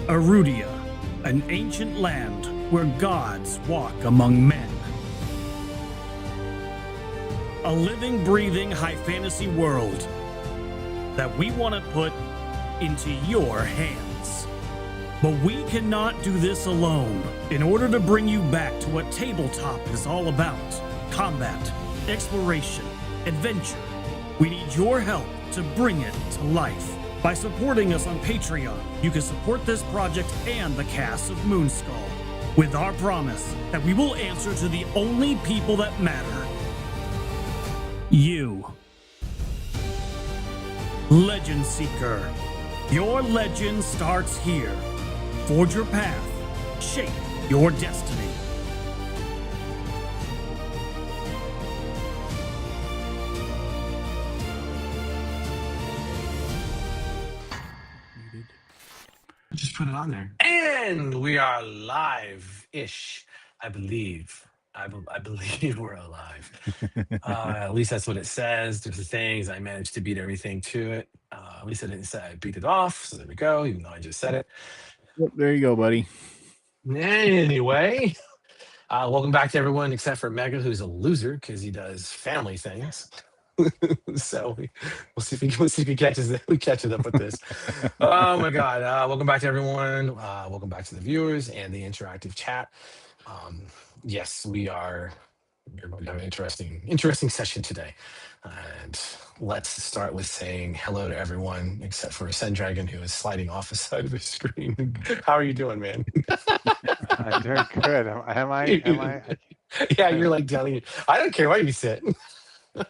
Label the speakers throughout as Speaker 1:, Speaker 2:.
Speaker 1: Erudia, an ancient land where gods walk among men. A living, breathing high fantasy world that we want to put into your hands. But we cannot do this alone. In order to bring you back to what tabletop is all about, combat, exploration, adventure, we need your help to bring it to life. By supporting us on Patreon, you can support this project and the cast of Moonskull, with our promise that we will answer to the only people that matter. You. Legend Seeker. Your legend starts here. Forge your path. Shape your destiny.
Speaker 2: Just put it on there. And we are live-ish, I believe. I believe we're alive. At least that's what it says. There's the things. I managed to beat everything to it. At least I didn't say I beat it off. So there we go, even though I just said it.
Speaker 3: Yep, there you go, buddy.
Speaker 2: Anyway, welcome back to everyone except for Mega, who's a loser because he does family things. So we'll see if he catches up with this. Oh my God! Welcome back to everyone. Welcome back to the viewers and the interactive chat. Yes, we're going to have an interesting session today. And let's start with saying hello to everyone except for Sendragon, who is sliding off the side of the screen. How are you doing, man?
Speaker 4: I'm doing good. Am I?
Speaker 2: Yeah, you're like telling you. I don't care where you sit.
Speaker 4: Is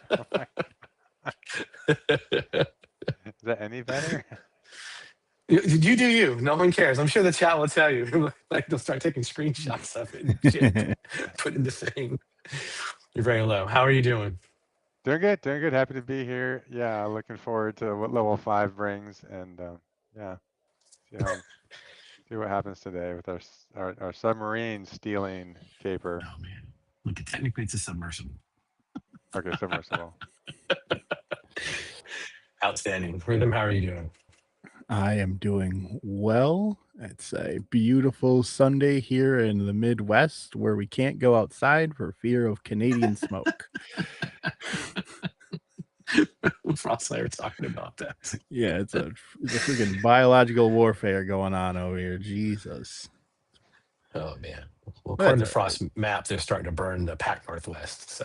Speaker 4: that any better?
Speaker 2: You do you. No one cares. I'm sure the chat will tell you. Like they'll start taking screenshots of it and shit, put in the thing. You're very low. How are you doing?
Speaker 4: Doing good. Happy to be here. Yeah, looking forward to what level 5 brings, and yeah, see what happens today with our submarine stealing caper.
Speaker 2: Oh man, look, technically it's a submersible.
Speaker 4: Okay, submersible.
Speaker 2: Outstanding. Rhythm, how are you doing?
Speaker 3: I am doing well. It's a beautiful Sunday here in the Midwest where we can't go outside for fear of Canadian smoke.
Speaker 2: Frost and I were talking about that.
Speaker 3: Yeah, it's a freaking biological warfare going on over here. Jesus.
Speaker 2: Oh man. Well, according to Frost map, they're starting to burn the Pac Northwest. So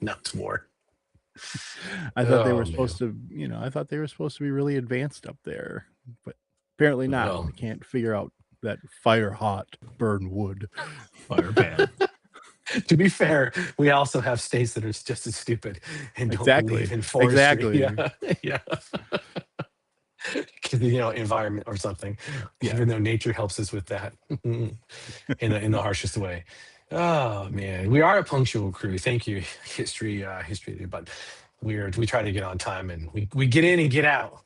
Speaker 2: now it's war.
Speaker 3: I thought they were supposed to, I thought they were supposed to be really advanced up there, but apparently not.
Speaker 2: Well,
Speaker 3: they can't figure out that fire hot burn wood.
Speaker 2: Fire bad. To be fair, we also have states that are just as stupid and don't believe in forestry.
Speaker 3: Exactly.
Speaker 2: Yeah. Because environment or something. Yeah. Even though nature helps us with that in the harshest way. Oh man, we are a punctual crew. Thank you, history, but we try to get on time and we get in and get out.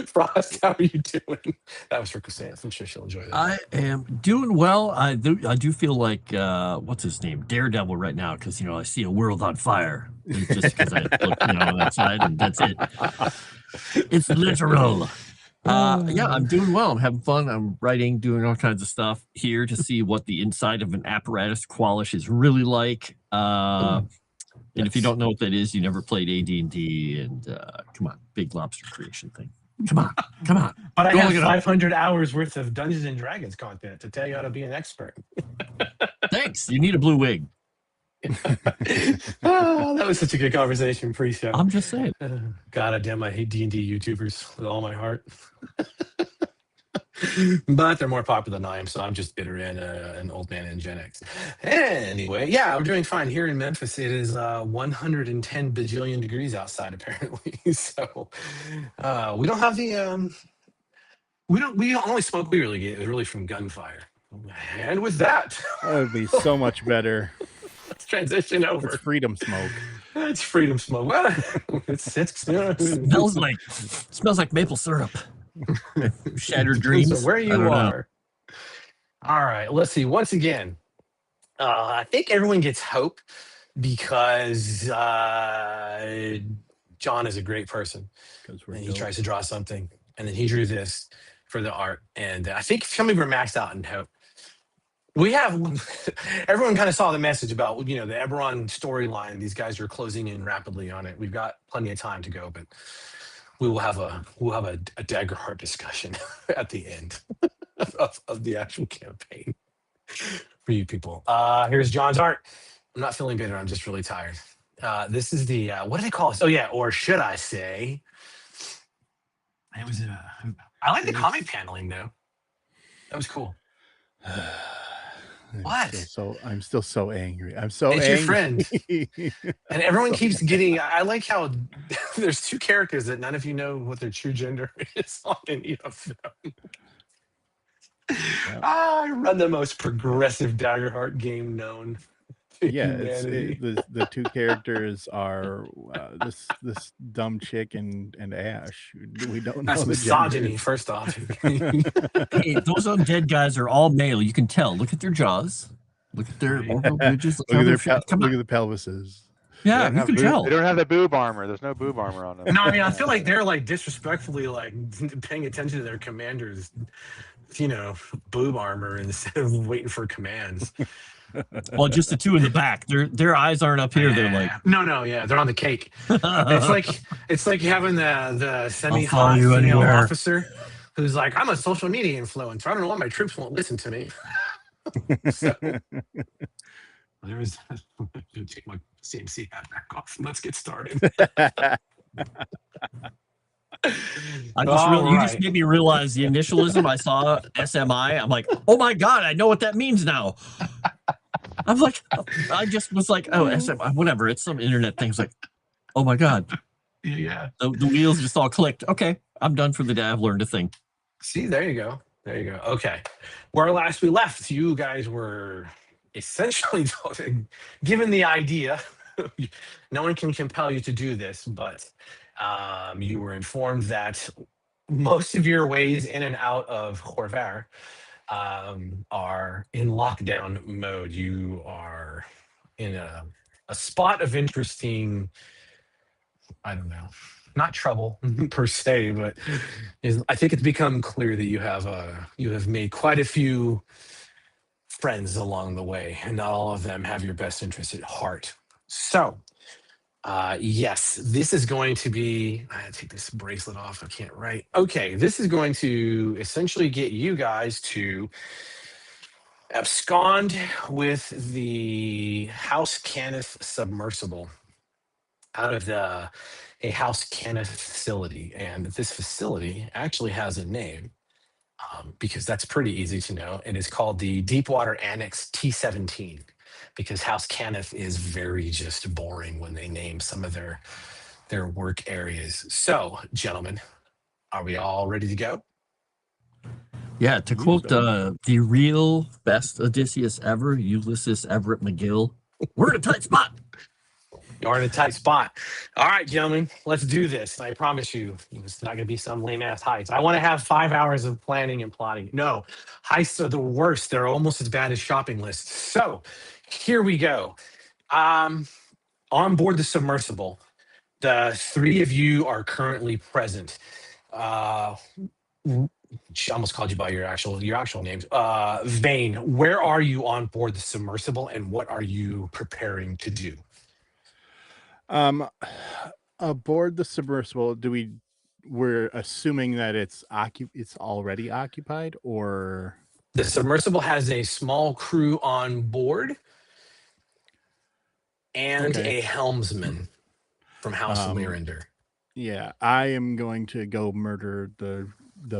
Speaker 2: Frost, how are you doing? That was for Cassandra. I'm sure she'll enjoy that.
Speaker 5: I am doing well. I do feel like what's his name, Daredevil, right now because I see a world on fire. Just because I look on that side and that's it. It's literal. Yeah, I'm doing well. I'm having fun. I'm writing, doing all kinds of stuff here to see what the inside of an apparatus qualish is really like. And if you don't know what that is, you never played AD&D. And come on, big lobster creation thing. Come on.
Speaker 2: But I have 500 hours worth of Dungeons and Dragons content to tell you how to be an expert.
Speaker 5: Thanks. You need a blue wig.
Speaker 2: Oh, that was such a good conversation pre-show.
Speaker 5: I'm just saying.
Speaker 2: God damn, I hate D&D YouTubers with all my heart. But they're more popular than I am, so I'm just bitter and an old man in Gen X. Anyway, yeah, I'm doing fine here in Memphis. It is 110 bajillion degrees outside, apparently. So we don't have the we only smoke we really get is really from gunfire. And with that
Speaker 3: would be so much better.
Speaker 2: Let's transition over.
Speaker 3: It's freedom smoke.
Speaker 2: It's freedom smoke. Well, it
Speaker 5: smells like maple syrup. Shattered dreams.
Speaker 2: So where you are. All right. Let's see. Once again, I think everyone gets hope because John is a great person. And he tries to draw something and then he drew this for the art. And I think some of them were maxed out in Hope. We have everyone kind of saw the message about the EBERRON storyline. These guys are closing in rapidly on it. We've got plenty of time to go, but we'll have a Daggerheart discussion at the end of the actual campaign for you people. Here's John's art. I'm not feeling bitter. I'm just really tired. This is the what do they call this? Oh yeah, or should I say? It was. I like the comic paneling though. That was cool. What?
Speaker 3: I'm still so angry. I'm so
Speaker 2: it's
Speaker 3: angry.
Speaker 2: Your friend. And everyone keeps getting. I like how there's two characters that none of you know what their true gender is on any of them.
Speaker 3: Yeah.
Speaker 2: I run the most progressive Daggerheart game known.
Speaker 3: Yeah,
Speaker 2: Humanity.
Speaker 3: the two characters are this dumb chick and Ash. We don't know
Speaker 2: That's
Speaker 3: the
Speaker 2: misogyny.
Speaker 3: genders.
Speaker 2: First off,
Speaker 5: Hey, those undead guys are all male. You can tell. Look at their jaws. Look at their orbital ridges.
Speaker 3: Look at their
Speaker 5: Come
Speaker 3: look
Speaker 5: on.
Speaker 3: at the pelvises.
Speaker 5: Yeah,
Speaker 4: They don't
Speaker 5: you
Speaker 4: have
Speaker 5: can tell.
Speaker 4: They don't have the boob armor. There's no boob armor on them.
Speaker 2: no, I mean I feel like they're like disrespectfully like paying attention to their commanders, boob armor instead of waiting for commands.
Speaker 5: Well, just the two in the back. Their eyes aren't up here. They're like
Speaker 2: no, yeah, they're on the cake. it's like having the semi-hot
Speaker 5: you
Speaker 2: female
Speaker 5: anywhere.
Speaker 2: officer who's like, I'm a social media influencer. I don't know why my troops won't listen to me. So, there was take my CMC hat back off and let's get started.
Speaker 5: You just made me realize the initialism. I saw SMI. I'm like, oh my god, I know what that means now. I'm like, I just was like, oh, SMI, whatever. It's some internet things. Like, oh my god,
Speaker 2: Yeah.
Speaker 5: the wheels just all clicked. Okay, I'm done for the day. I've learned a thing.
Speaker 2: See, there you go. Okay. Where last we left, you guys were essentially given the idea. No one can compel you to do this, but you were informed that most of your ways in and out of Khorvaire are in lockdown mode. You are in a spot of interesting, I don't know, not trouble per se, but I think it's become clear that you have made quite a few friends along the way, and not all of them have your best interest at heart. So, yes, this is going to be. I had to take this bracelet off. I can't write. Okay, this is going to essentially get you guys to abscond with the House Cannith submersible out of a House Cannith facility, and this facility actually has a name. Because that's pretty easy to know. It is called the Deepwater Annex T-17, because House Cannith is very just boring when they name some of their work areas. So, gentlemen, are we all ready to go?
Speaker 5: Yeah, to quote the real best Odysseus ever, Ulysses Everett McGill, we're in a tight spot.
Speaker 2: You're in a tight spot. All right, gentlemen, let's do this. I promise you, it's not going to be some lame-ass heist. I want to have 5 hours of planning and plotting. No, heists are the worst. They're almost as bad as shopping lists. So here we go. On board the submersible, the three of you are currently present. She almost called you by your actual names. Vane, where are you on board the submersible, and what are you preparing to do?
Speaker 3: Aboard the submersible, we're assuming that it's already occupied, or
Speaker 2: the submersible has a small crew on board and a helmsman from House Lyrander.
Speaker 3: Yeah, I am going to go murder the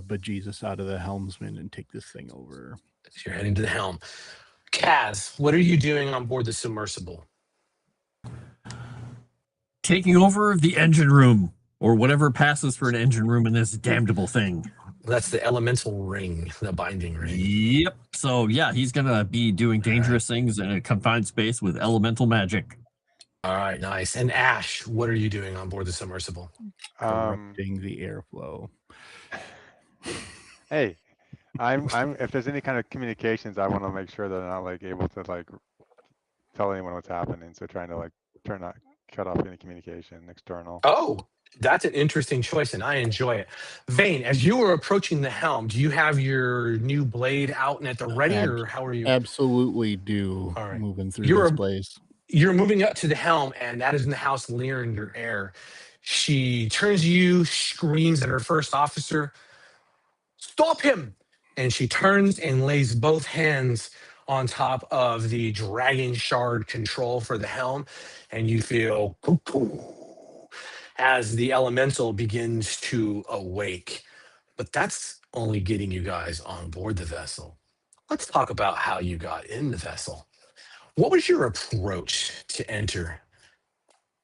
Speaker 3: bejesus out of the helmsman and take this thing over.
Speaker 2: So you're heading to the helm. Kaz, what are you doing on board the submersible?
Speaker 5: Taking over the engine room, or whatever passes for an engine room in this damnable thing.
Speaker 2: That's the elemental ring, the binding ring.
Speaker 5: Yep. So yeah, he's gonna be doing dangerous things in a confined space with elemental magic.
Speaker 2: All right, nice. And Ash, what are you doing on board the submersible?
Speaker 3: Corrupting the airflow.
Speaker 4: Hey, I'm if there's any kind of communications, I want to make sure they're not like able to like tell anyone what's happening. So trying to like cut off any communication external.
Speaker 2: Oh, That's an interesting choice, and I enjoy it. Vane, as you were approaching the helm, do you have your new blade out and at the ready, or how are you?
Speaker 3: Absolutely do.
Speaker 2: All right.
Speaker 3: Moving through this
Speaker 2: You're
Speaker 3: place.
Speaker 2: you're moving up to the helm, and that is in the house Lear in your air. She turns to you, screams at her first officer, "Stop him!" And she turns and lays both hands on top of the dragon shard control for the helm, and you feel as the elemental begins to awake. But that's only getting you guys on board the vessel. Let's talk about how you got in the vessel. What was your approach to enter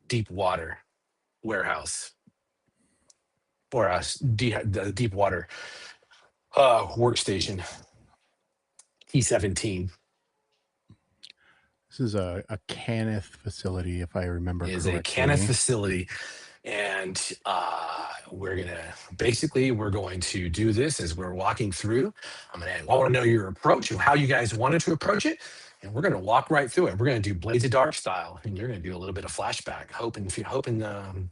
Speaker 2: deep water warehouse or the deep water workstation T17?
Speaker 3: This is a Cannith facility, if I remember
Speaker 2: Is
Speaker 3: correctly.
Speaker 2: a Cannith facility, and we're going to do this as we're walking through. I want to know your approach and how you guys wanted to approach it, and we're going to walk right through it. We're going to do Blades of Dark style, and you're going to do a little bit of flashback, hoping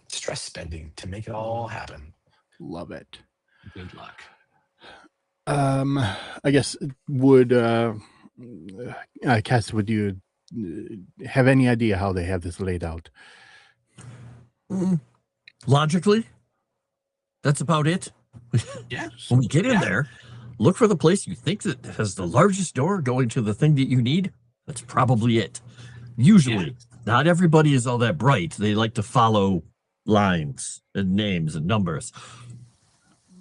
Speaker 2: stress spending to make it all happen.
Speaker 3: Love it.
Speaker 5: Good luck.
Speaker 3: I guess would Cass, would you have any idea how they have this laid out?
Speaker 5: Logically, that's about it.
Speaker 2: Yeah.
Speaker 5: When we get in there, look for the place you think that has the largest door going to the thing that you need. That's probably it. Usually, not everybody is all that bright. They like to follow lines and names and numbers.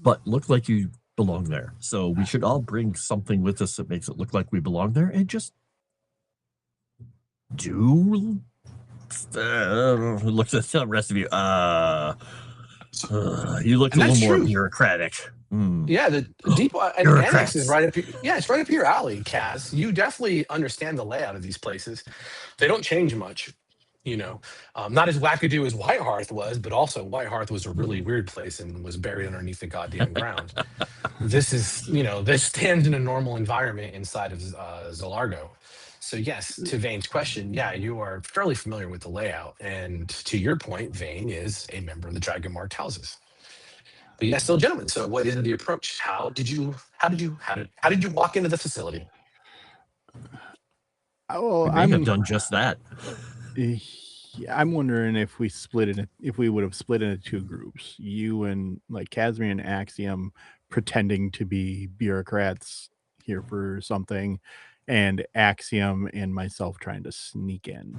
Speaker 5: But look like you belong there. So we should all bring something with us that makes it look like we belong there, and just do look at the rest of you. You look a little more bureaucratic.
Speaker 2: Yeah, the deep and annex is right up here. Yeah, it's right up your alley, Kaz. You definitely understand the layout of these places. They don't change much, not as wackadoo as Whitehearth was, but also Whitehearth was a really weird place and was buried underneath the goddamn ground. This is, this stands in a normal environment inside of Zalargo. So yes, to Vane's question, yeah, you are fairly familiar with the layout. And to your point, Vane is a member of the dragonmarked houses. But yes, still gentlemen. So what is the approach? How did you walk into the facility?
Speaker 3: Oh,
Speaker 5: I have done just that.
Speaker 3: I'm wondering if we would have split into two groups. You and like Kasimir and Axiom pretending to be bureaucrats here for something, and Axiom and myself trying to sneak in,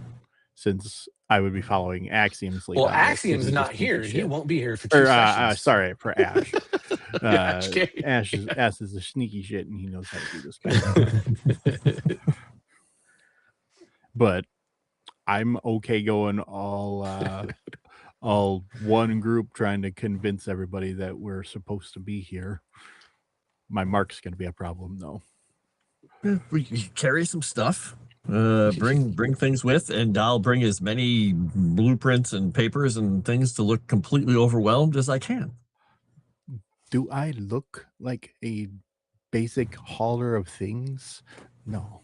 Speaker 3: since I would be following Axiom's lead.
Speaker 2: Well, Axiom's not here. He won't be here for 2 sessions.
Speaker 3: Sorry, for Ash.
Speaker 2: Ash
Speaker 3: Ash is a sneaky shit, and he knows how to do this kind of But I'm okay going all one group, trying to convince everybody that we're supposed to be here. My mark's going to be a problem, though.
Speaker 5: We carry some stuff. Bring things with, and I'll bring as many blueprints and papers and things to look completely overwhelmed as I can.
Speaker 3: Do I look like a basic hauler of things? No,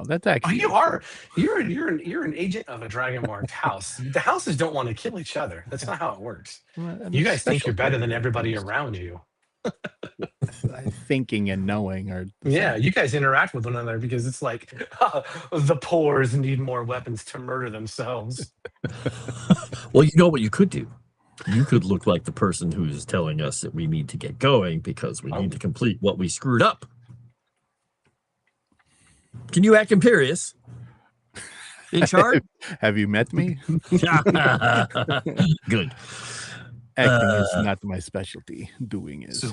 Speaker 3: that's actually.
Speaker 2: You are. You're an agent of a dragonmarked house. The houses don't want to kill each other. That's not how it works. You guys think you're better than everybody around you.
Speaker 3: Thinking and knowing are
Speaker 2: you guys interact with one another because it's like the poors need more weapons to murder themselves.
Speaker 5: Well, you know what you could do? You could look like the person who's telling us that we need to get going because we need to complete what we screwed up. Can you act imperious? In charge?
Speaker 3: Have you met me?
Speaker 5: Good.
Speaker 3: Acting is not my specialty. Doing is.
Speaker 2: So,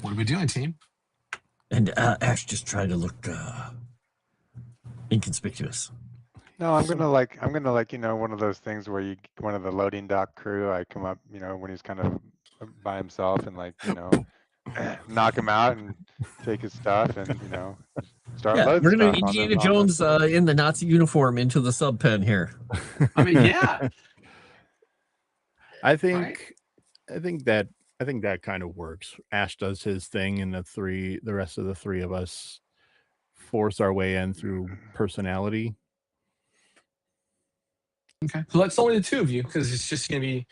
Speaker 2: what are we doing, team?
Speaker 5: And Ash just tried to look inconspicuous.
Speaker 4: No, I'm gonna like one of those things where one of the loading dock crew, I come up, when he's kind of by himself and knock him out and take his stuff and start loading.
Speaker 5: We're gonna Indiana Jones in the Nazi uniform into the sub pen here.
Speaker 2: I mean, yeah.
Speaker 3: I think that kind of works. Ash does his thing, and the rest of the three of us force our way in through personality.
Speaker 2: Okay. So that's only the two of you because it's just going to be,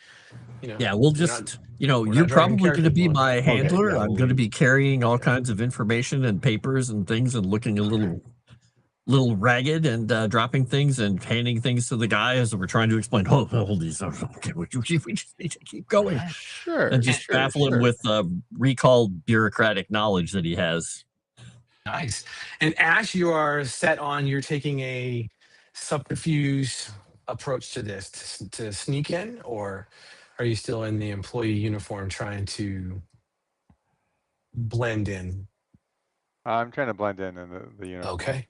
Speaker 5: Yeah, we'll
Speaker 2: we're not-
Speaker 5: just,
Speaker 2: we're
Speaker 5: you're
Speaker 2: not driving
Speaker 5: probably going to
Speaker 2: characters
Speaker 5: be
Speaker 2: along.
Speaker 5: my handler.
Speaker 3: yeah,
Speaker 5: I'm
Speaker 3: we'll
Speaker 5: going to
Speaker 3: leave.
Speaker 5: be carrying all kinds of information and papers and things and looking a little ragged and dropping things and handing things to the guy as we're trying to explain. Oh, hold these. Okay, we just need to keep going
Speaker 3: Sure.
Speaker 5: and just baffle him with recalled bureaucratic knowledge that he has.
Speaker 2: Nice. And Ash, you are set on you're taking a subterfuge approach to this to sneak in, or are you still in the employee uniform trying to blend in?
Speaker 4: I'm trying to blend in the uniform.
Speaker 2: Okay.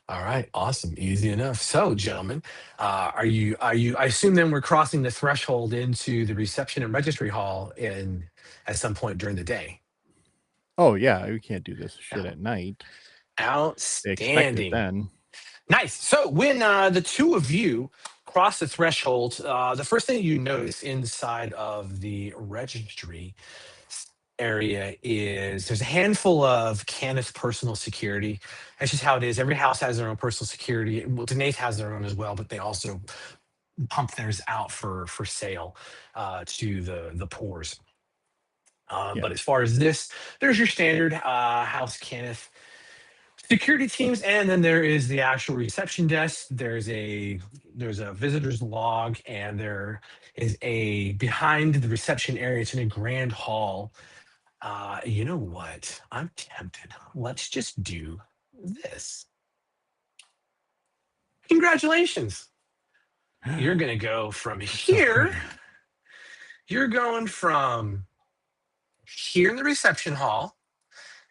Speaker 2: All right. Awesome. Easy enough. So, gentlemen, are you? I assume then we're crossing the threshold into the reception and registry hall at some point during the day.
Speaker 3: Oh yeah, we can't do this shit at night. They expect it
Speaker 2: Outstanding.
Speaker 3: then.
Speaker 2: Nice. So when the two of you cross the threshold, the first thing you notice inside of the registry area is there's a handful of Kenneth personal security. That's just how it is. Every house has their own personal security. Well, Danae has their own as well, but they also pump theirs out for sale to the poors. But as far as this, there's your standard house Kenneth security teams, and then there is the actual reception desk. There's a visitor's log, and there is a behind the reception area. It's in a grand hall. You know what? I'm tempted. Let's just do this. Congratulations. You're gonna go from here. You're going from here in the reception hall.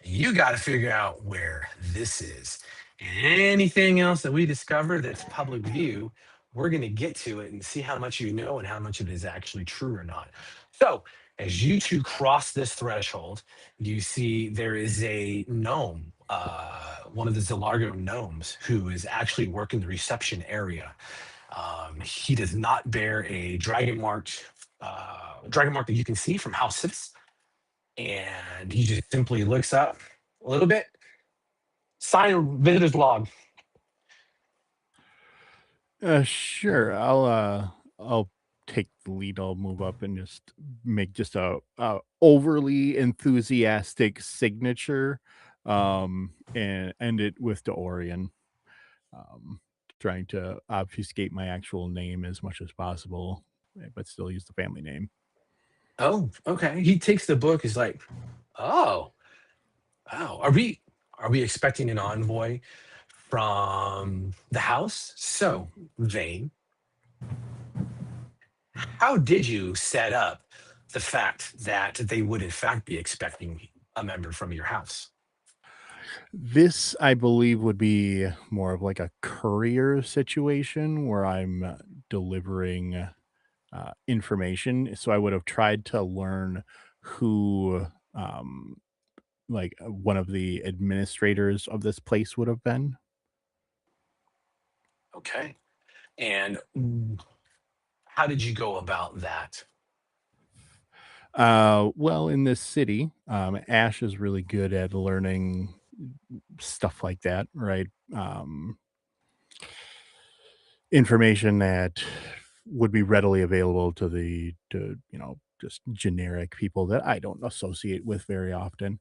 Speaker 2: You got to figure out where this is. And anything else that we discover that's public view, we're going to get to it and see how much you know and how much of it is actually true or not. So, as you two cross this threshold, you see there is a gnome, one of the Zilargo gnomes, who is actually working the reception area. He does not bear a dragonmarked that you can see from House 6. And he just simply looks up a little bit. Sign a visitor's log.
Speaker 3: Sure. I'll take the lead. I'll move up and just make just a overly enthusiastic signature, and end it with Dorian. Trying to obfuscate my actual name as much as possible, but still use the family name.
Speaker 2: Oh, okay. He takes the book. He's like, oh, wow. Are we expecting an envoy from the house? So, Vane, how did you set up the fact that they would in fact be expecting a member from your house?
Speaker 3: This, I believe, would be more of like a courier situation where I'm delivering information. So I would have tried to learn who, one of the administrators of this place would have been.
Speaker 2: Okay. And how did you go about that?
Speaker 3: Well, in this city, Ash is really good at learning stuff like that, right? Information that would be readily available to just generic people that I don't associate with very often.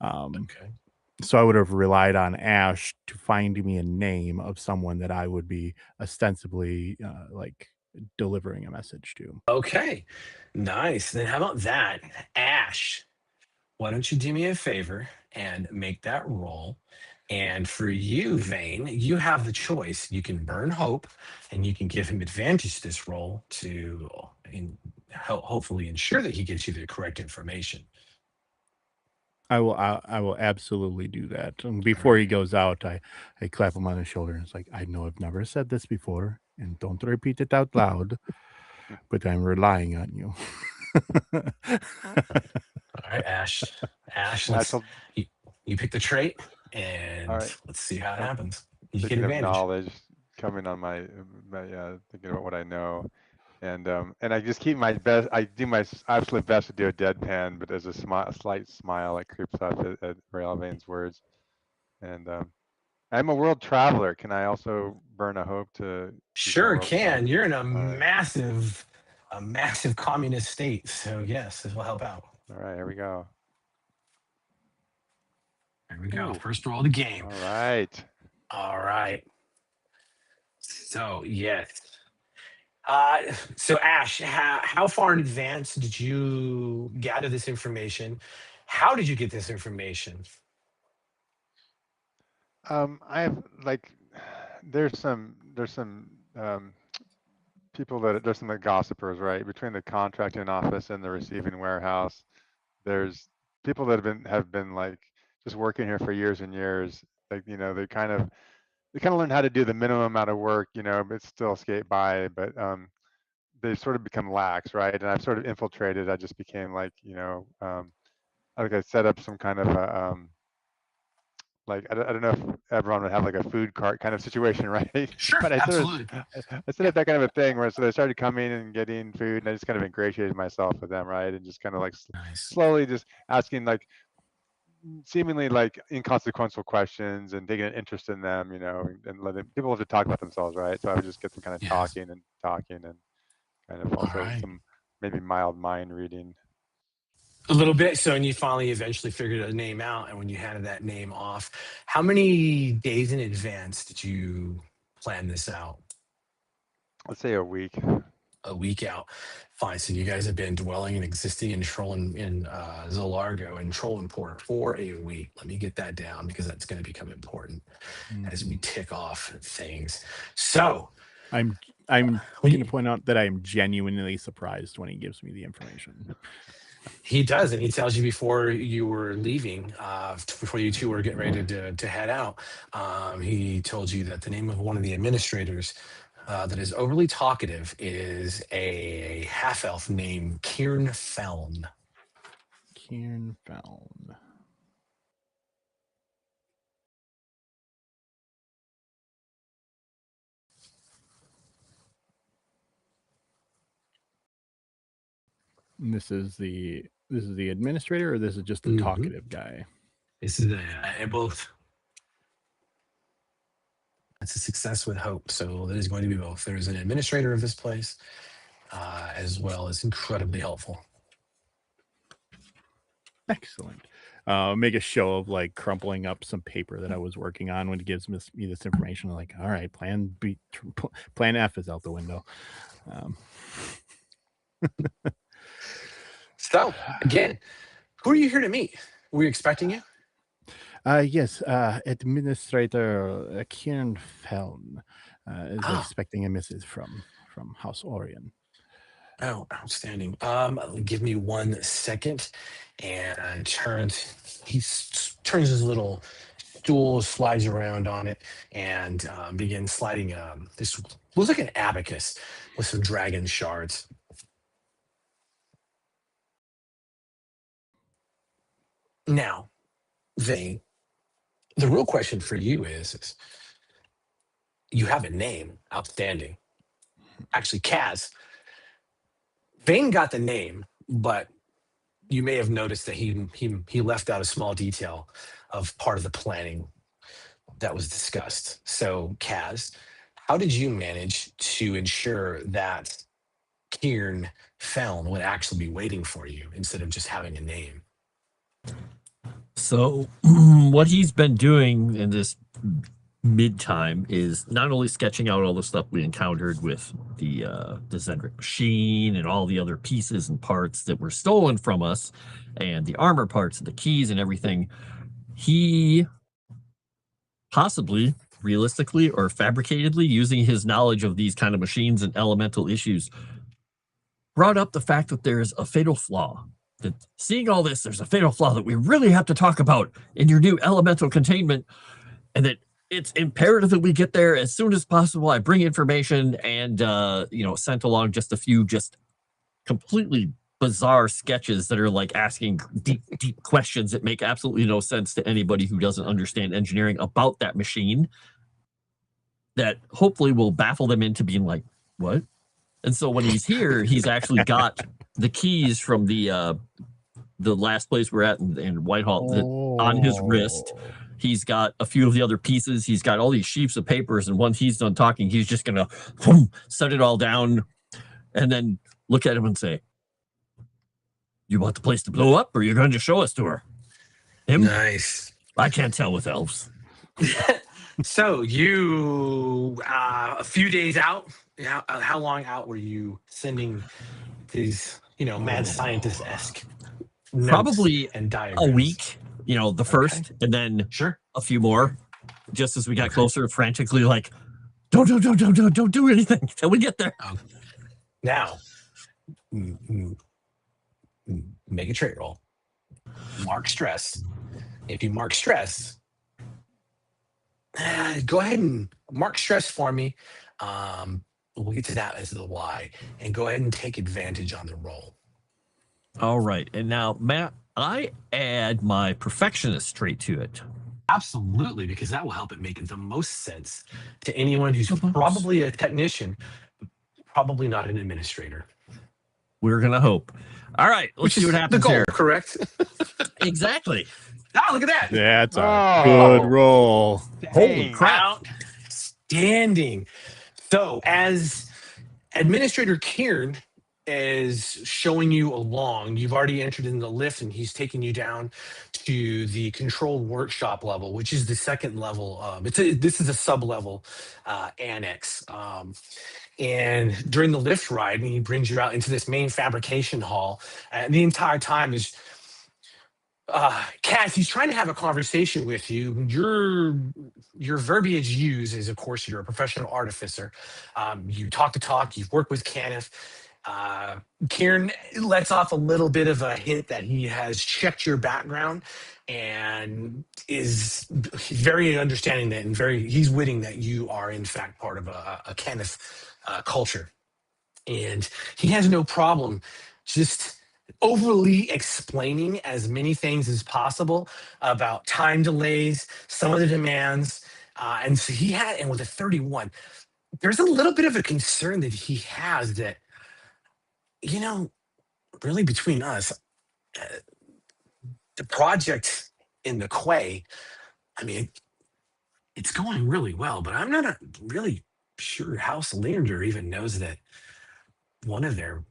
Speaker 2: Okay.
Speaker 3: So I would have relied on Ash to find me a name of someone that I would be ostensibly delivering a message to.
Speaker 2: Okay. Nice. Then how about that? Ash, why don't you do me a favor and make that roll? And for you, Vane, you have the choice. You can burn hope and you can give him advantage to this roll to hopefully ensure that he gets you the correct information.
Speaker 3: I will absolutely do that. And before he goes out, I clap him on the shoulder and it's like, I know I've never said this before, and don't repeat it out loud, but I'm relying on you.
Speaker 2: All right, Ash. Ash, you pick the trait, and
Speaker 4: right.
Speaker 2: let's see how it happens. You get
Speaker 4: Thinking of
Speaker 2: advantage.
Speaker 4: knowledge, coming on my thinking about what I know, and I just keep my best. I do my absolute best to do a deadpan, but there's a slight smile that creeps up at Rail Vane's words, and I'm a world traveler. Can I also burn a hope to?
Speaker 2: Sure can. You're in a
Speaker 4: right.
Speaker 2: massive communist state. So yes, this will help out.
Speaker 4: All right, here we go.
Speaker 2: There we go.
Speaker 4: Ooh.
Speaker 2: First roll of the game.
Speaker 4: All right.
Speaker 2: All right. So yes. So Ash, how far in advance did you gather this information? How did you get this information?
Speaker 4: I have like, there's some people there's some gossipers, right? Between the contracting office and the receiving warehouse, there's people that have been like just working here for years and years. Like, you know, they kind of learn how to do the minimum amount of work, you know, but still skate by. But they sort of become lax, right? And I've sort of infiltrated. I just became like, you know, like I set up some kind of a like, I don't know if everyone would have like a food cart kind of situation, right?
Speaker 2: Sure,
Speaker 4: But I
Speaker 2: absolutely.
Speaker 4: I set up that kind of a thing where so they started coming and getting food, and I just kind of ingratiated myself with them, right? And just kind of like
Speaker 2: Nice.
Speaker 4: slowly just asking like seemingly like inconsequential questions and taking an interest in them, you know, and letting people have to talk about themselves, right? So I would just get them kind of
Speaker 2: Yes.
Speaker 4: talking and kind of also
Speaker 2: right.
Speaker 4: some maybe mild mind reading.
Speaker 2: A little bit. So, and you finally eventually figured a name out, and when you handed that name off, how many days in advance did you plan this out?
Speaker 4: Let's say a week.
Speaker 2: A week out. Fine. So you guys have been dwelling and existing in Zolargo and Trollenport for a week. Let me get that down because that's going to become important as we tick off things. So
Speaker 3: I'm going to point out that I am genuinely surprised when he gives me the information.
Speaker 2: he does, and he tells you before you were leaving, before you two were getting ready to head out, he told you that the name of one of the administrators that is overly talkative is a half-elf named Kieran Feln.
Speaker 3: Kieran Feln. And this is the administrator, or this is just the talkative guy?
Speaker 2: This is both. It's a success with hope. So that is going to be both. There's an administrator of this place, as well as incredibly helpful.
Speaker 3: Excellent. Make a show of like crumpling up some paper that I was working on when he gives me this information. I'm like, all right, plan F is out the window.
Speaker 2: So again, who are you here to meet? Were you expecting you?
Speaker 3: Yes, Administrator Kieran Feln is expecting a message from House Orion.
Speaker 2: Oh, outstanding. Give me 1 second. And he turns his little stool, slides around on it, and begins sliding this looks like an abacus with some dragon shards. Now, Vane, the real question for you is you have a name, outstanding. Actually, Kaz, Vane got the name, but you may have noticed that he left out a small detail of part of the planning that was discussed. So, Kaz, how did you manage to ensure that Kieran Feln would actually be waiting for you instead of just having a name?
Speaker 5: So what he's been doing in this mid-time is not only sketching out all the stuff we encountered with the Zendrick machine and all the other pieces and parts that were stolen from us, and the armor parts and the keys and everything. He possibly, realistically or fabricatedly, using his knowledge of these kind of machines and elemental issues, brought up the fact that there's a fatal flaw. That seeing all this, there's a fatal flaw that we really have to talk about in your new elemental containment, and that it's imperative that we get there as soon as possible. I bring information and sent along just a few just completely bizarre sketches that are like asking deep questions that make absolutely no sense to anybody who doesn't understand engineering about that machine, that hopefully will baffle them into being like, what? And so when he's here, he's actually got the keys from the last place we're at in Whitehall on his wrist. He's got a few of the other pieces. He's got all these sheets of papers, and once he's done talking, he's just gonna set it all down, and then look at him and say, "You want the place to blow up, or you're going to show us to her?" Him?
Speaker 2: Nice.
Speaker 5: I can't tell with elves.
Speaker 2: So you, a few days out, how long out were you sending these, mad scientist-esque notes
Speaker 5: Probably
Speaker 2: and diagrams?
Speaker 5: a week, the first, and then
Speaker 2: Sure.
Speaker 5: a few more, just as we got closer, frantically like, don't do anything till we get there.
Speaker 2: Now, make a trait roll. Mark stress. If you mark stress, go ahead and mark stress for me. We'll get to that as the why, and go ahead and take advantage on the roll.
Speaker 5: All right, and now, Matt, I add my perfectionist trait to it.
Speaker 2: Absolutely, because that will help it make the most sense to anyone who's probably a technician, probably not an administrator.
Speaker 5: We're gonna hope. All right, let's see what happens
Speaker 2: the goal,
Speaker 5: here.
Speaker 2: Correct?
Speaker 5: Exactly.
Speaker 2: Ah, look at that.
Speaker 3: That's a good roll.
Speaker 5: Holy crap.
Speaker 2: Outstanding. So as Administrator Kieran is showing you along, you've already entered in the lift, and he's taking you down to the controlled workshop level, which is the second level. This is a sub-level annex. And during the lift ride, he brings you out into this main fabrication hall. And the entire time is Cass, he's trying to have a conversation with you. Your verbiage used is, of course, you're a professional artificer. You talk the talk. You've worked with Kenneth. Kieran lets off a little bit of a hint that he has checked your background and is very understanding that, and he's witting that you are in fact part of a Kenneth culture, and he has no problem just overly explaining as many things as possible about time delays, some of the demands, and so and with a 31, there's a little bit of a concern that he has that, really between us, the project in the Quay, I mean, it's going really well, but I'm not really sure House Leander even knows that one of their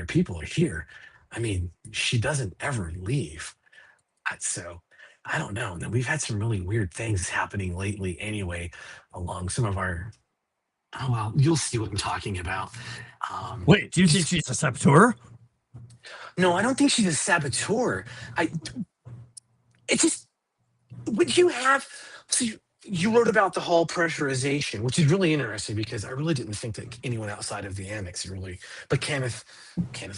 Speaker 2: people are here. I mean, she doesn't ever leave. So I don't know. We've had some really weird things happening lately anyway, along some of our, oh, well, you'll see what I'm talking about.
Speaker 5: Wait, do you think she's a saboteur?
Speaker 2: No, I don't think she's a saboteur. It's just, would you have, so you wrote about the hull pressurization, which is really interesting because I really didn't think that anyone outside of the annex really, but Kenneth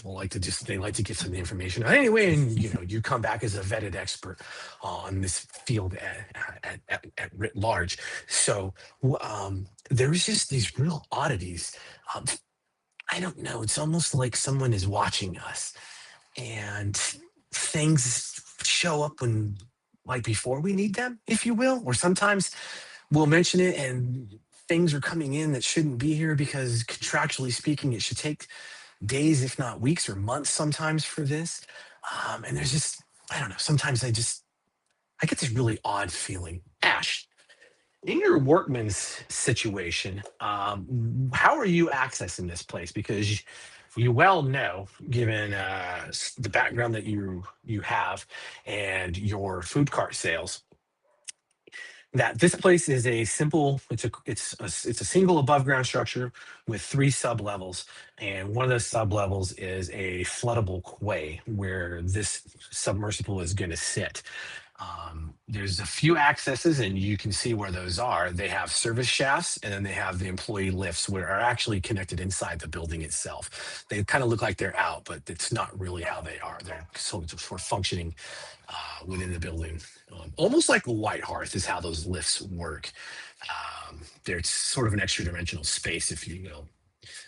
Speaker 2: will like to they like to get some information out anyway, and you come back as a vetted expert on this field at writ large. So there's just these real oddities. I don't know. It's almost like someone is watching us, and things show up when, like, before we need them, if you will, or sometimes we'll mention it and things are coming in that shouldn't be here because contractually speaking, it should take days, if not weeks or months sometimes for this. And there's just, I don't know, sometimes I get this really odd feeling. Ash, in your workman's situation, how are you accessing this place? Because you well know, given the background that you have and your food cart sales, that this place is a simple. It's a single above ground structure with 3 sub levels, and one of those sub levels is a floodable quay where this submersible is going to sit. There's a few accesses, and you can see where those are. They have service shafts, and then they have the employee lifts, where are actually connected inside the building itself. They kind of look like they're out, but it's not really how they are. They're sort of functioning within the building. Almost like a white hearth is how those lifts work. They're sort of an extra dimensional space, if you will.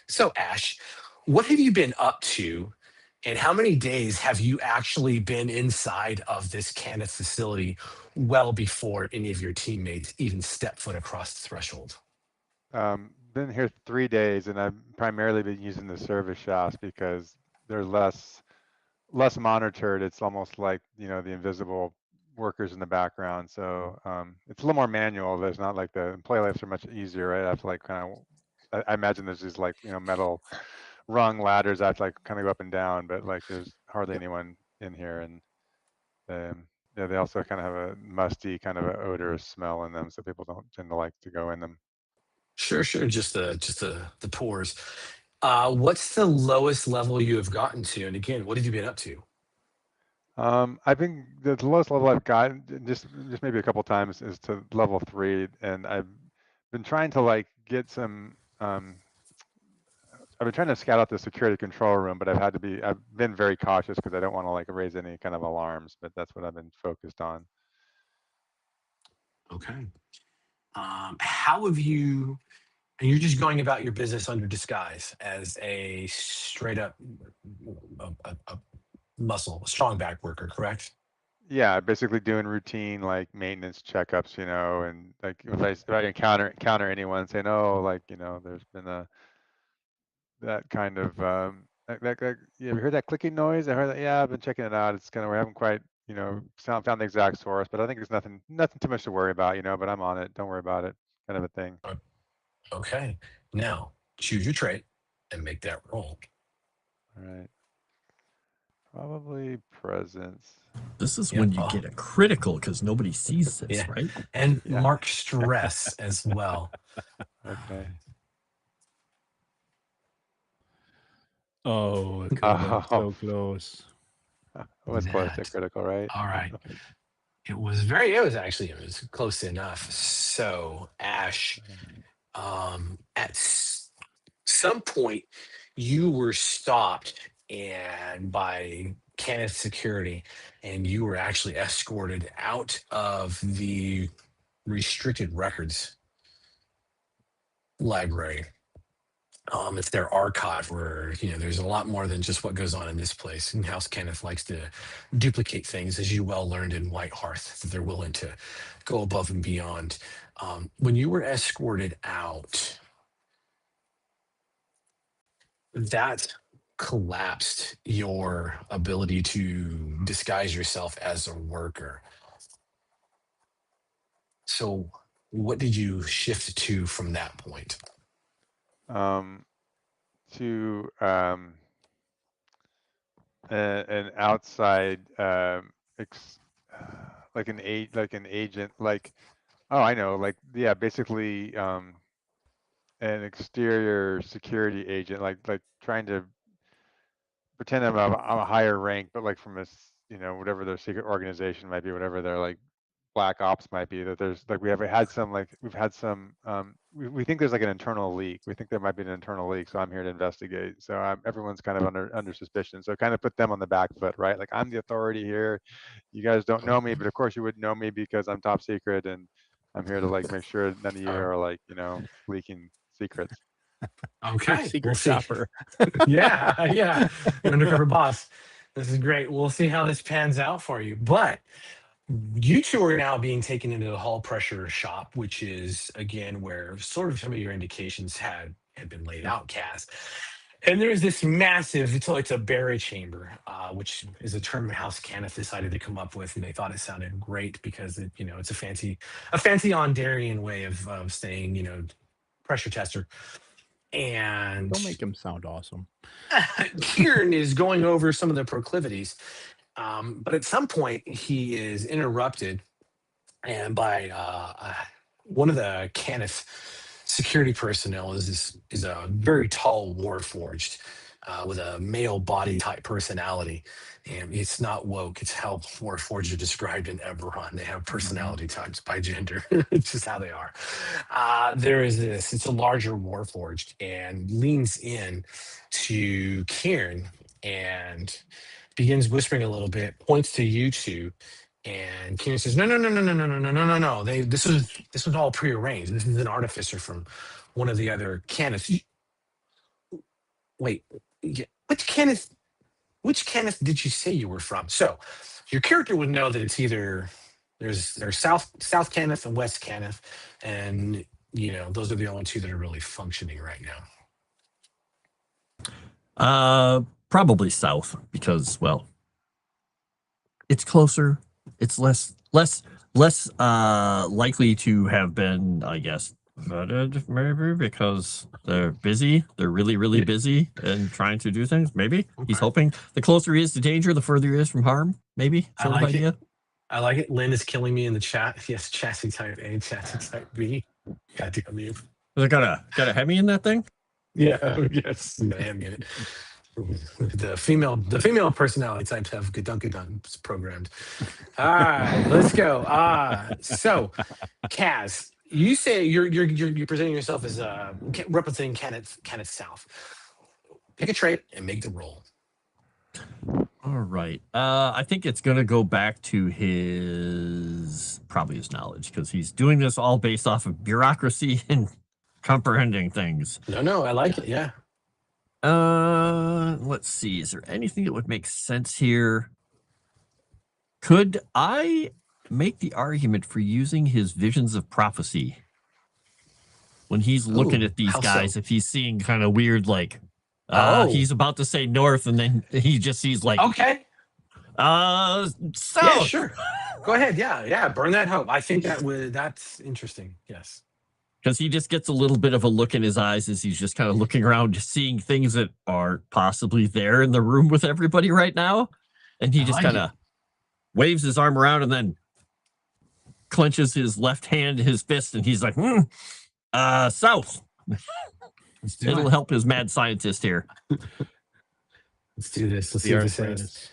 Speaker 2: So, Ash, what have you been up to? And how many days have you actually been inside of this Kenneth facility well before any of your teammates even step foot across the threshold?
Speaker 4: Been here 3 days, and I've primarily been using the service shafts because they're less monitored. It's almost like, the invisible workers in the background. So it's a little more manual. There's not like the play lists are much easier, right? I have to like kind of, I imagine there's these like, metal rung ladders I have to like kind of go up and down, but like there's hardly anyone in here. And yeah, they also kind of have a musty kind of an odorous smell in them, so people don't tend to like to go in them.
Speaker 2: Sure, just the pores. What's the lowest level you have gotten to? And again, what have you been up to?
Speaker 4: I think the lowest level I've gotten just maybe a couple times is to level 3, and I've been trying to like get some. I've been trying to scout out the security control room, but I've been very cautious because I don't want to like raise any kind of alarms. But that's what I've been focused on.
Speaker 2: Okay. How have you? And you're just going about your business under disguise as a straight up a muscle, a strong back worker, correct?
Speaker 4: Yeah, basically doing routine like maintenance checkups, and like if I encounter anyone saying, oh, like there's been that kind of you ever heard that clicking noise? I heard that. Yeah, I've been checking it out. It's kind of, we haven't quite found the exact source, but I think there's nothing too much to worry about, but I'm on it. Don't worry about it, kind of a thing.
Speaker 2: Okay. Now choose your trait and make that roll.
Speaker 4: All right. Probably presence.
Speaker 5: This is when you get a critical because nobody sees this,
Speaker 2: Yeah.
Speaker 5: right?
Speaker 2: And mark stress as well.
Speaker 4: Okay.
Speaker 3: Oh, it could have been so close.
Speaker 4: It was close to critical, right?
Speaker 2: All right. It was close enough. So Ash, at some point you were stopped and by Kenneth security, and you were actually escorted out of the restricted records library. It's their archive where there's a lot more than just what goes on in this place. And House Kenneth likes to duplicate things, as you well learned in White Hearth, that they're willing to go above and beyond. When you were escorted out, that collapsed your ability to disguise yourself as a worker. So what did you shift to from that point?
Speaker 4: To an outside like an agent, like, oh, I know, like, yeah, basically an exterior security agent, like trying to pretend I'm a higher rank, but like from whatever their secret organization might be, whatever their like black ops might be, that there's like we've had some we think there's like an internal leak. We think there might be an internal leak, so I'm here to investigate. So everyone's kind of under suspicion. So kind of put them on the back foot, right? Like, I'm the authority here. You guys don't know me, but of course you wouldn't know me because I'm top secret, and I'm here to like make sure none of you are like leaking secrets.
Speaker 2: Okay,
Speaker 3: Secret shopper.
Speaker 2: yeah, undercover boss. This is great. We'll see how this pans out for you. But you two are now being taken into the Hall Pressure shop, which is again where sort of some of your indications had been laid out, Kaz. And there's this massive, it's a buried chamber, which is a term House Kenneth decided to come up with, and they thought it sounded great because it's a fancy Ondarian way of saying pressure tester. And
Speaker 3: Don't make him sound awesome.
Speaker 2: Kieran is going over some of the proclivities, but at some point he is interrupted, and by one of the Kenneth security personnel is a very tall warforged with a male body type personality. And it's not woke. It's how warforged are described in EBERRON. They have personality types by gender. It's just how they are. There is this. It's a larger warforged and leans in to Kieran and begins whispering a little bit, points to you two, and Kieran says, No. This was all prearranged. This is an artificer from one of the other Kenneths. Wait, which Kenneth did you say you were from? So your character would know that it's either there's South Kenneth and West Kenneth, and those are the only two that are really functioning right now.
Speaker 5: Probably south because, well, it's closer. It's less less likely to have been, I guess, murdered, maybe because they're busy. They're really busy and trying to do things. Maybe he's hoping the closer he is to danger, the further he is from harm. Maybe
Speaker 2: I
Speaker 5: sort of
Speaker 2: like
Speaker 5: idea.
Speaker 2: it. I like it. Lynn is killing me in the chat. Yes, chassis type A, chassis type B. God damn you.
Speaker 5: Has it got a Hemi in that thing?
Speaker 2: Yeah, yes. I am in it. The female personality types have gadunk programmed. All right, let's go. So Kaz, you say you're presenting yourself as representing Kenneth South. Pick a trait and make the roll.
Speaker 5: All right. I think it's gonna go back to probably his knowledge, because he's doing this all based off of bureaucracy and comprehending things.
Speaker 2: No, I like it. Yeah.
Speaker 5: Let's see. Is there anything that would make sense here? Could I make the argument for using his visions of prophecy when he's looking at these
Speaker 2: how
Speaker 5: guys?
Speaker 2: so?
Speaker 5: If he's seeing kind of weird, like, he's about to say north, and then he just sees like,
Speaker 2: Okay.
Speaker 5: south.
Speaker 2: Yeah, sure. Go ahead. Yeah. Burn that hope. I think that's interesting. Yes.
Speaker 5: Because he just gets a little bit of a look in his eyes as he's just kind of looking around, just seeing things that are possibly there in the room with everybody right now. And he just kind of waves his arm around and then clenches his left hand, his fist, and he's like, south. It'll help his mad scientist here.
Speaker 2: Let's do this. Let's
Speaker 3: The
Speaker 2: see what this says.
Speaker 3: arthritis.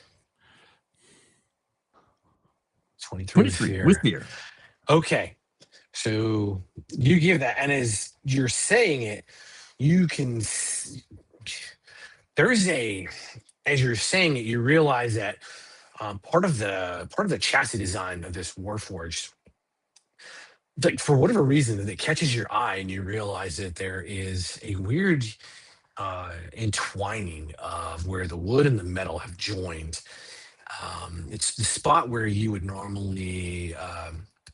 Speaker 2: 23
Speaker 5: with beer.
Speaker 2: Okay. So you give that, and as you're saying it, you can. As you're saying it, you realize that part of the chassis design of this Warforged, like for whatever reason, that it catches your eye, and you realize that there is a weird entwining of where the wood and the metal have joined. It's the spot where you would normally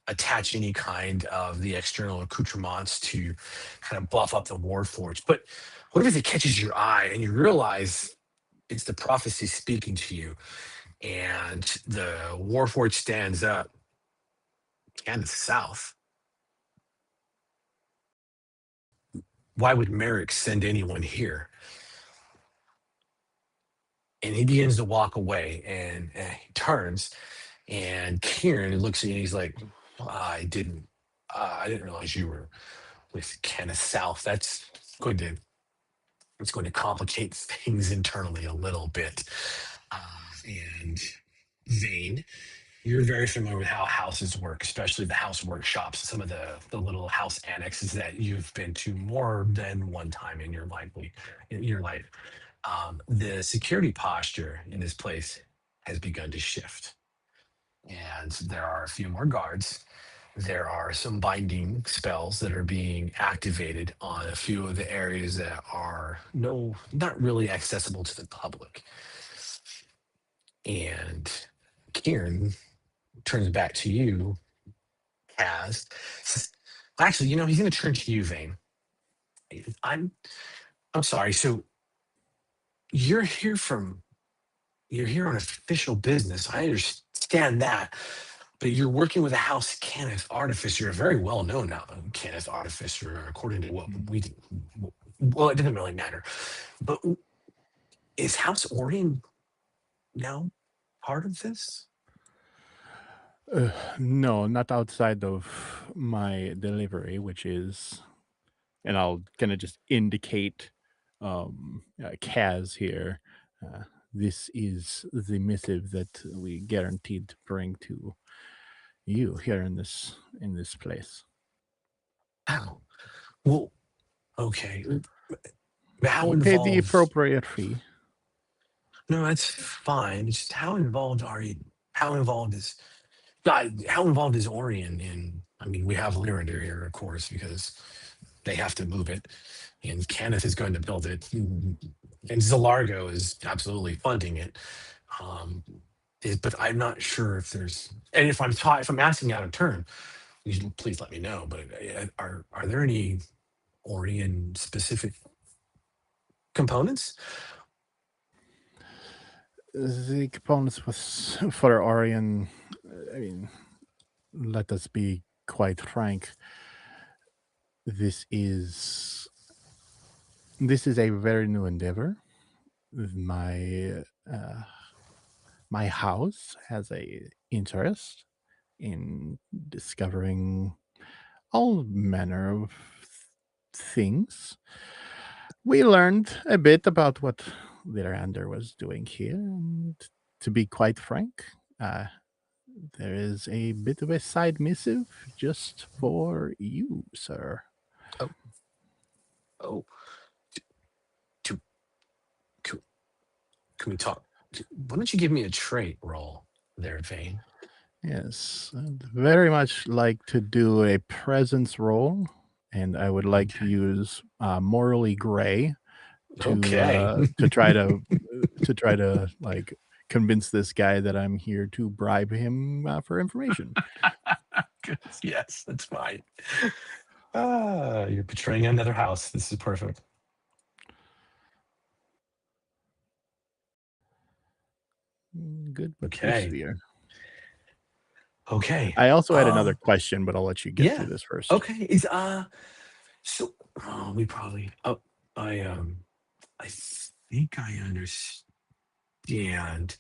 Speaker 2: attach any kind of the external accoutrements to kind of buff up the Warforged. But what if it catches your eye and you realize it's the prophecy speaking to you, and the Warforged stands up and it's south? Why would Merrick send anyone here? And he begins to walk away, and he turns, and Kieran looks at you and he's like, I didn't realize you were with Kenneth South. It's going to complicate things internally a little bit. And Vane, you're very familiar with how houses work, especially the house workshops, some of the little house annexes that you've been to more than one time in your life. The security posture in this place has begun to shift. And there are a few more guards. There are some binding spells that are being activated on a few of the areas that are not really accessible to the public. And Kieran turns back to you, Kaz. Actually, he's going to turn to you, Vane. I'm sorry. So you're here on official business. I understand that. But you're working with a House Kenneth Artificer, a very well-known Kenneth Artificer, according to what we do. Well, it doesn't really matter. But is House Orion now part of this?
Speaker 3: No, not outside of my delivery, which is, and I'll kind of just indicate Kaz here. This is the missive that we guaranteed to bring to you here in this place.
Speaker 2: Oh, well, okay. But how
Speaker 3: We paid
Speaker 2: involved?
Speaker 3: the appropriate fee.
Speaker 2: No, that's fine. It's just how involved are you? How involved is Orion in? I mean, we have Lyrander here, of course, because they have to move it, and Kenneth is going to build it, and Zalargo is absolutely funding it. But I'm not sure if there's, and if I'm asking out of turn, please let me know. But are there any Orion specific components?
Speaker 3: The components for Orion, I mean, let us be quite frank. This is a very new endeavor. My my house has a interest in discovering all manner of things. We learned a bit about what Lyrander was doing here, and to be quite frank, there is a bit of a side missive just for you, sir.
Speaker 2: Oh, can, can we talk? Why don't you give me a trait roll there, Vane?
Speaker 3: Yes, I'd very much like to do a presence roll, and I would like to use morally gray to try to like convince this guy that I'm here to bribe him for information.
Speaker 2: Yes, that's fine. You're betraying another house. This is perfect.
Speaker 3: Good, but
Speaker 2: Okay.
Speaker 3: severe.
Speaker 2: Okay.
Speaker 3: I also had another question, but I'll let you get
Speaker 2: yeah.
Speaker 3: through this first.
Speaker 2: Okay. Is so we probably I think I understand,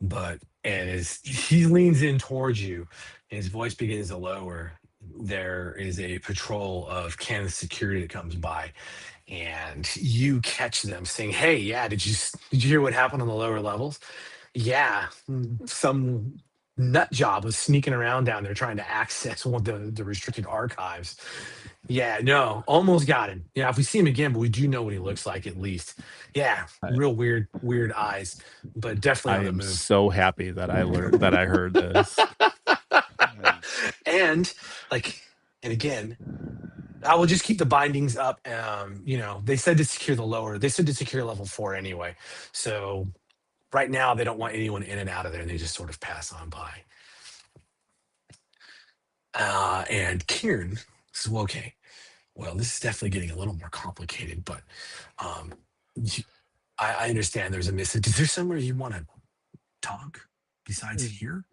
Speaker 2: but and as he leans in towards you, and his voice begins to lower, there is a patrol of Canon security that comes by, and you catch them saying, "Hey, yeah, did you hear what happened on the lower levels? Yeah, some nut job was sneaking around down there trying to access one of the restricted archives. Yeah, no, almost got him. Yeah, if we see him again, but we do know what he looks like at least. Yeah, real weird eyes, but definitely
Speaker 3: I
Speaker 2: on the
Speaker 3: am
Speaker 2: move.
Speaker 3: so happy that I heard this.
Speaker 2: And and again, I will just keep the bindings up. They said to secure they said to secure level 4 anyway. So right now they don't want anyone in and out of there. They just sort of pass on by. And Kieran says, well, okay, well, this is definitely getting a little more complicated, but I understand there's a missive. Is there somewhere you want to talk besides here?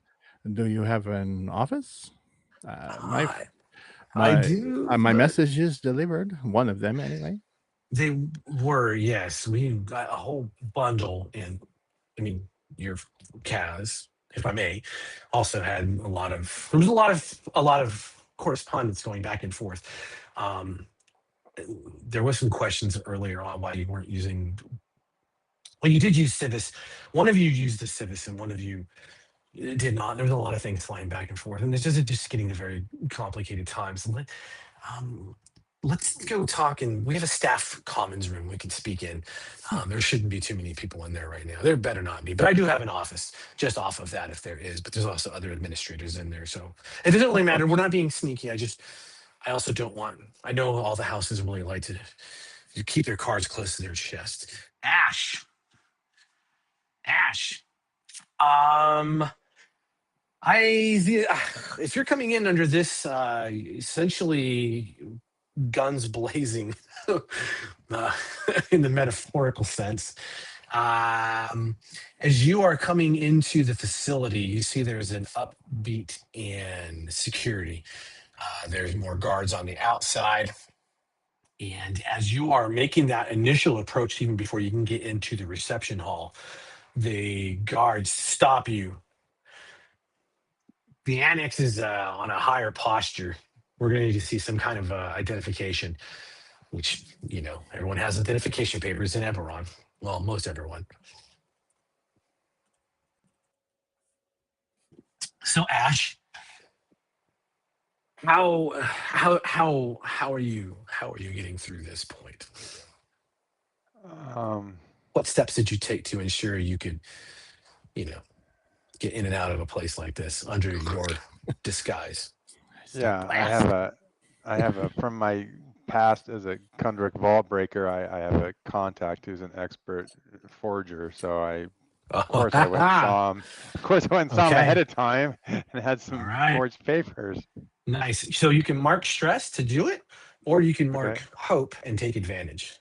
Speaker 3: Do you have an office?
Speaker 2: I do.
Speaker 3: My message is delivered. One of them, anyway.
Speaker 2: They were, yes. We got a whole bundle, and I mean, your Kaz, if I may, also had a lot of correspondence going back and forth. There was some questions earlier on why you weren't using. Well, you did use Civis. One of you used the Civis, and one of you did not. There was a lot of things flying back and forth, and this is just getting to very complicated times. Let's go talk, and we have a staff commons room we can speak in. There shouldn't be too many people in there right now. There better not be, but I do have an office just off of that if there is, but there's also other administrators in there. So it doesn't really matter. We're not being sneaky. I also don't want, I know all the houses really like to keep their cards close to their chest. Ash. If you're coming in under this essentially guns blazing in the metaphorical sense, as you are coming into the facility, you see there's an upbeat in security. There's more guards on the outside. And as you are making that initial approach, even before you can get into the reception hall, the guards stop you. The annex is on a higher posture. We're going to need to see some kind of identification, which, everyone has identification papers in EBERRON. Well, most everyone. So, Ash, how are you getting through this point? What steps did you take to ensure you could, get in and out of a place like this under your disguise?
Speaker 4: Yeah, I have a from my past as a Kundrik vault breaker. I have a contact who's an expert forger. So I went and saw him. Of course, I went and saw him ahead of time and had some forged papers.
Speaker 2: Nice. So you can mark stress to do it, or you can mark hope and take advantage.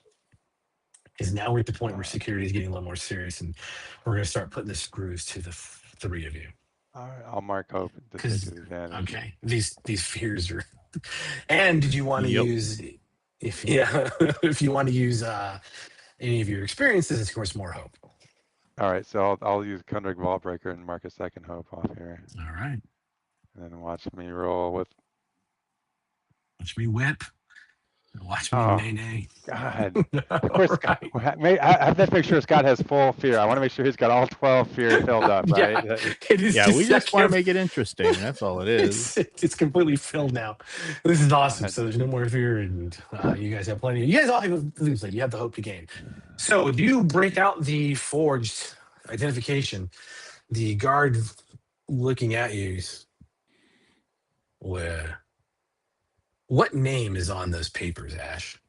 Speaker 2: Because now we're at the point where security is getting a little more serious, and we're going to start putting the screws to the three of you.
Speaker 4: All right, I'll mark hope to take
Speaker 2: Because
Speaker 4: advantage.
Speaker 2: okay, these fears are. And did you want to
Speaker 3: Yep.
Speaker 2: use if if you want to use any of your experiences, it's of course more hope.
Speaker 4: All right, so I'll use Kundrik Vaultbreaker and mark a second hope off here,
Speaker 2: All right,
Speaker 4: and then watch me roll with.
Speaker 2: watch me whip. Watch me
Speaker 4: Oh
Speaker 2: nay nay.
Speaker 4: God! Of course,
Speaker 2: All
Speaker 4: Scott,
Speaker 2: right.
Speaker 4: I have to make sure Scott has full fear. I want to make sure he's got all 12 fear filled up, right?
Speaker 2: Yeah, it is.
Speaker 3: Yeah, we just want to
Speaker 2: I
Speaker 3: make it interesting. That's all it is.
Speaker 2: it's completely filled now. This is awesome.
Speaker 4: God.
Speaker 2: So there's no more fear, and you guys have plenty. You guys all have lose. Like you have the hope to gain. So if you break out the forged identification, the guard looking at you, where what name is on those papers, Ash?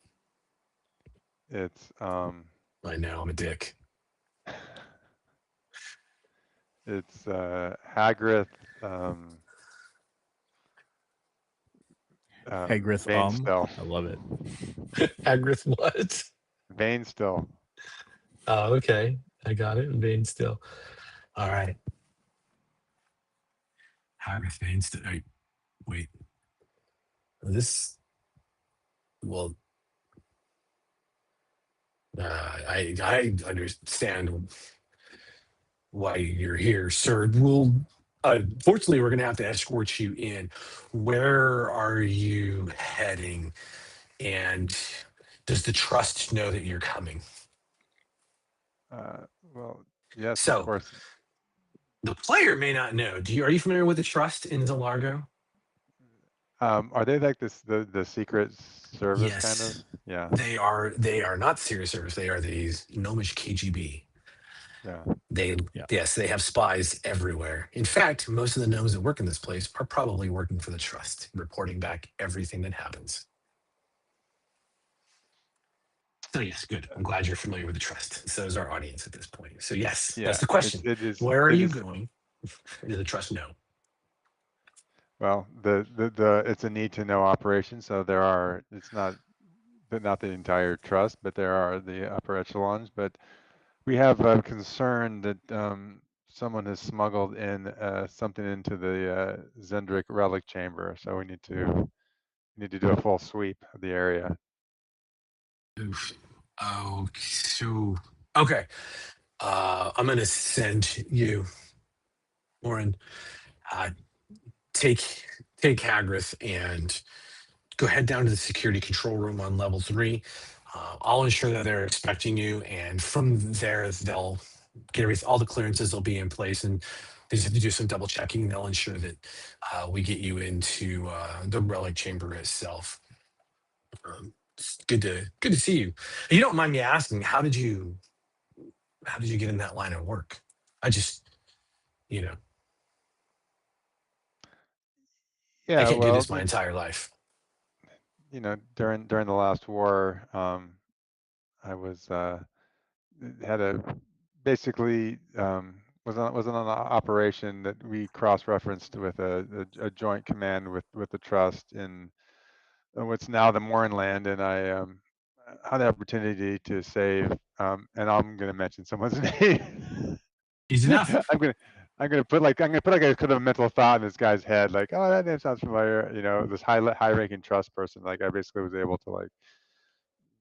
Speaker 4: It's
Speaker 2: I know I'm a dick.
Speaker 4: it's Hagrith.
Speaker 3: Hagrith,
Speaker 4: Vane still.
Speaker 3: I love it.
Speaker 2: Agrith what?
Speaker 4: Vane still.
Speaker 2: Oh, okay. I got it. Vane still. All right. Agrith Vane still. Wait. This. Well. I understand why you're here, sir. Fortunately, we're going to have to escort you in. Where are you heading? And does the trust know that you're coming?
Speaker 4: Well, yes,
Speaker 2: So,
Speaker 4: of course.
Speaker 2: the player may not know. Are you familiar with the trust in Zalargo?
Speaker 4: Are they like the secret service kind
Speaker 2: Yes.
Speaker 4: of? Yeah.
Speaker 2: They are not Serious Service. They are these gnomish KGB.
Speaker 4: Yeah.
Speaker 2: Yes, they have spies everywhere. In fact, most of the gnomes that work in this place are probably working for the trust, reporting back everything that happens. So yes, good. I'm glad you're familiar with the trust. So is our audience at this point. So yes,
Speaker 4: Yeah.
Speaker 2: that's the question.
Speaker 4: It is.
Speaker 2: Where are
Speaker 4: it
Speaker 2: you
Speaker 4: is-
Speaker 2: going? Does the trust know?
Speaker 4: Well, it's a need to know operation. So there are. It's not the entire trust, but there are the upper echelons. But we have a concern that someone has smuggled in something into the Zendrick relic chamber. So we need to do a full sweep of the area.
Speaker 2: Oof. Oh, so okay. I'm gonna send you, Lauren. Take Hagrith and go head down to the security control room on level 3. I'll ensure that they're expecting you, and from there they'll get all the clearances will be in place, and they just have to do some double checking. They'll ensure that we get you into the relic chamber itself. It's good to see you. You don't mind me asking, how did you get in that line of work? I just, I
Speaker 4: Yeah.
Speaker 2: can't do
Speaker 4: Well,
Speaker 2: this my entire life.
Speaker 4: during the last war, I was had a basically was on an operation that we cross-referenced with a joint command with the trust in what's now the Mournland, and I had the opportunity to save, and I'm going to mention someone's name.
Speaker 2: Easy enough.
Speaker 4: I'm gonna put like a kind of mental thought in this guy's head, like, oh, that name sounds familiar. This high-ranking trust person. Like, I basically was able to like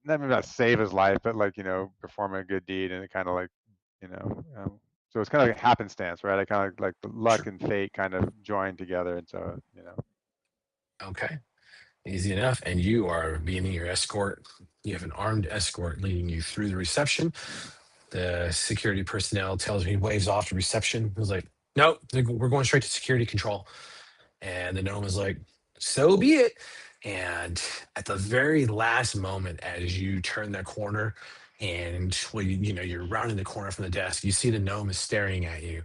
Speaker 4: not save his life, but like perform a good deed, and it kind of like so it's kind of like a happenstance, right? I kind of like the luck and fate kind of joined together, and so
Speaker 2: Okay. Easy enough. And you are being your escort. You have an armed escort leading you through the reception. The security personnel tells me, waves off to reception. He's like, no, we're going straight to security control. And the gnome is like, so be it. And at the very last moment, as you turn that corner and you're rounding the corner from the desk, you see the gnome is staring at you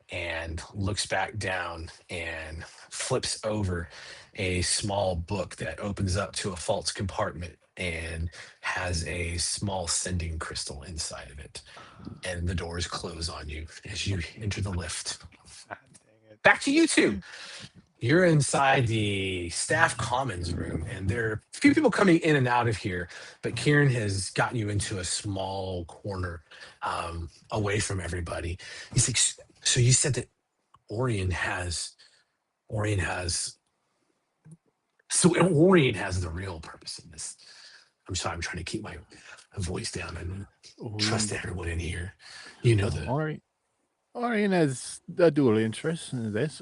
Speaker 2: and looks back down and flips over a small book that opens up to a false compartment and has a small sending crystal inside of it. And the doors close on you as you enter the lift.
Speaker 4: dang it.
Speaker 2: Back to you two. You're inside the staff commons room, and there are a few people coming in and out of here, but Kieran has gotten you into a small corner away from everybody. He's like, so you said that Orion has so Orion has the real purpose in this. I'm sorry, I'm trying to keep my voice down and trust everyone in here. You know the
Speaker 3: Orion has a dual interest in this.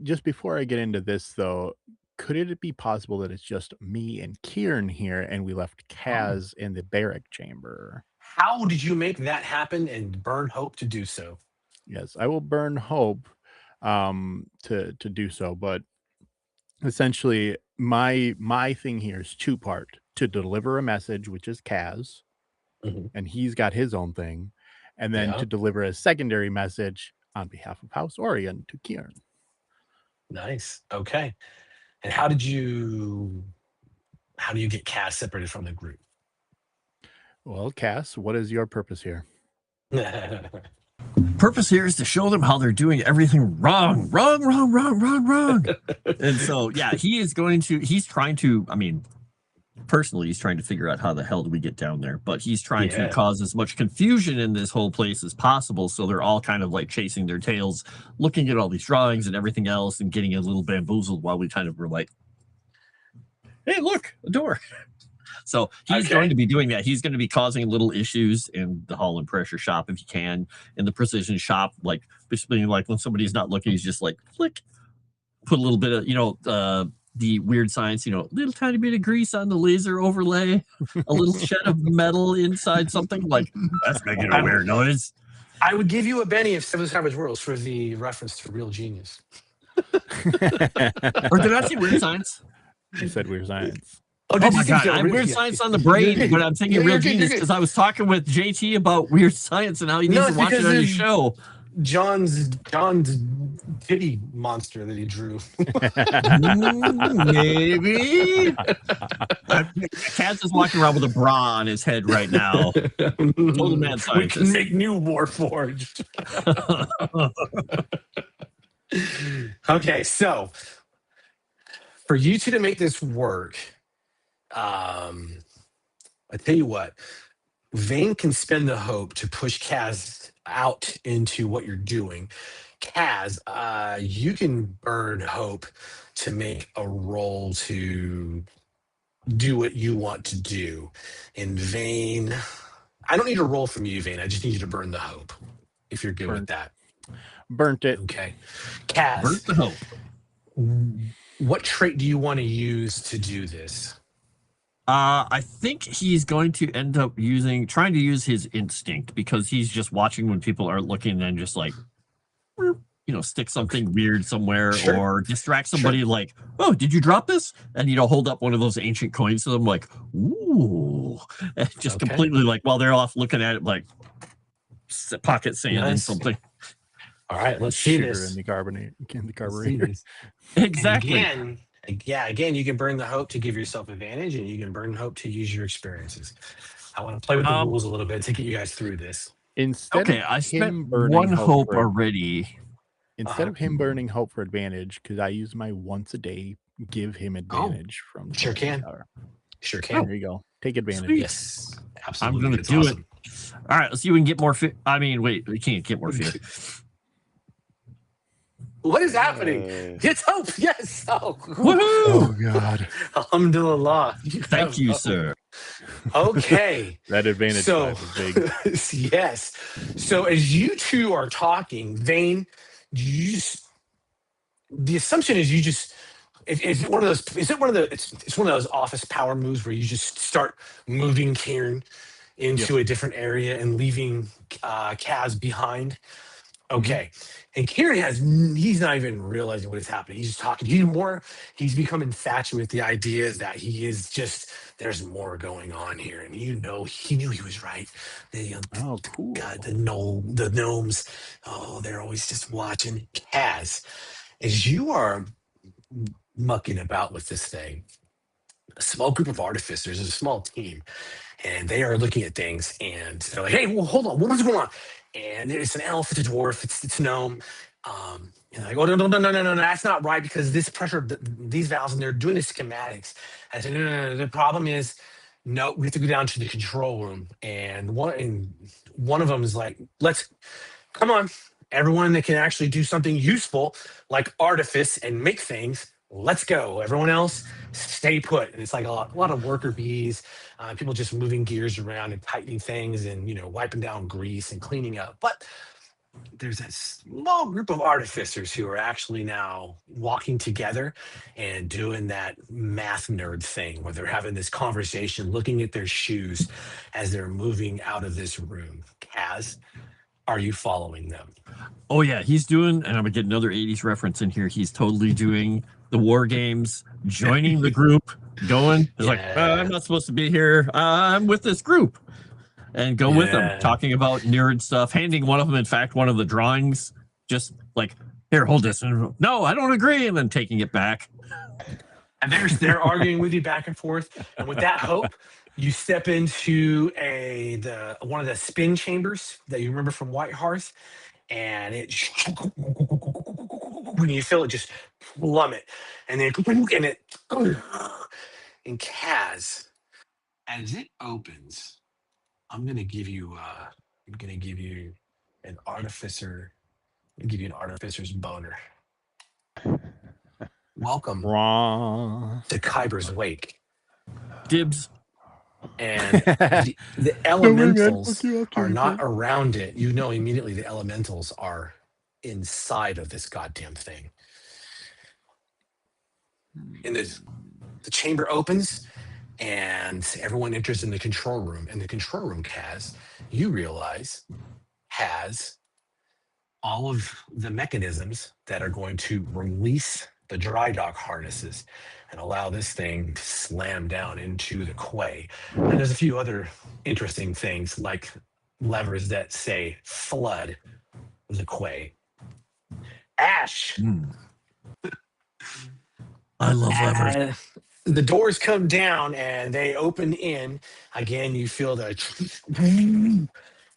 Speaker 3: Just before I get into this, though, could it be possible that it's just me and Kieran here, and we left Kaz in the barrack chamber?
Speaker 2: How did you make that happen and burn hope to do so?
Speaker 3: Yes, I will burn hope to do so, but essentially my thing here is two-part: to deliver a message, which is Kaz, and he's got his own thing, and then to deliver a secondary message on behalf of House Orion to Kieran.
Speaker 2: Nice. Okay. And how do you get Kaz separated from the group?
Speaker 3: Well, Cass, what is your purpose here?
Speaker 5: Purpose here is to show them how they're doing everything wrong. And so, yeah, he's trying to, I mean, personally, he's trying to figure out how the hell do we get down there, but he's trying to cause as much confusion in this whole place as possible. So they're all kind of like chasing their tails, looking at all these drawings and everything else and getting a little bamboozled while we kind of were like, hey, look, a door. So he's going to be doing that. He's going to be causing little issues in the hull and pressure shop if he can, in the precision shop, like basically like when somebody's not looking, he's just like flick, put a little bit of, the weird science, little tiny bit of grease on the laser overlay, a little shed of metal inside something like that's making a weird noise.
Speaker 2: I would give you a Benny of Seven Savage Worlds for the reference to Real Genius.
Speaker 5: Or did I see Weird Science?
Speaker 3: You said Weird Science.
Speaker 5: Oh my God, I have Weird Science on the brain, but I'm thinking Real Genius because I was talking with JT about Weird Science and how he needs to watch it on his show.
Speaker 2: John's titty monster that he drew.
Speaker 5: Maybe. Kaz is walking around with a bra on his head right now. Total mad scientist.
Speaker 2: We can make new Warforged. Okay, so for you two to make this work, I tell you what, Vane can spend the hope to push Kaz out into what you're doing. Kaz, you can burn hope to make a roll to do what you want to do. In Vane, I don't need a roll from you, Vane. I just need you to burn the hope, if you're good with that.
Speaker 3: Burnt it.
Speaker 2: Okay. Kaz,
Speaker 5: burnt the hope.
Speaker 2: What trait do you want to use to do this?
Speaker 5: I think he's going to end up trying to use his instinct because he's just watching when people aren't looking and then just like, stick something weird somewhere or distract somebody like, oh, did you drop this? And, hold up one of those ancient coins to them like, ooh, and just completely like while they're off looking at it like pocket sand and something.
Speaker 2: All right, let's see this.
Speaker 3: In the carburetor.
Speaker 5: Exactly.
Speaker 2: Again, you can burn the hope to give yourself advantage, and you can burn hope to use your experiences. I want to play with the rules a little bit to get you guys through this.
Speaker 5: I spent one hope already.
Speaker 3: Instead of him burning hope for advantage, because I use my once a day, give him advantage from.
Speaker 2: Sure can. Sure can.
Speaker 3: There you go. Take advantage.
Speaker 2: Sweet. Yes, absolutely.
Speaker 5: I'm going to do it. All right, let's see if we can get more fear. I mean, wait, we can't get more fear.
Speaker 2: What is happening? It's hope. Yes. Oh,
Speaker 5: woohoo!
Speaker 3: Oh God.
Speaker 2: Alhamdulillah.
Speaker 5: Thank you, sir.
Speaker 2: Okay.
Speaker 3: That advantage is big.
Speaker 2: Yes. So as you two are talking, Vane, the assumption is it's one of those office power moves where you just start moving Kieran into a different area and leaving Kaz behind. Okay. And Kieran he's not even realizing what is happening. He's just talking. He's become infatuated with the idea that there's more going on here. And he knew he was right.
Speaker 3: Cool.
Speaker 2: God, the gnomes, they're always just watching. Kaz, as you are mucking about with this thing, a small group of artificers, a small team, and they are looking at things and they're like, hey, well, hold on, what's going on? And it's an elf, it's a dwarf, it's a gnome. And like, oh, no, that's not right because this pressure, these valves, and they're doing the schematics. I said, no, the problem is, no, we have to go down to the control room. And one of them is like, come on, everyone that can actually do something useful like artifice and make things, let's go. Everyone else, stay put. And it's like a lot of worker bees, people just moving gears around and tightening things and, wiping down grease and cleaning up. But there's a small group of artificers who are actually now walking together and doing that math nerd thing where they're having this conversation, looking at their shoes as they're moving out of this room. Kaz, are you following them?
Speaker 5: Oh yeah, he's doing, and I'm gonna get another 80s reference in here. He's totally doing the war games, joining the group, going. He's like, I'm not supposed to be here. I'm with this group, and go with them, talking about nerd stuff, handing one of them, in fact, one of the drawings, just like, here, hold this. And, no, I don't agree, and then taking it back.
Speaker 2: And they're arguing with you back and forth. And with that hope, you step into one of the spin chambers that you remember from White Hearth, and when you feel it just plummet, and then and Kaz, as it opens, I'm gonna give you an artificer. I'm gonna give you an artificer's boner. Welcome
Speaker 3: Wrong.
Speaker 2: to Kyber's Wake.
Speaker 5: Dibs.
Speaker 2: And the elementals are not around it. You know immediately the elementals are inside of this goddamn thing. And the chamber opens and everyone enters in the control room. And the control room, Kaz, you realize, has all of the mechanisms that are going to release the dry dock harnesses and allow this thing to slam down into the quay. And there's a few other interesting things like levers that say flood the quay. Ash.
Speaker 5: I love levers.
Speaker 2: The doors come down and they open in. Again, you feel the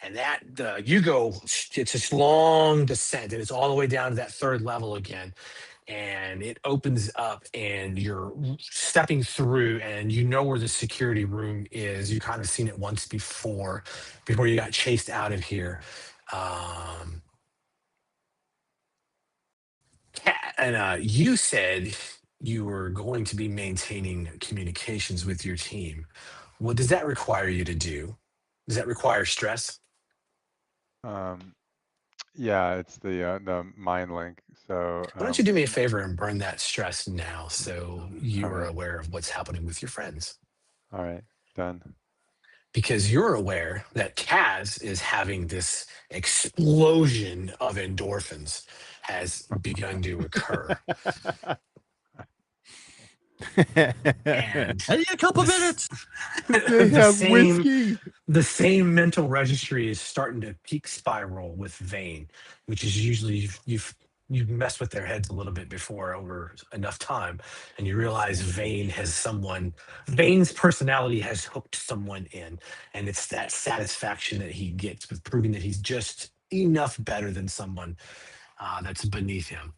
Speaker 2: and you go, it's this long descent and it's all the way down to that third level again. And it opens up and you're stepping through and you know where the security room is. You kind of seen it once before you got chased out of here. You said you were going to be maintaining communications with your team. What does that require you to do? Does that require stress?
Speaker 4: Yeah, it's the mind link. So
Speaker 2: why don't you do me a favor and burn that stress now so you are aware of what's happening with your friends?
Speaker 4: All right, done.
Speaker 2: Because you're aware that Kaz is having this explosion of endorphins has begun to occur. And
Speaker 5: I need a couple minutes.
Speaker 3: They have whiskey.
Speaker 2: The same mental registry is starting to peak spiral with Vane, which is usually you've messed with their heads a little bit before over enough time, and you realize Vane's personality has hooked someone in, and it's that satisfaction that he gets with proving that he's just enough better than someone that's beneath him.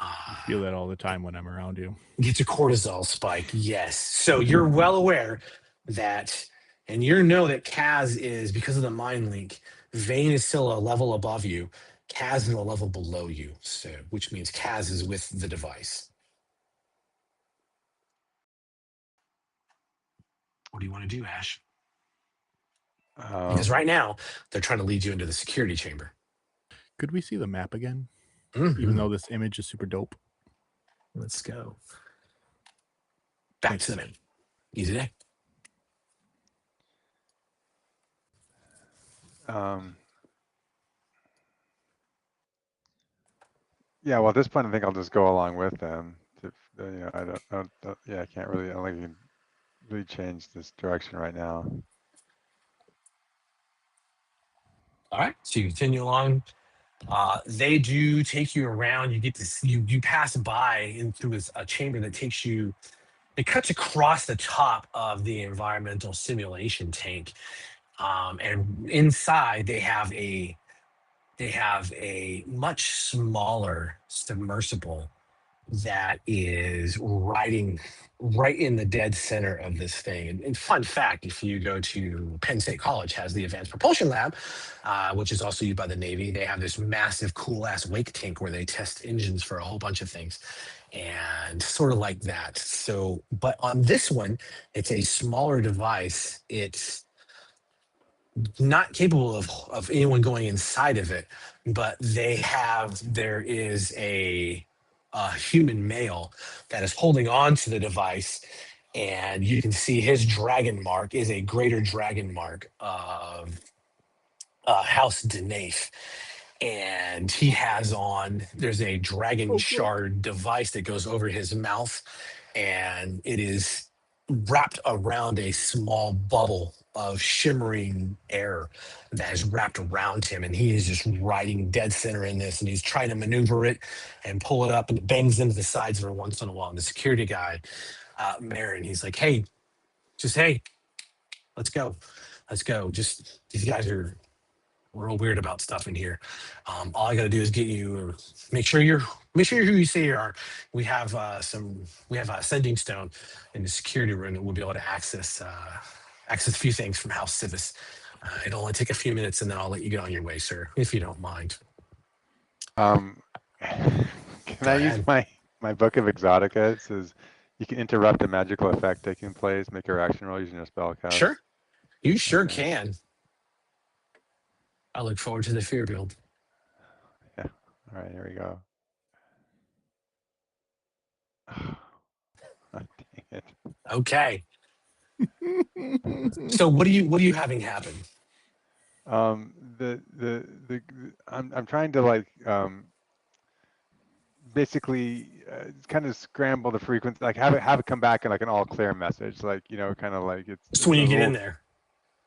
Speaker 3: I feel that all the time when I'm around you.
Speaker 2: Gets a cortisol spike, yes. So you're well aware that, and you know that Kaz is, because of the mind link, Vane is still a level above you. Kaz is a level below you, so which means Kaz is with the device. What do you want to do, Ash? Because right now, they're trying to lead you into the security chamber.
Speaker 3: Could we see the map again?
Speaker 2: Mm-hmm.
Speaker 3: Even though this image is super dope.
Speaker 2: Let's go. Back to the map. Easy day.
Speaker 4: Yeah, well, at this point, I think I'll just go along with them. I don't I can't really, I don't think you can really change this direction right now.
Speaker 2: All right, so you continue along. They do take you around. You get to see, you pass by in through a chamber that takes you. It cuts across the top of the environmental simulation tank, and inside they have a much smaller submersible that is riding right in the dead center of this thing. And fun fact, if you go to Penn State College, has the Advanced Propulsion Lab, which is also used by the Navy. They have this massive, cool-ass wake tank where they test engines for a whole bunch of things, and sort of like that. So, but on this one, it's a smaller device. It's not capable of anyone going inside of it, but there is a human male that is holding on to the device, and you can see his dragon mark is a greater dragon mark of House Denaith. And he has on, there's a dragon shard device that goes over his mouth, and it is wrapped around a small bubble of shimmering air that is wrapped around him, and he is just riding dead center in this, and he's trying to maneuver it and pull it up, and it bangs into the sides every once in a while. And the security guy, Marin, he's like, hey, let's go. Just, these guys are real weird about stuff in here. All I got to do is get you, or make sure you're who you say you are. We have a sending stone in the security room that we'll be able to access a few things from House Civis. It'll only take a few minutes, and then I'll let you get on your way, sir, if you don't mind.
Speaker 4: Can I use my book of Exotica? It says you can interrupt a magical effect taking place, make a reaction roll using your spell cast.
Speaker 2: Sure, you sure can. I look forward to the fear build.
Speaker 4: Yeah. All right, here we go. Oh, dang it.
Speaker 2: Okay. So what are you having happen?
Speaker 4: I'm trying to like basically kind of scramble the frequency, like have it come back in like an all clear message, like, you know, kind of like it's
Speaker 2: So when you get
Speaker 4: little,
Speaker 2: in there.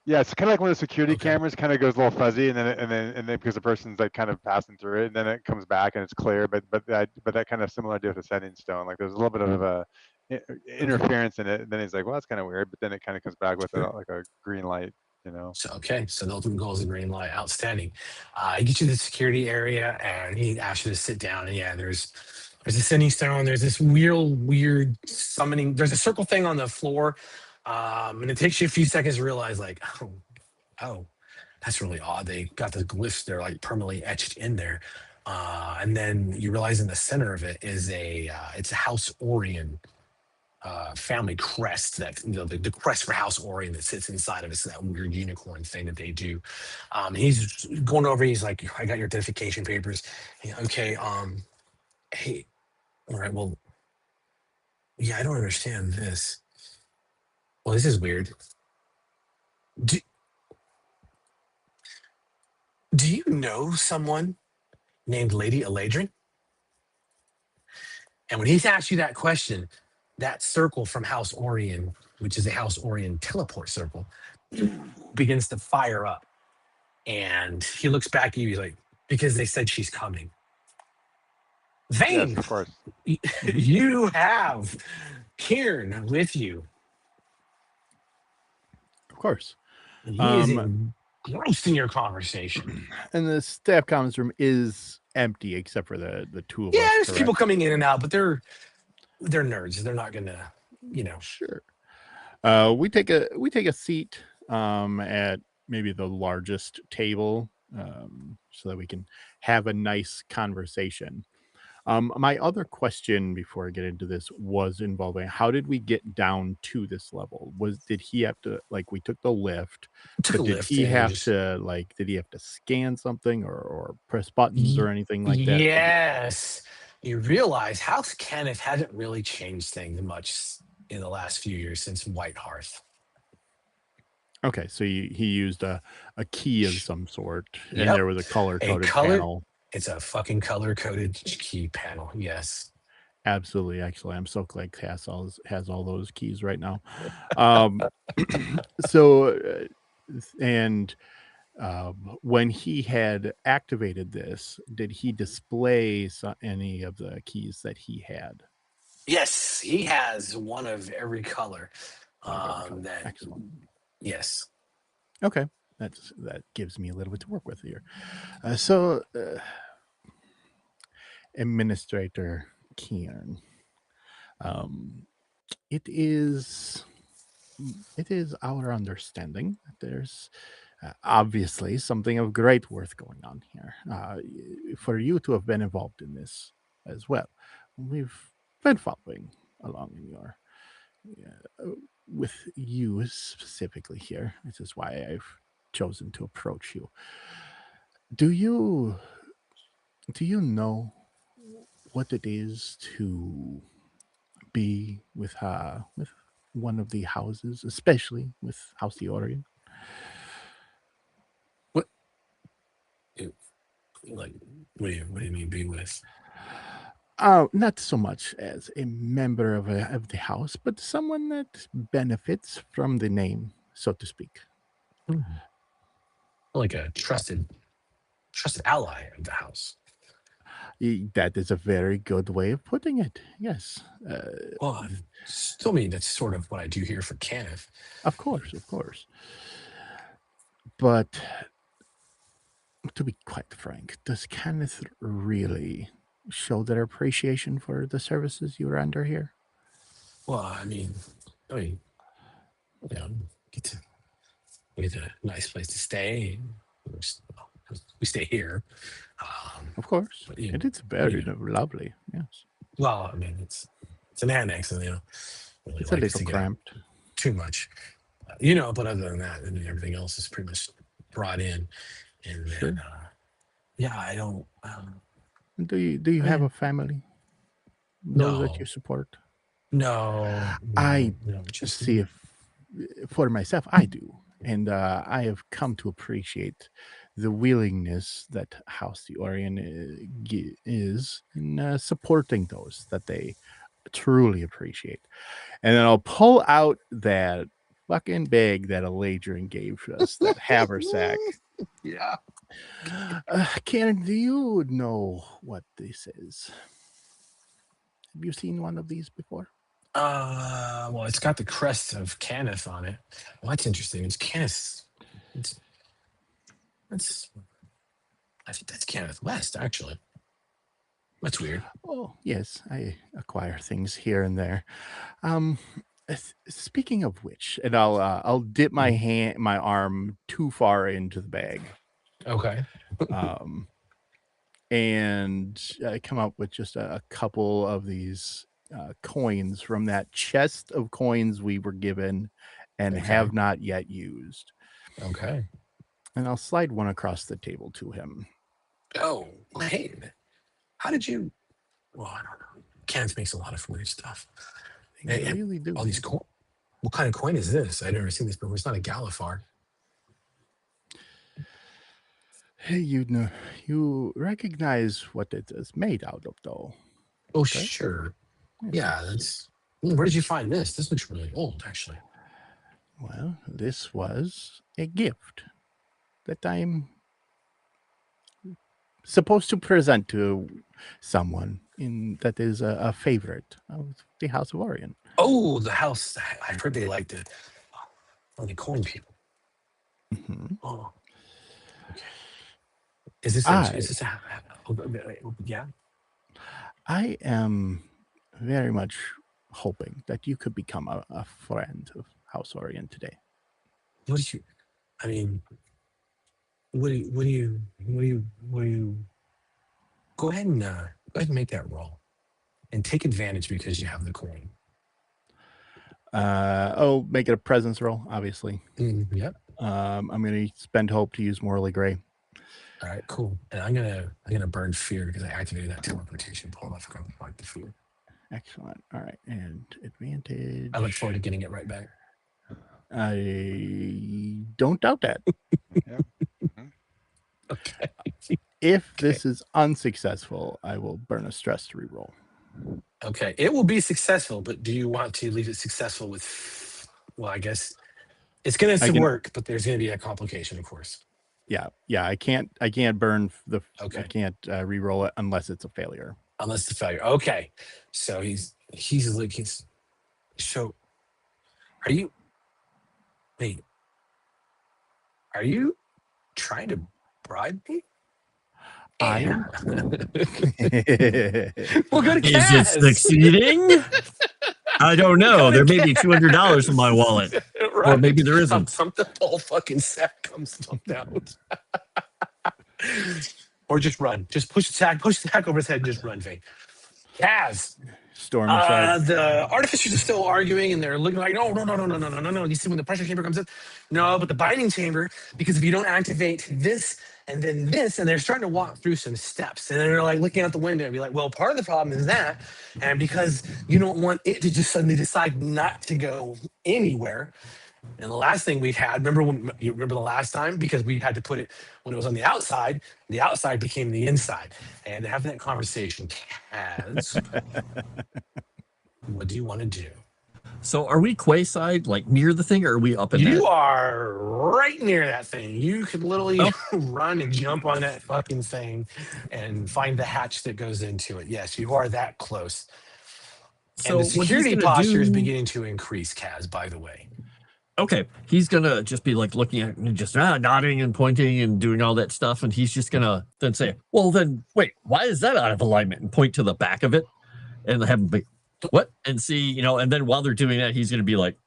Speaker 4: yeah, it's kind of like when the security
Speaker 2: Okay.
Speaker 4: cameras kind of goes a little fuzzy, and then because the person's like kind of passing through it, and then it comes back and it's clear, but that kind of similar idea with the sending stone, like there's a little bit of a interference in it, and then he's like, well, that's kind of weird, but then it kind of comes back with like a green light, you know.
Speaker 2: So okay, so the ultimate goal is a green light. Outstanding. I get you to the security area, and he asks you to sit down. And yeah, there's a sending stone. There's this weird summoning. There's a circle thing on the floor, and it takes you a few seconds to realize, like, oh, that's really odd. They got the glyphs. They're like permanently etched in there, and then you realize in the center of it is it's a House Orion family crest, that, you know, the crest for House Orion that sits inside of it. So that weird unicorn thing that they do. He's going over. He's like, I got your identification papers. Okay. Hey. All right. Well. Yeah, I don't understand this. Well, this is weird. Do you know someone named Lady Eladrin? And when he's asked you that question, that circle from House Orion, which is a House Orion teleport circle, begins to fire up. And he looks back at you, he's like, because they said she's coming. Vane,
Speaker 4: Yes, of course.
Speaker 2: you have Kieran with you.
Speaker 3: Of course.
Speaker 2: He is engrossed in your conversation.
Speaker 3: And the staff commons room is empty except for the two of us.
Speaker 2: Yeah, there's
Speaker 3: correct?
Speaker 2: people coming in and out, but they're nerds. They're not gonna, you know.
Speaker 3: Sure. We take a seat at maybe the largest table so that we can have a nice conversation. My other question before I get into this was involving how did we get down to this level? Did he have to, like, we took the lift?
Speaker 2: Took a
Speaker 3: But did
Speaker 2: lift.
Speaker 3: he
Speaker 2: and
Speaker 3: have
Speaker 2: just-
Speaker 3: to, like, did he have to scan something or press buttons or anything like that?
Speaker 2: Yes. You realize House Kenneth hasn't really changed things much in the last few years since White Hearth.
Speaker 3: Okay, so he used a key of some sort, and
Speaker 2: Yep.
Speaker 3: there was a color-coded panel.
Speaker 2: It's a fucking color-coded key panel. Yes.
Speaker 3: Absolutely, actually, I'm so glad Cass has all those keys right now. So, when he had activated this, did he display any of the keys that he had?
Speaker 2: Yes, he has one of every color.
Speaker 3: Excellent.
Speaker 2: Yes.
Speaker 3: Okay, that gives me a little bit to work with here. Administrator Kian. It is our understanding that there's obviously something of great worth going on here. For you to have been involved in this as well, we've been following along in your with you specifically here. This is why I've chosen to approach you. Do you know what it is to be with one of the houses, especially with House the Orient?
Speaker 2: What? Like, what do you mean be with?
Speaker 3: Not so much as a member of the house, but someone that benefits from the name, so to speak.
Speaker 2: Like a trusted ally of the house.
Speaker 3: That is a very good way of putting it. Yes.
Speaker 2: Well, still mean that's sort of what I do here for Kenneth.
Speaker 3: Of course. But to be quite frank, does Kenneth really show their appreciation for the services you render here?
Speaker 2: Well, I mean, you know, get a nice place to stay. We stay here.
Speaker 3: Of course.
Speaker 2: But,
Speaker 3: And it's very lovely. Yes.
Speaker 2: Well, I mean, it's an annex, and really
Speaker 3: It's a
Speaker 2: like us
Speaker 3: little
Speaker 2: to get
Speaker 3: cramped.
Speaker 2: too much. But other than that, I mean, everything else is pretty much brought in. And
Speaker 3: Sure.
Speaker 2: then, I don't.
Speaker 3: Do you have a family? Those that you support?
Speaker 2: No.
Speaker 3: I
Speaker 2: just
Speaker 3: see if for myself, I do. And I have come to appreciate the willingness that House the Orient is in supporting those that they truly appreciate. And then I'll pull out that fucking bag that Eladrin gave us, that haversack.
Speaker 2: Yeah.
Speaker 3: Karen, do you know what this is? Have you seen one of these before?
Speaker 2: Well, it's got the crest of Kenneth on it. Well, that's interesting. It's Kenneth. I think that's Kenneth West, actually. That's weird.
Speaker 3: Oh, yes, I acquire things here and there. Speaking of which, and I'll dip my arm too far into the bag.
Speaker 2: Okay.
Speaker 3: And I come up with just a couple of these coins from that chest of coins we were given and have not yet used.
Speaker 2: Okay.
Speaker 3: And I'll slide one across the table to him.
Speaker 2: Oh, hey, how did you? Well, I don't know. Kenneth makes a lot of weird stuff.
Speaker 3: They really do.
Speaker 2: All these coins. What kind of coin is this? I've never seen this before. It's not a Galifard.
Speaker 3: Hey, you recognize what it is made out of, though?
Speaker 2: Oh, okay. Sure. Yeah, that's. Where did you find this? This looks really old, actually.
Speaker 3: Well, this was a gift that I'm supposed to present to someone that is a favorite of the House of Orient.
Speaker 2: Oh, the house. I've heard they like the coin people.
Speaker 3: Mm-hmm.
Speaker 2: Oh. Okay. Is this yeah?
Speaker 3: I am very much hoping that you could become a friend of House Orient today.
Speaker 2: What do you? I mean, what do you? Go ahead and make that roll, and take advantage because you have the coin.
Speaker 3: I'll make it a presence roll, obviously.
Speaker 2: Yep.
Speaker 3: I'm going to spend hope to use morally gray.
Speaker 2: All right, cool. And I'm gonna burn fear because I activated that teleportation pull. I forgot to mark the fear.
Speaker 3: Excellent. All right, and advantage.
Speaker 2: I look forward to getting it right back.
Speaker 3: I don't doubt that.
Speaker 4: Yep.
Speaker 2: Okay.
Speaker 3: If this is unsuccessful, I will burn a stress to reroll.
Speaker 2: Okay, it will be successful, but do you want to leave it successful with? Well, I guess it's going to work, but there's going to be a complication, of course.
Speaker 3: Yeah. I can't burn the.
Speaker 2: Okay.
Speaker 3: I can't re-roll it unless it's a failure.
Speaker 2: Unless it's a failure. Okay. So he's. So, are you? Wait. Are you trying to bribe me? And we'll go to
Speaker 5: Is it
Speaker 2: Kaz.
Speaker 5: succeeding? I don't know. There may be $200 in my wallet, or maybe there isn't.
Speaker 2: Something the whole fucking sack comes out. Or just run. Just push the sack over his head and just run, Vane. Kaz.
Speaker 3: Storm inside.
Speaker 2: The artificers are still arguing, and they're looking like, no. You see when the pressure chamber comes in? No, but the binding chamber, because if you don't activate this and then this, and they're starting to walk through some steps, and they're like looking out the window and be like, well, part of the problem is that, and because you don't want it to just suddenly decide not to go anywhere. And the last thing we've had, remember the last time? Because we had to put it when it was on the outside became the inside. And having that conversation, Kaz, what do you want to do?
Speaker 5: So are we quayside, like near the thing, or are we up in
Speaker 2: You
Speaker 5: that?
Speaker 2: are right near that thing. You could literally run and jump on that fucking thing and find the hatch that goes into it. Yes, you are that close.
Speaker 5: So
Speaker 2: And the
Speaker 5: what he's
Speaker 2: security
Speaker 5: gonna
Speaker 2: posture is
Speaker 5: do-
Speaker 2: beginning to increase, Kaz, by the way.
Speaker 5: Okay, he's gonna just be like looking at and just nodding and pointing and doing all that stuff, and he's just gonna then say, "Well, then wait, why is that out of alignment?" and point to the back of it, and have him be, "What?" and see, and then while they're doing that, he's gonna be like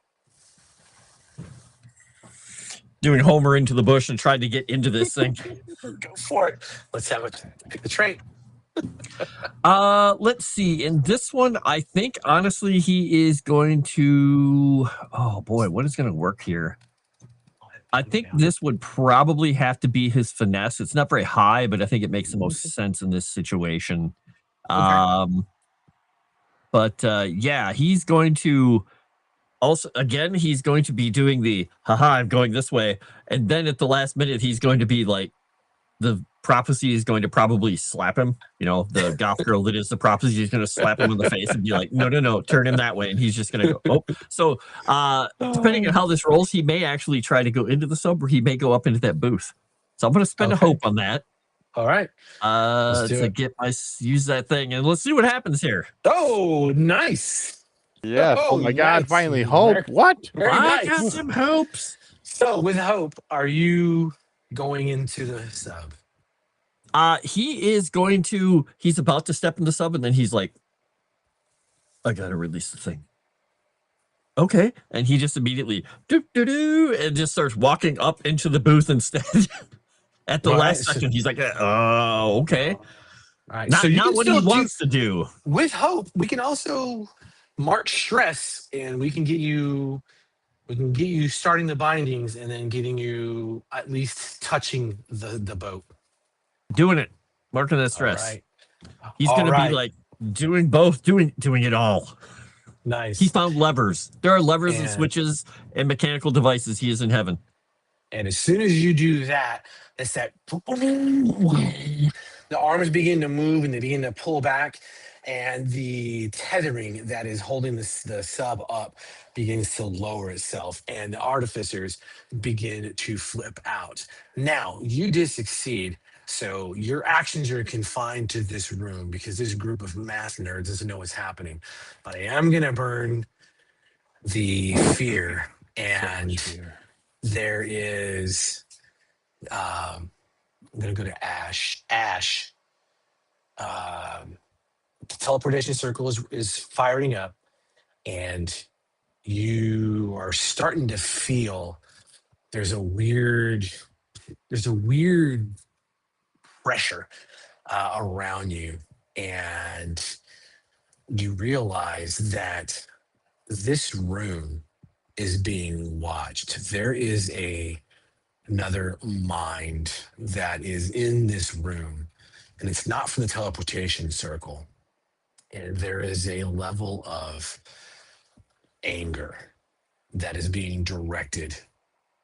Speaker 5: doing Homer into the bush and trying to get into this thing.
Speaker 2: Go for it. Let's have it. Pick the trait.
Speaker 5: Let's see. In this one, I think honestly he is going to. Oh boy, what is going to work here? I think this would probably have to be his finesse. It's not very high, but I think it makes the most sense in this situation.
Speaker 2: Okay.
Speaker 5: Yeah, he's going to also, again, he's going to be doing the haha, I'm going this way. And then at the last minute, he's going to be like, the prophecy is going to probably slap him. The goth girl that is the prophecy is going to slap him in the face and be like, no, turn him that way. And he's just going to go, oh. So depending on how this rolls, he may actually try to go into the sub, or he may go up into that booth. So I'm going to spend a hope on that.
Speaker 2: All right.
Speaker 5: Use that thing, and let's see what happens here.
Speaker 2: Oh, nice.
Speaker 4: Yes.
Speaker 3: Oh my God!
Speaker 2: nice.
Speaker 3: Finally, hope. What?
Speaker 2: Very
Speaker 5: I
Speaker 2: nice.
Speaker 5: got some hopes.
Speaker 2: So with hope, are you going into the sub?
Speaker 5: He's about to step in the sub, and then he's like, I gotta release the thing. Okay. And he just immediately and just starts walking up into the booth instead. At the last second, he's like, oh, okay.
Speaker 2: All right.
Speaker 5: Not,
Speaker 2: so you
Speaker 5: not
Speaker 2: can
Speaker 5: what he
Speaker 2: still do,
Speaker 5: wants to do.
Speaker 2: with hope, we can also mark stress, and we can get you starting the bindings, and then getting you at least touching the boat.
Speaker 5: Doing it. Marking that stress.
Speaker 2: All right.
Speaker 5: He's going to be like doing both, doing it all.
Speaker 2: Nice.
Speaker 5: He found levers. There are levers and
Speaker 2: And-
Speaker 5: switches and mechanical devices. He is in heaven.
Speaker 2: And as soon as you do that, it's that the arms begin to move and they begin to pull back, and the tethering that is holding the sub up begins to lower itself, and the artificers begin to flip out. Now, you did succeed, so your actions are confined to this room because this group of math nerds doesn't know what's happening. But I am going to burn the fear, and there is I'm gonna go to Ash. The teleportation circle is firing up, and you are starting to feel there's a weird pressure around you, and you realize that this room is being watched. There is another mind that is in this room, and it's not from the teleportation circle. And there is a level of anger that is being directed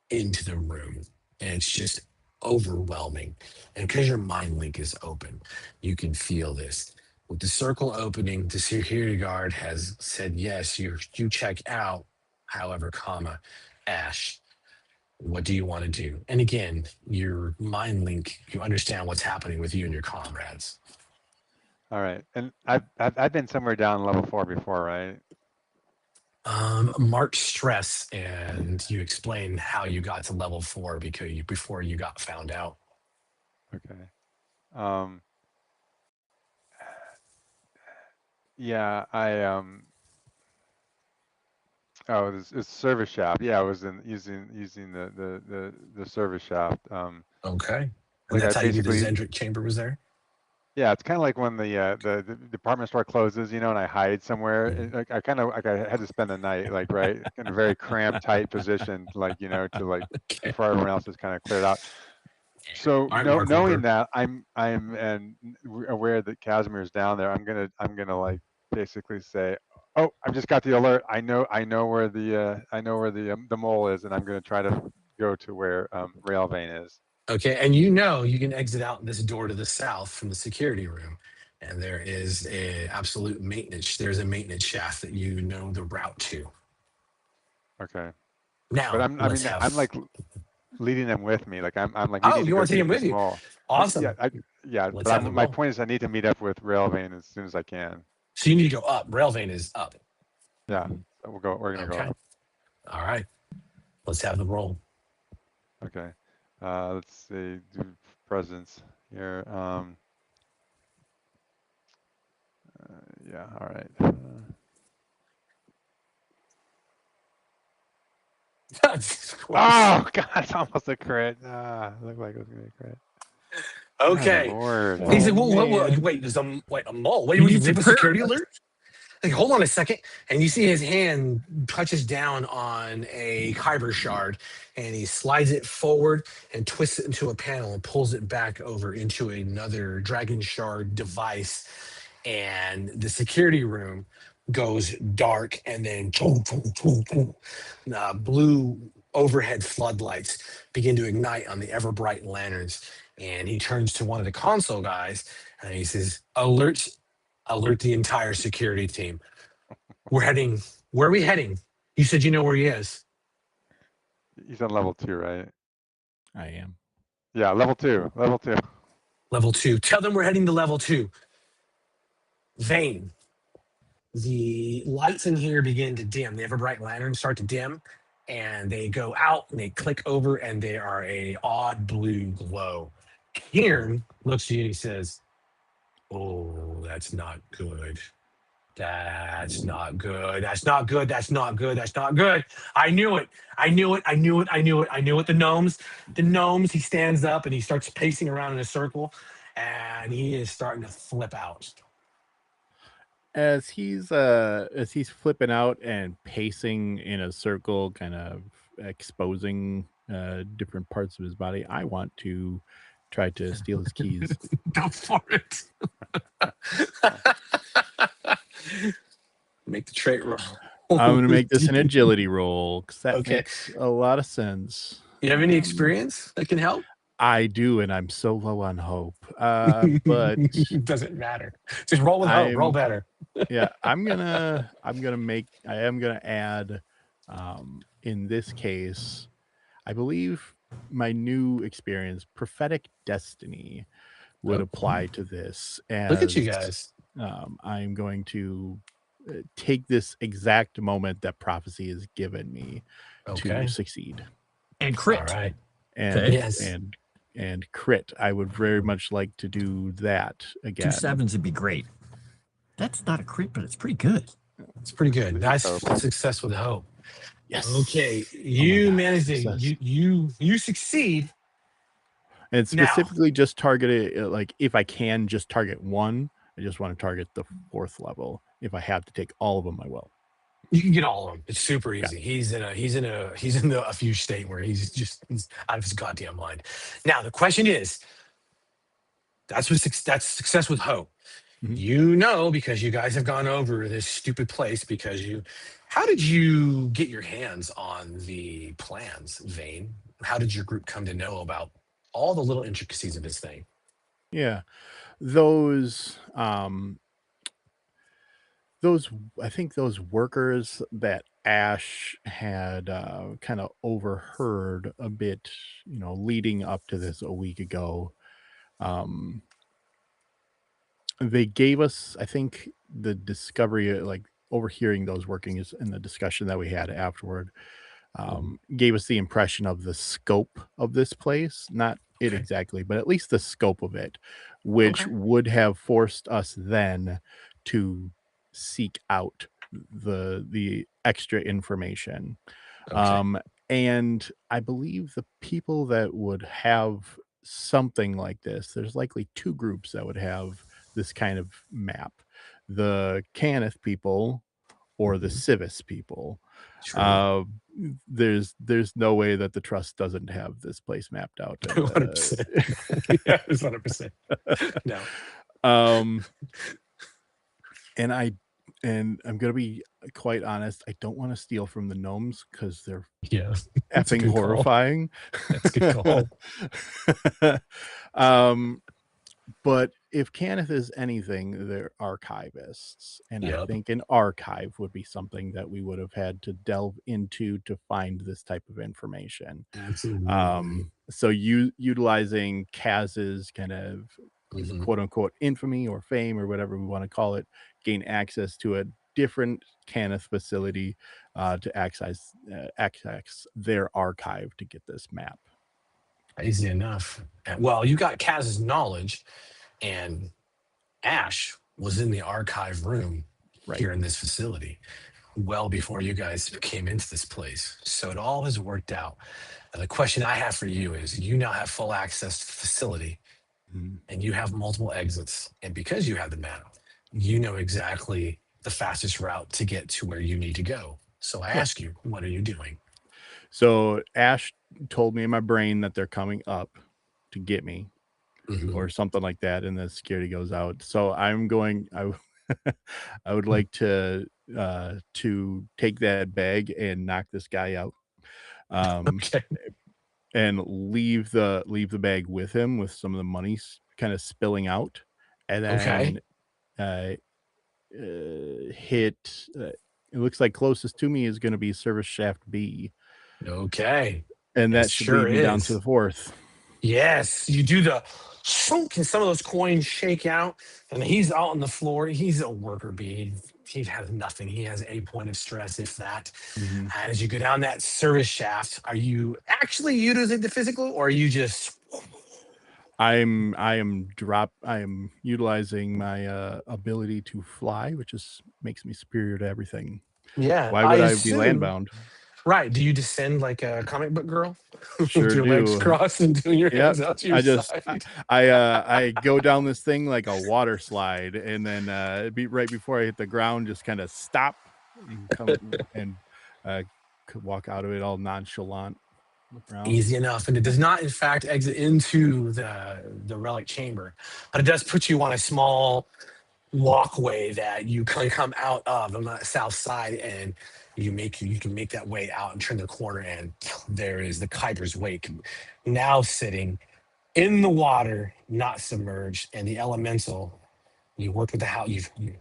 Speaker 2: into the room, and it's just overwhelming. And because your mind link is open, you can feel this. With the circle opening, the security guard has said, yes, you check out. However, Ash, what do you want to do? And again, your mind link, you understand what's happening with you and your comrades.
Speaker 4: All right. And I've been somewhere down level 4 before, right?
Speaker 2: Mark stress, and you explain how you got to level 4 before you got found out.
Speaker 4: Okay. Yeah, oh, it's service shaft. Yeah, I was using the service shaft.
Speaker 2: Okay. And
Speaker 4: Like I
Speaker 2: that's how you knew the
Speaker 4: basically,
Speaker 2: Zendrick chamber was there?
Speaker 4: yeah, it's kind of like when the department store closes, and I hide somewhere. Like I kind of like I had to spend the night, like right, in a very cramped, tight position, like to like
Speaker 2: Okay.
Speaker 4: before everyone else is kind of cleared out. So
Speaker 2: All right, Mark
Speaker 4: knowing
Speaker 2: Wimper.
Speaker 4: that, I'm aware that Kasimir is down there. I'm gonna like basically say, oh, I just got the alert. I know where the mole is, and I'm gonna try to go to where Vane is.
Speaker 2: Okay, and you can exit out this door to the south from the security room, and there is a absolute maintenance. There's a maintenance shaft that you know the route to.
Speaker 4: Okay,
Speaker 2: Now
Speaker 4: but
Speaker 2: let's have.
Speaker 4: I'm like leading them with me. Like I'm like, you
Speaker 2: Oh,
Speaker 4: need to
Speaker 2: you
Speaker 4: go
Speaker 2: want to take
Speaker 4: get
Speaker 2: him with
Speaker 4: this
Speaker 2: you?
Speaker 4: mole.
Speaker 2: Awesome.
Speaker 4: Yeah,
Speaker 2: Let's
Speaker 4: but
Speaker 2: have the
Speaker 4: my
Speaker 2: roll.
Speaker 4: point is I need to meet up with Vane as soon as I can.
Speaker 2: So you need to go up. Railvane is up.
Speaker 4: Yeah, so we're gonna go
Speaker 2: Okay.
Speaker 4: up.
Speaker 2: All right. Let's have the roll.
Speaker 4: Okay. Let's see, do presence here. Yeah, all right. Oh God, it's almost a crit. Looked like it was gonna be a crit.
Speaker 2: Okay.
Speaker 4: Good Lord.
Speaker 2: He's like,
Speaker 3: Oh,
Speaker 2: wait,
Speaker 3: man.
Speaker 2: wait, there's a mole. Wait,
Speaker 5: You
Speaker 2: would you
Speaker 5: need
Speaker 2: have
Speaker 5: to
Speaker 2: a security
Speaker 5: prep.
Speaker 2: alert? Like, hold on a second. And you see his hand touches down on a kyber shard, and he slides it forward and twists it into a panel and pulls it back over into another dragon shard device. And the security room goes dark, and then blue overhead floodlights begin to ignite on the ever bright lanterns. And he turns to one of the console guys and he says, alert the entire security team. We're heading. Where are we heading? You said you know where he is.
Speaker 4: He's on level 2, right?
Speaker 3: I am.
Speaker 4: Yeah, level 2. Level 2.
Speaker 2: Level 2. Tell them we're heading to level 2. Vane. The lights in here begin to dim. The ever bright lanterns start to dim, and they go out and they click over, and they are a odd blue glow. Kieran looks at you and he says, "Oh, that's not good. That's not good. That's not good. That's not good. That's not good. I knew it. I knew it. I knew it. I knew it. I knew it. The gnomes. The gnomes." He stands up and he starts pacing around in a circle, and he is starting to flip out.
Speaker 3: As he's flipping out and pacing in a circle, kind of exposing different parts of his body, I want to try to steal his keys.
Speaker 2: Go for it. Make the trait roll.
Speaker 3: I'm going to make this an agility roll because that
Speaker 2: Okay.
Speaker 3: makes a lot of sense.
Speaker 2: You have any experience that can help?
Speaker 3: I do, and I'm so low on hope. But
Speaker 2: Doesn't matter. Just roll with hope. Roll better.
Speaker 3: yeah, I am gonna add in this case, I believe my new experience, prophetic destiny, would apply to this.
Speaker 2: Look at you guys.
Speaker 3: I'm going to take this exact moment that prophecy has given me
Speaker 2: Okay.
Speaker 3: to succeed.
Speaker 5: And crit.
Speaker 2: All right.
Speaker 3: And
Speaker 5: Okay.
Speaker 2: Yes.
Speaker 3: and crit. I would very much like to do that again.
Speaker 5: 2 sevens would be great. That's not a crit, but it's pretty good.
Speaker 2: It's pretty good. Nice
Speaker 4: Hope.
Speaker 2: success with hope.
Speaker 3: Yes.
Speaker 2: Okay. You
Speaker 3: God,
Speaker 2: managed to
Speaker 3: success.
Speaker 2: you succeed.
Speaker 3: And
Speaker 2: Now-
Speaker 3: specifically just target it, like if I can just target one, I just want to target the 4th level. If I have to take all of them, I will.
Speaker 2: You can get all of them. It's super easy. He's in a few state where he's out of his goddamn mind. Now the question is, that's success with hope.
Speaker 3: Mhm.
Speaker 2: You know, because you guys have gone over this stupid place how did you get your hands on the plans, Vane? How did your group come to know about all the little intricacies of this thing?
Speaker 3: Yeah. Those I think those workers that Ash had kind of overheard a bit, leading up to this a week ago. They gave us, I think, the discovery, like overhearing those workings in the discussion that we had afterward, gave us the impression of the scope of this place, not it
Speaker 2: Okay.
Speaker 3: exactly, but at least the scope of it, which
Speaker 2: Okay.
Speaker 3: would have forced us then to seek out the extra information.
Speaker 2: Okay.
Speaker 3: And I believe the people that would have something like this, there's likely two groups that would have this kind of map: the Cannith people or the
Speaker 2: Mhm.
Speaker 3: Civis people.
Speaker 2: True.
Speaker 3: Uh, there's no way that the trust doesn't have this place mapped out. And,
Speaker 2: 100%. Yeah, it's 100%. No.
Speaker 3: um, and I'm gonna be quite honest. I don't want to steal from the gnomes because they're
Speaker 2: Yeah. That's a
Speaker 3: effing
Speaker 2: good call.
Speaker 3: horrifying.
Speaker 2: That's a good call.
Speaker 3: But if Cannith is anything, they're archivists, and I
Speaker 2: Yep.
Speaker 3: think an archive would be something that we would have had to delve into to find this type of information.
Speaker 2: Absolutely.
Speaker 3: So you utilizing Kaz's kind of
Speaker 2: Mhm.
Speaker 3: quote unquote infamy or fame or whatever we want to call it, gain access to a different Cannith facility to access their archive to get this map.
Speaker 2: Easy enough. Well, you got Kaz's knowledge, and Ash was in the archive room
Speaker 3: Right.
Speaker 2: here in this facility well before you guys came into this place. So it all has worked out. And the question I have for you is, you now have full access to the facility,
Speaker 3: Mhm.
Speaker 2: and you have multiple exits. And because you have the map, you know exactly the fastest route to get to where you need to go. So I ask you, what are you doing?
Speaker 3: So Ash told me in my brain that they're coming up to get me
Speaker 2: Mhm.
Speaker 3: or something like that, and the security goes out. So I'm going. I would like to take that bag and knock this guy out,
Speaker 2: Okay.
Speaker 3: and leave the bag with him with some of the money kind of spilling out, and
Speaker 2: Okay.
Speaker 3: then hit. It looks like closest to me is going to be service shaft B,
Speaker 2: Okay.
Speaker 3: and
Speaker 2: It
Speaker 3: that should
Speaker 2: sure
Speaker 3: lead me down to
Speaker 2: is.
Speaker 3: the fourth.
Speaker 2: Yes, you do the shunk, and some of those coins shake out, and he's out on the floor. He's a worker bee. He has nothing. He has a point of stress, if that.
Speaker 3: Mhm.
Speaker 2: And as you go down that service shaft, are you actually using the physical, or are you just
Speaker 3: I am utilizing my ability to fly, which makes me superior to everything.
Speaker 2: yeah,
Speaker 3: Why
Speaker 2: I
Speaker 3: would I be
Speaker 2: assume.
Speaker 3: landbound?
Speaker 2: Right. Do you descend like a comic book girl with
Speaker 3: Sure
Speaker 2: your legs
Speaker 3: do.
Speaker 2: crossed and doing your
Speaker 3: Yep.
Speaker 2: hands out to your side?
Speaker 3: I go down this thing like a water slide, and then right before I hit the ground, just kind of stop and come and walk out of it all nonchalant. Look around.
Speaker 2: Easy enough. And it does not, in fact, exit into the relic chamber, but it does put you on a small walkway that you can come out of on the south side, and you can make that way out and turn the corner, and there is the Kuiper's Wake now sitting in the water, not submerged, and the elemental. You work with the house.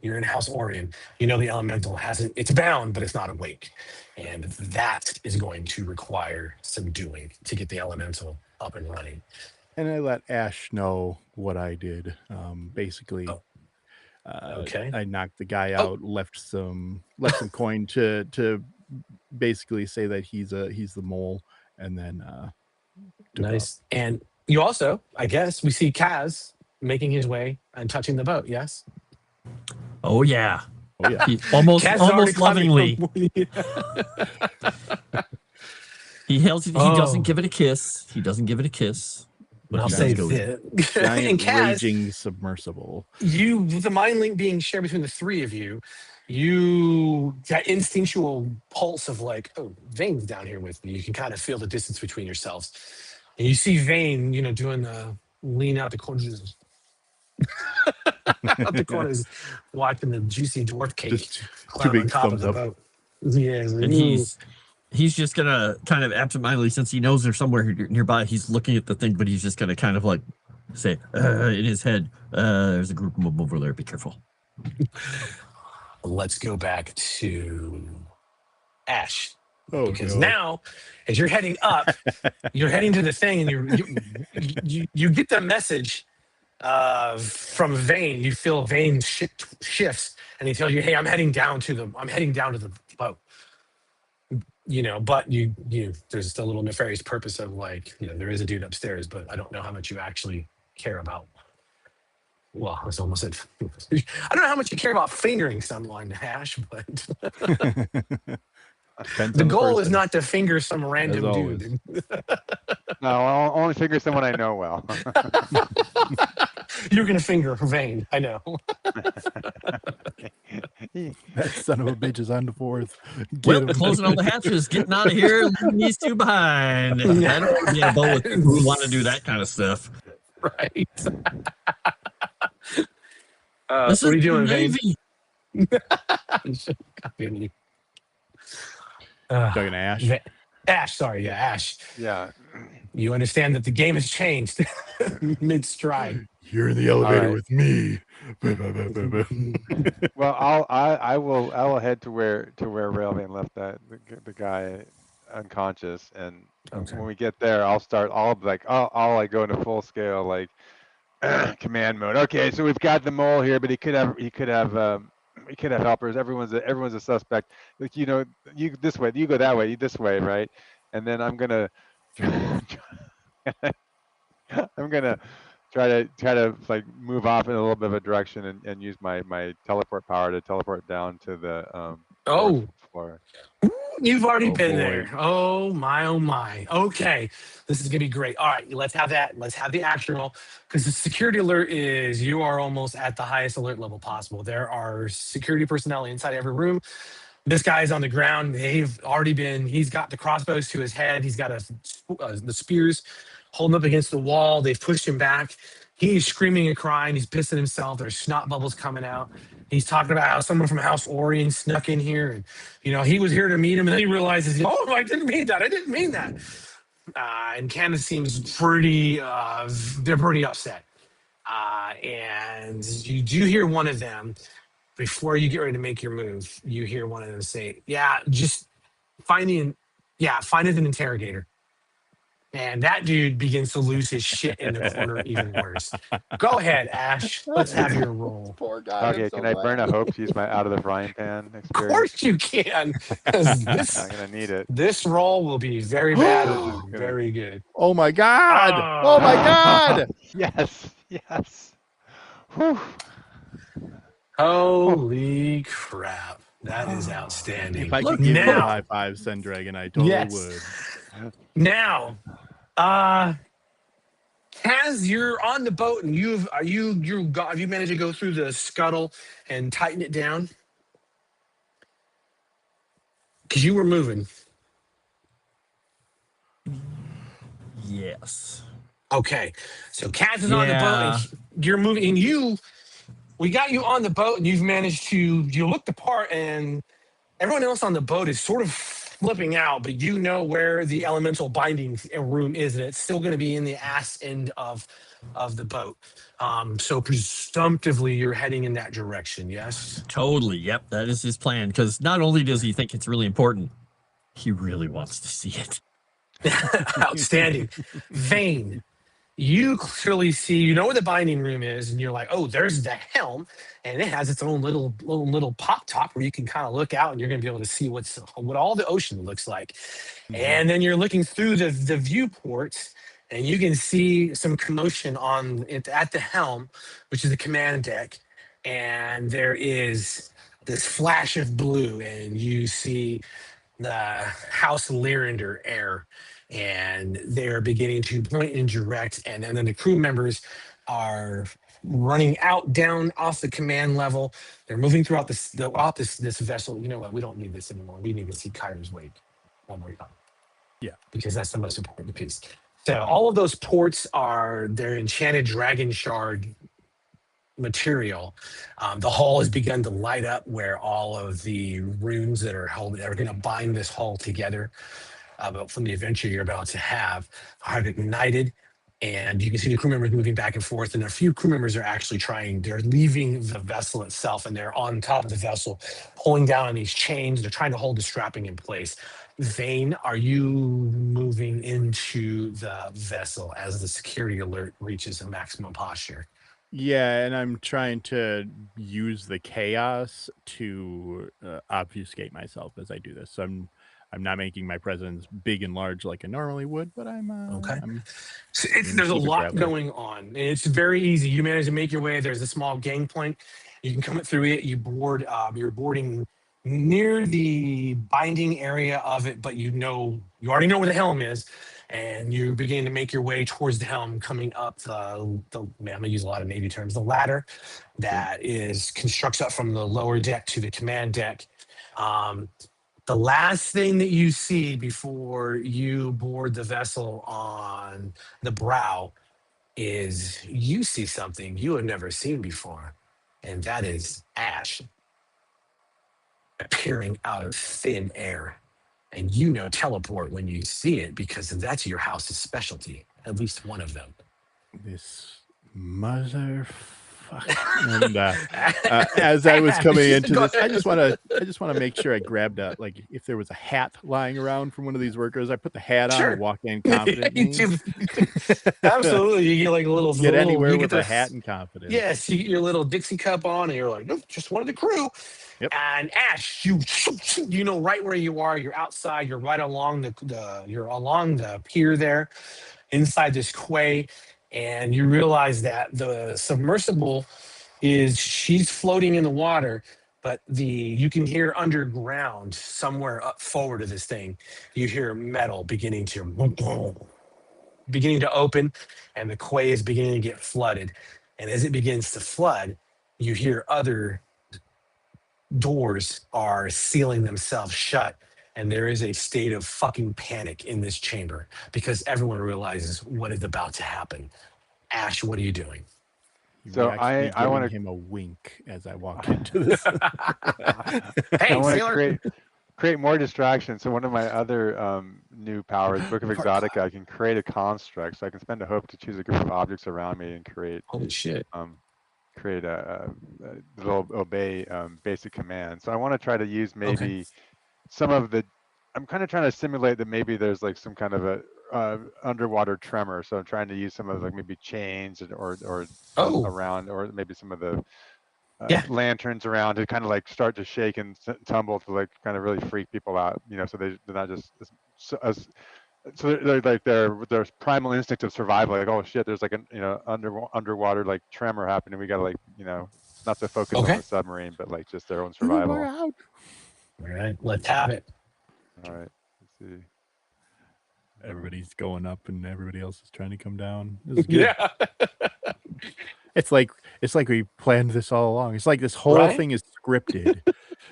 Speaker 2: You're in House Orion. You know the elemental hasn't. It's bound, but it's not awake, and that is going to require some doing to get the elemental up and running.
Speaker 3: And I let Ash know what I did. Basically,
Speaker 2: Oh, okay.
Speaker 3: I knocked the guy
Speaker 2: Oh,
Speaker 3: out, left some coin to basically say that he's the mole, and then took off.
Speaker 2: nice. And you also, I guess, we see Kaz making his way and touching the boat. Yes.
Speaker 5: Oh yeah.
Speaker 3: Oh yeah.
Speaker 5: He almost
Speaker 2: Kaz is already
Speaker 5: lovingly. He
Speaker 2: Oh.
Speaker 5: doesn't give it a kiss. He doesn't give it a kiss. But
Speaker 2: I'll
Speaker 5: he
Speaker 2: say
Speaker 5: does go.
Speaker 2: this. And
Speaker 3: Giant
Speaker 2: Kaz,
Speaker 3: raging submersible.
Speaker 2: you, with the mind link being shared between the three of you, that instinctual pulse of like, oh, Vane's down here with me. You can kind of feel the distance between yourselves. And you see Vane, doing the lean out the corners. Out the corners, watching the juicy dwarf cake
Speaker 3: Just two
Speaker 2: climb on
Speaker 3: big
Speaker 2: top of
Speaker 3: thumbs
Speaker 2: the
Speaker 3: up.
Speaker 2: boat. Yeah, he's like,
Speaker 5: And
Speaker 2: "Ooh."
Speaker 5: he's just gonna kind of absentmindedly, since he knows they're somewhere nearby, he's looking at the thing, but he's just gonna kind of like say in his head, "There's a group of them over there. Be careful."
Speaker 2: Let's go back to Ash.
Speaker 3: Oh,
Speaker 2: Because
Speaker 3: no.
Speaker 2: now, as you're heading up, you're heading to the thing, and you get the message from Vane. You feel Vane shifts, and he tells you, "Hey, I'm heading down to the boat." But there's a little nefarious purpose of like, there is a dude upstairs, but I don't know how much you actually care about well, I was almost at. I don't know how much you care about fingering someone, Ash, but
Speaker 3: Depends
Speaker 2: the
Speaker 3: on
Speaker 2: goal is
Speaker 3: person,
Speaker 2: not to finger some random
Speaker 3: always.
Speaker 2: dude.
Speaker 4: No, I'll only figure someone I know well.
Speaker 2: You're gonna finger Vane, I know.
Speaker 3: That son of a bitch is on the fourth.
Speaker 5: Well,
Speaker 3: Get him.
Speaker 5: closing all the hatches, getting out of here, leaving these two behind. I don't want to be in a boat with people who want to do that kind of stuff.
Speaker 2: Right.
Speaker 5: This
Speaker 2: So what are you
Speaker 5: is the
Speaker 2: doing, Vane?
Speaker 5: Navy.
Speaker 2: Copy me.
Speaker 3: Talking to Ash.
Speaker 2: Ash, sorry, yeah, Ash.
Speaker 4: Yeah.
Speaker 2: You understand that the game has changed mid-stride.
Speaker 3: You're in the elevator
Speaker 4: right.
Speaker 3: with me.
Speaker 4: Well, I will head to where Railvane left the guy unconscious, and
Speaker 2: Okay.
Speaker 4: when we get there, I'll like go into full scale like command mode. Okay, so we've got the mole here, but he could have helpers. Everyone's a suspect. Like, you this way, you go that way, you this way, right? And then I'm gonna try to like move off in a little bit of a direction and use my teleport power to teleport down to the fourth floor.
Speaker 2: You've already been
Speaker 3: boy.
Speaker 2: there. Oh my, oh my. Okay, this is gonna be great. All right, let's have that. Let's have the action roll, because the security alert is you are almost at the highest alert level possible. There are security personnel inside every room. This guy's on the ground. He's got the crossbows to his head. He's got the spears holding up against the wall. They've pushed him back. He's screaming and crying. He's pissing himself. There's snot bubbles coming out. He's talking about how someone from House Orion snuck in here, and he was here to meet him, and then he realizes, oh, I didn't mean that. I didn't mean that. And Candace seems pretty. They're pretty upset. And you do hear one of them before you get ready to make your move. You hear one of them say, "Yeah, just find an interrogator." And that dude begins to lose his shit in the corner even worse. Go ahead, Ash. Let's have your roll.
Speaker 3: Poor guy.
Speaker 4: Okay, can I burn a hope to use my out of the frying pan
Speaker 2: Of
Speaker 4: experience?
Speaker 2: course you can. 'Cause
Speaker 4: I'm gonna need it.
Speaker 2: this roll will be very bad or very good.
Speaker 3: Oh my god! Oh my god!
Speaker 4: Yes. Whew.
Speaker 2: Holy crap. That is outstanding.
Speaker 3: If I
Speaker 5: Look,
Speaker 3: could give you a
Speaker 2: now-
Speaker 3: high five, Sendragon, I totally
Speaker 2: Yes.
Speaker 3: would.
Speaker 2: Now, Kaz, you're on the boat, and have you managed to go through the scuttle and tighten it down? Because you were moving.
Speaker 5: Yes.
Speaker 2: Okay, so Kaz is on the boat,
Speaker 5: Yeah.
Speaker 2: and you're moving, and we got you on the boat, and you've managed to, you look the part, and everyone else on the boat is sort of flipping out, but you know where the elemental binding room is, and it's still going to be in the ass end of the boat. So presumptively, you're heading in that direction, yes?
Speaker 5: Totally. Yep. That is his plan. Because not only does he think it's really important, he really wants to see it.
Speaker 2: Outstanding. Vane, you clearly see, you know where the binding room is, and you're like, oh, there's the helm, and it has its own little pop top where you can kind of look out, and you're going to be able to see what all the ocean looks like. And then you're looking through the viewport, and you can see some commotion at the helm, which is the command deck, and there is this flash of blue, and you see the House Lyrander air, and they're beginning to point and direct, and then the crew members are running down off the command level. They're moving throughout this vessel. You know what? We don't need this anymore. We need to see Kyra's wake one more time.
Speaker 3: Yeah.
Speaker 2: Because that's the most important piece. So all of those ports they're enchanted dragon shard material. The hull has begun to light up where all of the runes that are going to bind this hull together from the adventure you're about to have ignited, and you can see the crew members moving back and forth, and a few crew members are actually they're leaving the vessel itself, and they're on top of the vessel pulling down on these chains. They're trying to hold the strapping in place. Vane, are you moving into the vessel as the security alert reaches a maximum posture?
Speaker 3: Yeah, and I'm trying to use the chaos to obfuscate myself as I do this. So I'm not making my presence big and large like I normally would, but I'm
Speaker 2: Okay.
Speaker 3: I'm
Speaker 2: So
Speaker 3: gonna
Speaker 2: there's a
Speaker 3: keep it
Speaker 2: lot
Speaker 3: traveler.
Speaker 2: going on, and it's very easy. You manage to make your way. There's a small gangplank. You can come through it. You board. You're boarding near the binding area of it, but you already know where the helm is, and you begin to make your way towards the helm, coming up the man, I'm gonna use a lot of Navy terms. The ladder that is constructs up from the lower deck to the command deck. Um, the last thing that you see before you board the vessel on the brow is you see something you have never seen before, and that is ash appearing out of thin air. And you know teleport when you see it because that's your house's specialty, at least one of them.
Speaker 3: This motherfucker. And as I was coming into this, I just want to make sure I grabbed if there was a hat lying around from one of these workers, I put the hat on
Speaker 2: Sure.
Speaker 3: and walk in confidently.
Speaker 2: Absolutely, you get like a little
Speaker 3: Get anywhere
Speaker 2: you
Speaker 3: with
Speaker 2: get
Speaker 3: a
Speaker 2: the
Speaker 3: hat and confidence.
Speaker 2: Yes, you get your little Dixie cup on, and you're like, nope, just one of the crew.
Speaker 3: Yep.
Speaker 2: And Ash, you know right where you are. You're outside. You're right along you're along the pier there, inside this quay, and you realize that the submersible she's floating in the water, but you can hear underground somewhere up forward of this thing. You hear metal beginning to open, and the quay is beginning to get flooded. And as it begins to flood, you hear other doors are sealing themselves shut. And there is a state of fucking panic in this chamber because everyone realizes what is about to happen. Ash, what are you doing?
Speaker 4: So I want
Speaker 3: to him a wink as I walk into this.
Speaker 2: Hey,
Speaker 4: I want
Speaker 2: sailor.
Speaker 4: to create more distraction. So one of my other new powers, Book of Exotica, I can create a construct. So I can spend a hope to choose a group of objects around me and create
Speaker 2: Holy shit.
Speaker 4: Create a little obey basic command. So I want to try to use maybe some of the. I'm kind of trying to simulate that maybe there's like some kind of a underwater tremor. So I'm trying to use some of like maybe chains or around, or maybe some of the lanterns around to kind of like start to shake and tumble to like kind of really freak people out. So they're not just so they're like their primal instinct of survival. Like, oh shit, there's like an underwater like tremor happening. We gotta like not to focus on the submarine, but like just their own survival.
Speaker 2: All right, let's have it.
Speaker 4: All right, let's see.
Speaker 3: Everybody's going up and everybody else is trying to come down. This is good.
Speaker 2: Yeah.
Speaker 3: It's like we planned this all along. It's like this whole thing is scripted.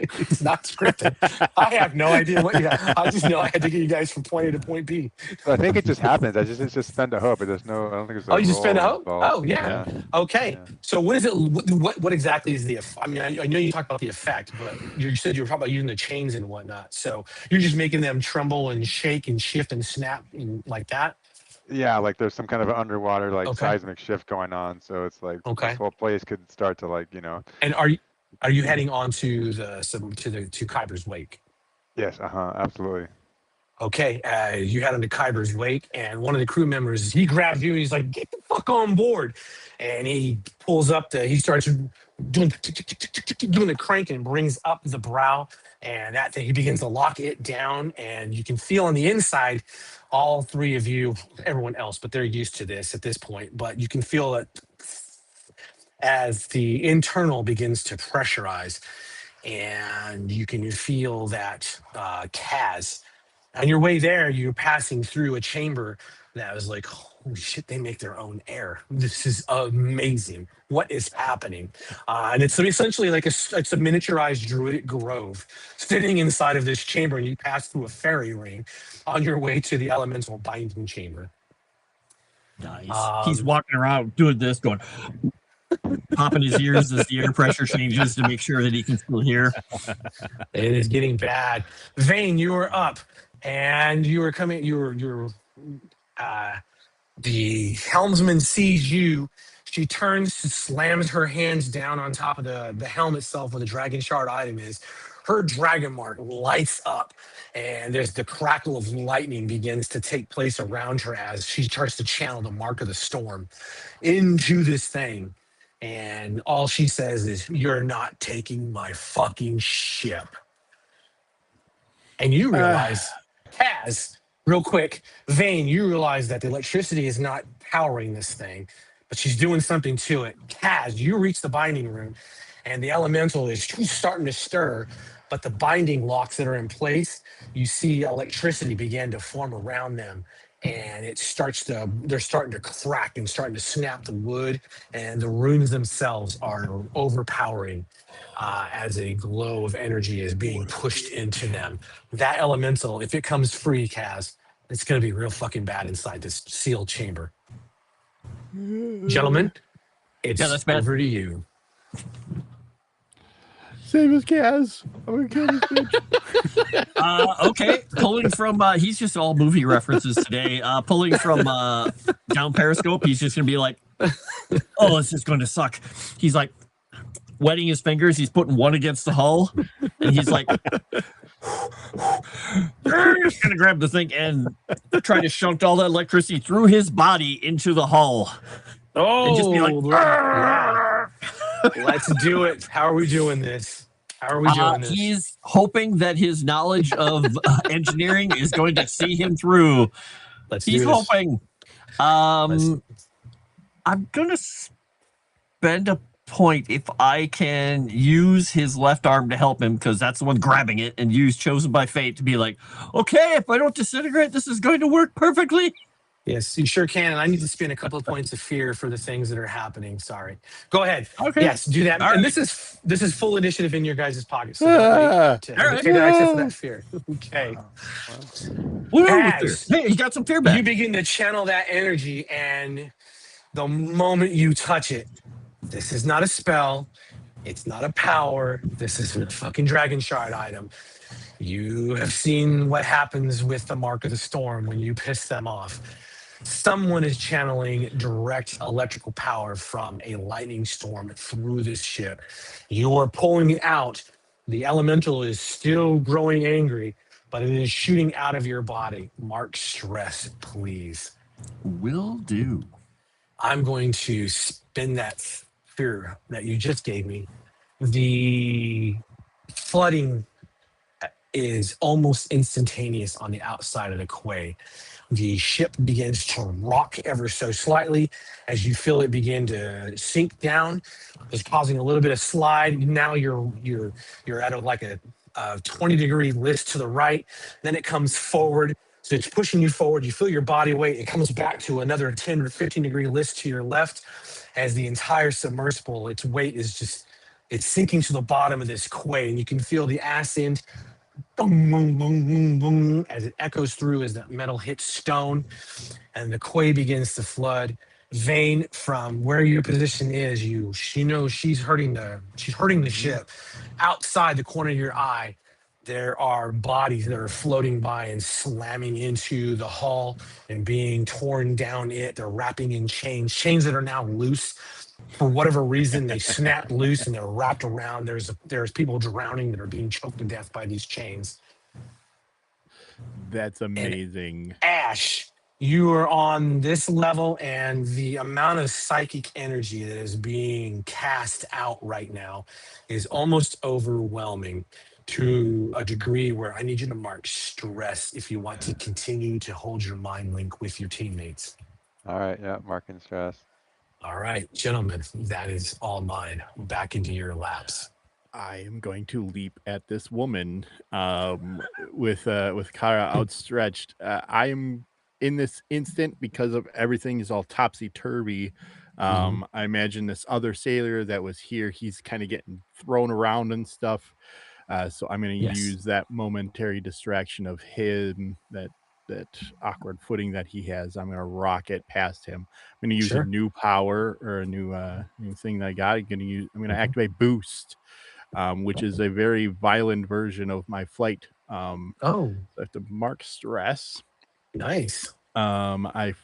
Speaker 2: It's not scripted. I have no idea what you have. I just know I had to get you guys from point A to point B.
Speaker 4: So I think it just happens. It's just spend a hope. But there's no. I don't think there's.
Speaker 2: You just spend a hope.
Speaker 4: Involved.
Speaker 2: Oh yeah. Okay. Yeah. So what is it? What exactly is the? I mean, I know you talked about the effect, but you said you were talking about using the chains and whatnot. So you're just making them tremble and shake and shift and snap and like that.
Speaker 4: Yeah, like there's some kind of underwater like seismic shift going on. So it's like this whole place could start to like
Speaker 2: And are you heading on to Kyber's Wake?
Speaker 4: Yes. Absolutely.
Speaker 2: Okay, you head into Kyber's Wake, and one of the crew members, he grabs you and he's like, "Get the fuck on board!" And he pulls up he starts doing the crank and brings up the brow, and that thing he begins to lock it down, and you can feel on the inside, all three of you, everyone else, but they're used to this at this point, but you can feel it as the internal begins to pressurize, and you can feel that Kaz. On your way there, you're passing through a chamber that was like, holy shit, they make their own air. This is amazing. What is happening? And it's essentially like it's a miniaturized druidic grove sitting inside of this chamber, and you pass through a fairy ring on your way to the elemental binding chamber.
Speaker 5: Nice. He's walking around doing this, going, popping his ears as the air pressure changes to make sure that he can still hear.
Speaker 2: It is getting bad. Vane, you are up. And you are coming, the helmsman sees you. She turns, slams her hands down on top of the helm itself where the dragon shard item is. Her dragon mark lights up, and there's the crackle of lightning begins to take place around her as she starts to channel the mark of the storm into this thing. And all she says is, "You're not taking my fucking ship." And you realize, Kaz, real quick, Vane, you realize that the electricity is not powering this thing, but she's doing something to it. Kaz, you reach the binding room, and the elemental is starting to stir, but the binding locks that are in place, you see electricity begin to form around them. And they're starting to crack and starting to snap the wood, and the runes themselves are overpowering as a glow of energy is being pushed into them. That elemental, if it comes free, Kaz, it's going to be real fucking bad inside this sealed chamber. Gentlemen, it's
Speaker 5: that's bad.
Speaker 2: over to you.
Speaker 3: Save us, Kaz. I'm gonna kill this bitch.
Speaker 5: Okay, pulling from he's just all movie references today. Pulling from down Periscope, he's just gonna be like, "Oh, this is going to suck." He's like wetting his fingers. He's putting one against the hull, and he's like, he's gonna grab the thing and try to shunt all that electricity through his body into the hull.
Speaker 2: Oh,
Speaker 5: And just be like,
Speaker 2: yeah. Let's do it. How are we doing this? How are we doing this?
Speaker 5: He's hoping that his knowledge of engineering is going to see him through. He's hoping. I'm gonna spend a point if I can use his left arm to help him, because that's the one grabbing it, and use Chosen by Fate to be like, okay, if I don't disintegrate, this is going to work perfectly.
Speaker 2: Yes, you sure can. And I need to spend a couple of points of fear for the things that are happening. Sorry. Go ahead.
Speaker 5: Okay.
Speaker 2: Yes, do that.
Speaker 5: All
Speaker 2: and
Speaker 5: right.
Speaker 2: this is full initiative in your guys' pockets. So don't wait to take access to that fear. Okay.
Speaker 5: Woo, hey, you got some fear back.
Speaker 2: You begin to channel that energy, and the moment you touch it, this is not a spell. It's not a power. This is a fucking dragon shard item. You have seen what happens with the Mark of the Storm when you piss them off. Someone is channeling direct electrical power from a lightning storm through this ship. You're pulling it out. The elemental is still growing angry, but it is shooting out of your body. Mark stress, please.
Speaker 5: Will do.
Speaker 2: I'm going to spin that fear that you just gave me. The flooding is almost instantaneous on the outside of the quay. The ship begins to rock ever so slightly as you feel it begin to sink down. It's causing a little bit of slide. Now you're at a 20-degree list to the right. Then it comes forward. So it's pushing you forward. You feel your body weight. It comes back to another 10 or 15-degree list to your left as the entire submersible, its weight is just, it's sinking to the bottom of this quay. And you can feel the ascent boom, boom, boom, boom, boom, as it echoes through as that metal hits stone, and the quay begins to flood. Vane, from where your position is, she knows she's hurting the ship. Outside the corner of your eye, there are bodies that are floating by and slamming into the hull and being torn down it. They're wrapping in chains that are now loose. For whatever reason, they snapped loose and they're wrapped around. There's people drowning that are being choked to death by these chains.
Speaker 3: That's amazing.
Speaker 2: And Ash, you are on this level, and the amount of psychic energy that is being cast out right now is almost overwhelming to a degree where I need you to mark stress if you want to continue to hold your mind link with your teammates.
Speaker 4: All right, yeah, marking stress.
Speaker 2: All right, gentlemen, that is all mine. Back into your laps.
Speaker 3: I am going to leap at this woman with Kara outstretched. I am in this instant, because of everything is all topsy-turvy. I imagine this other sailor that was here, he's kind of getting thrown around and stuff. So I'm going to use that momentary distraction of him, that awkward footing that he has. I'm going to rocket past him. I'm going to use a new power, or a new thing that I got. I'm going to activate boost, which is a very violent version of my flight. So I have to mark stress.
Speaker 2: Nice.
Speaker 3: I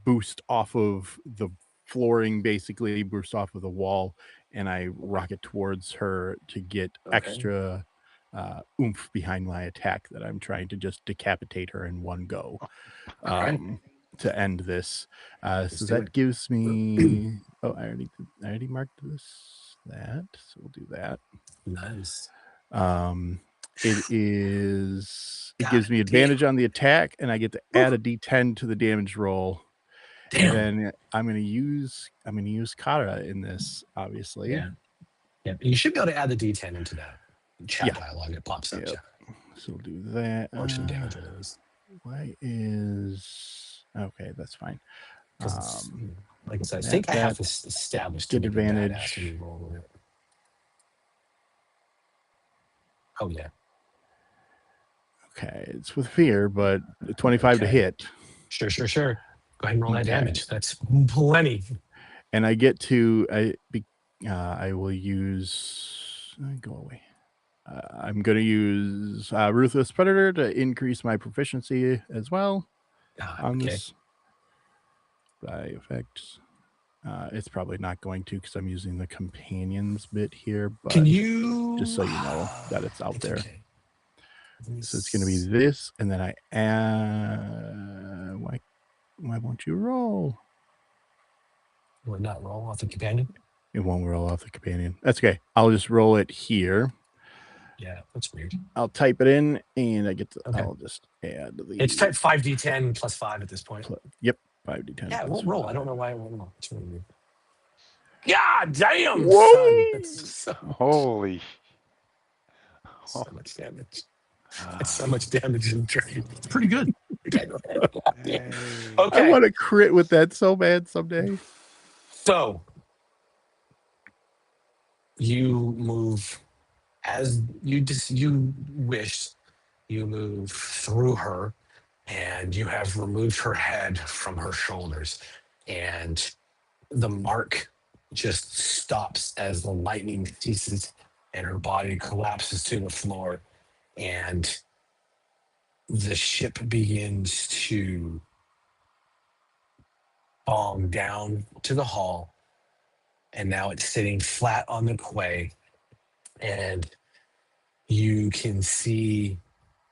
Speaker 3: boost off of the flooring, basically boost off of the wall, and I rocket towards her to get extra oomph behind my attack, that I'm trying to just decapitate her in one go to end this. So that gives me I already marked that, so we'll do that.
Speaker 2: Nice.
Speaker 3: It is. It
Speaker 2: God
Speaker 3: gives me
Speaker 2: damn.
Speaker 3: advantage on the attack, and I get to add a D10 to the damage roll.
Speaker 2: Damn.
Speaker 3: And then I'm gonna use Kara in this, obviously.
Speaker 2: Yeah. Yeah. You should be able to add the D10 into that chat
Speaker 3: Yeah.
Speaker 2: dialogue. It pops up.
Speaker 3: Yep.
Speaker 2: Yeah.
Speaker 3: So we'll do that.
Speaker 2: Or some damage it is.
Speaker 3: Why is okay? That's fine.
Speaker 2: Like I said, I
Speaker 3: that-
Speaker 2: think I have
Speaker 3: that-
Speaker 2: this established
Speaker 3: get
Speaker 2: to be
Speaker 3: advantage.
Speaker 2: badass when you roll with it. Oh yeah.
Speaker 3: Okay, it's with fear, but 25 to
Speaker 2: Okay.
Speaker 3: hit,
Speaker 2: Sure. Go ahead and roll that
Speaker 3: Okay.
Speaker 2: damage. That's plenty.
Speaker 3: and I get to I will use go away. I'm going to use Ruthless Predator to increase my proficiency as well on
Speaker 2: Okay.
Speaker 3: this by effects. It's probably not going to because I'm using the companions bit here, but
Speaker 2: Can you
Speaker 3: just so you know that it's out there.
Speaker 2: Okay.
Speaker 3: So it's going to be this, and then I add. Why won't you roll?
Speaker 2: Will not roll off the companion?
Speaker 3: It won't roll off the companion. That's okay. I'll just roll it here.
Speaker 2: Yeah, that's weird.
Speaker 3: I'll type it in, and I get to.
Speaker 2: Okay.
Speaker 3: I'll just add the.
Speaker 2: It's type 5d10 plus 5 at this point.
Speaker 3: Yep, 5d10.
Speaker 2: Yeah, it
Speaker 3: plus
Speaker 2: won't roll. I
Speaker 3: 5.
Speaker 2: don't know why it won't roll. It's really weird. God damn!
Speaker 3: Whoa!
Speaker 2: Son. That's
Speaker 4: Holy.
Speaker 2: so much damage. That's so much damage in trade.
Speaker 5: It's pretty good.
Speaker 4: Hey.
Speaker 2: Okay.
Speaker 3: I want to crit with that so bad someday.
Speaker 2: So you move as you wished. You move through her, and you have removed her head from her shoulders, and the mark just stops as the lightning ceases, and her body collapses to the floor, and the ship begins to fall down to the hull, and now it's sitting flat on the quay, and you can see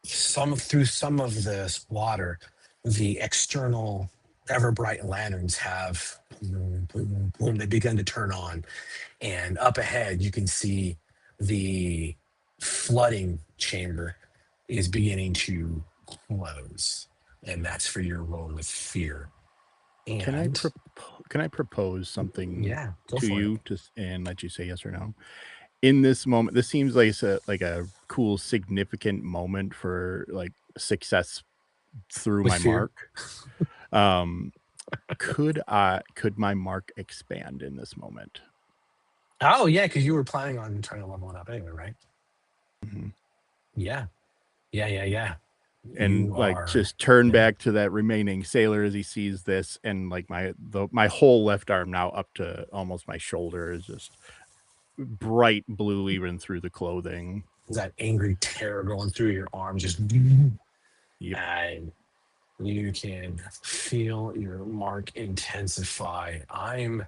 Speaker 2: through some of this water, the external ever bright lanterns have they begun to turn on, and up ahead you can see the flooding chamber is beginning to close, and that's for your roll with fear. And
Speaker 3: Can I propose something
Speaker 2: yeah, go
Speaker 3: to
Speaker 2: for
Speaker 3: you
Speaker 2: it.
Speaker 3: and let you say yes or no? In this moment, this seems like a cool, significant moment for like success through
Speaker 2: With
Speaker 3: my
Speaker 2: fear?
Speaker 3: mark. Could my mark expand in this moment?
Speaker 2: Oh yeah, because you were planning on trying to level it up anyway, right?
Speaker 3: Mhm.
Speaker 2: Yeah.
Speaker 3: And
Speaker 2: You
Speaker 3: like
Speaker 2: are-
Speaker 3: just turn
Speaker 2: yeah.
Speaker 3: back to that remaining sailor as he sees this, and like my whole left arm now up to almost my shoulder is just bright blue even through the clothing.
Speaker 2: that angry terror going through your arm, just
Speaker 3: Yep.
Speaker 2: and you can feel your mark intensify. I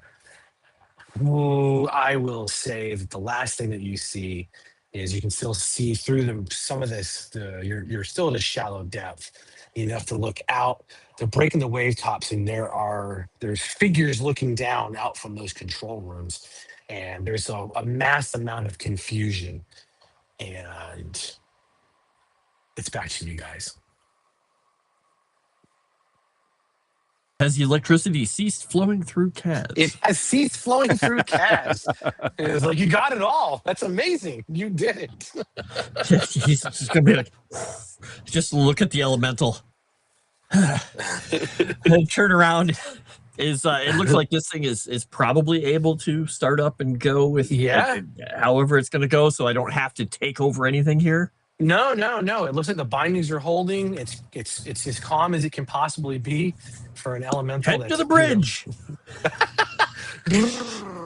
Speaker 2: will say that the last thing that you see is you can still see through them some of this. You're still at a shallow depth, enough to look out. They're breaking the wave tops, and there's figures looking down out from those control rooms, and there's a mass amount of confusion. And it's back to you guys.
Speaker 5: Has the electricity ceased flowing through Kaz?
Speaker 2: It has ceased flowing through Kaz. It's like, you got it all. That's amazing. You did it.
Speaker 5: He's just gonna be like, just look at the elemental. And turn around. It looks like this thing is probably able to start up and go with however it's gonna go, so I don't have to take over anything here.
Speaker 2: No. It looks like the bindings are holding. It's as calm as it can possibly be for an elemental.
Speaker 5: Head to the bridge.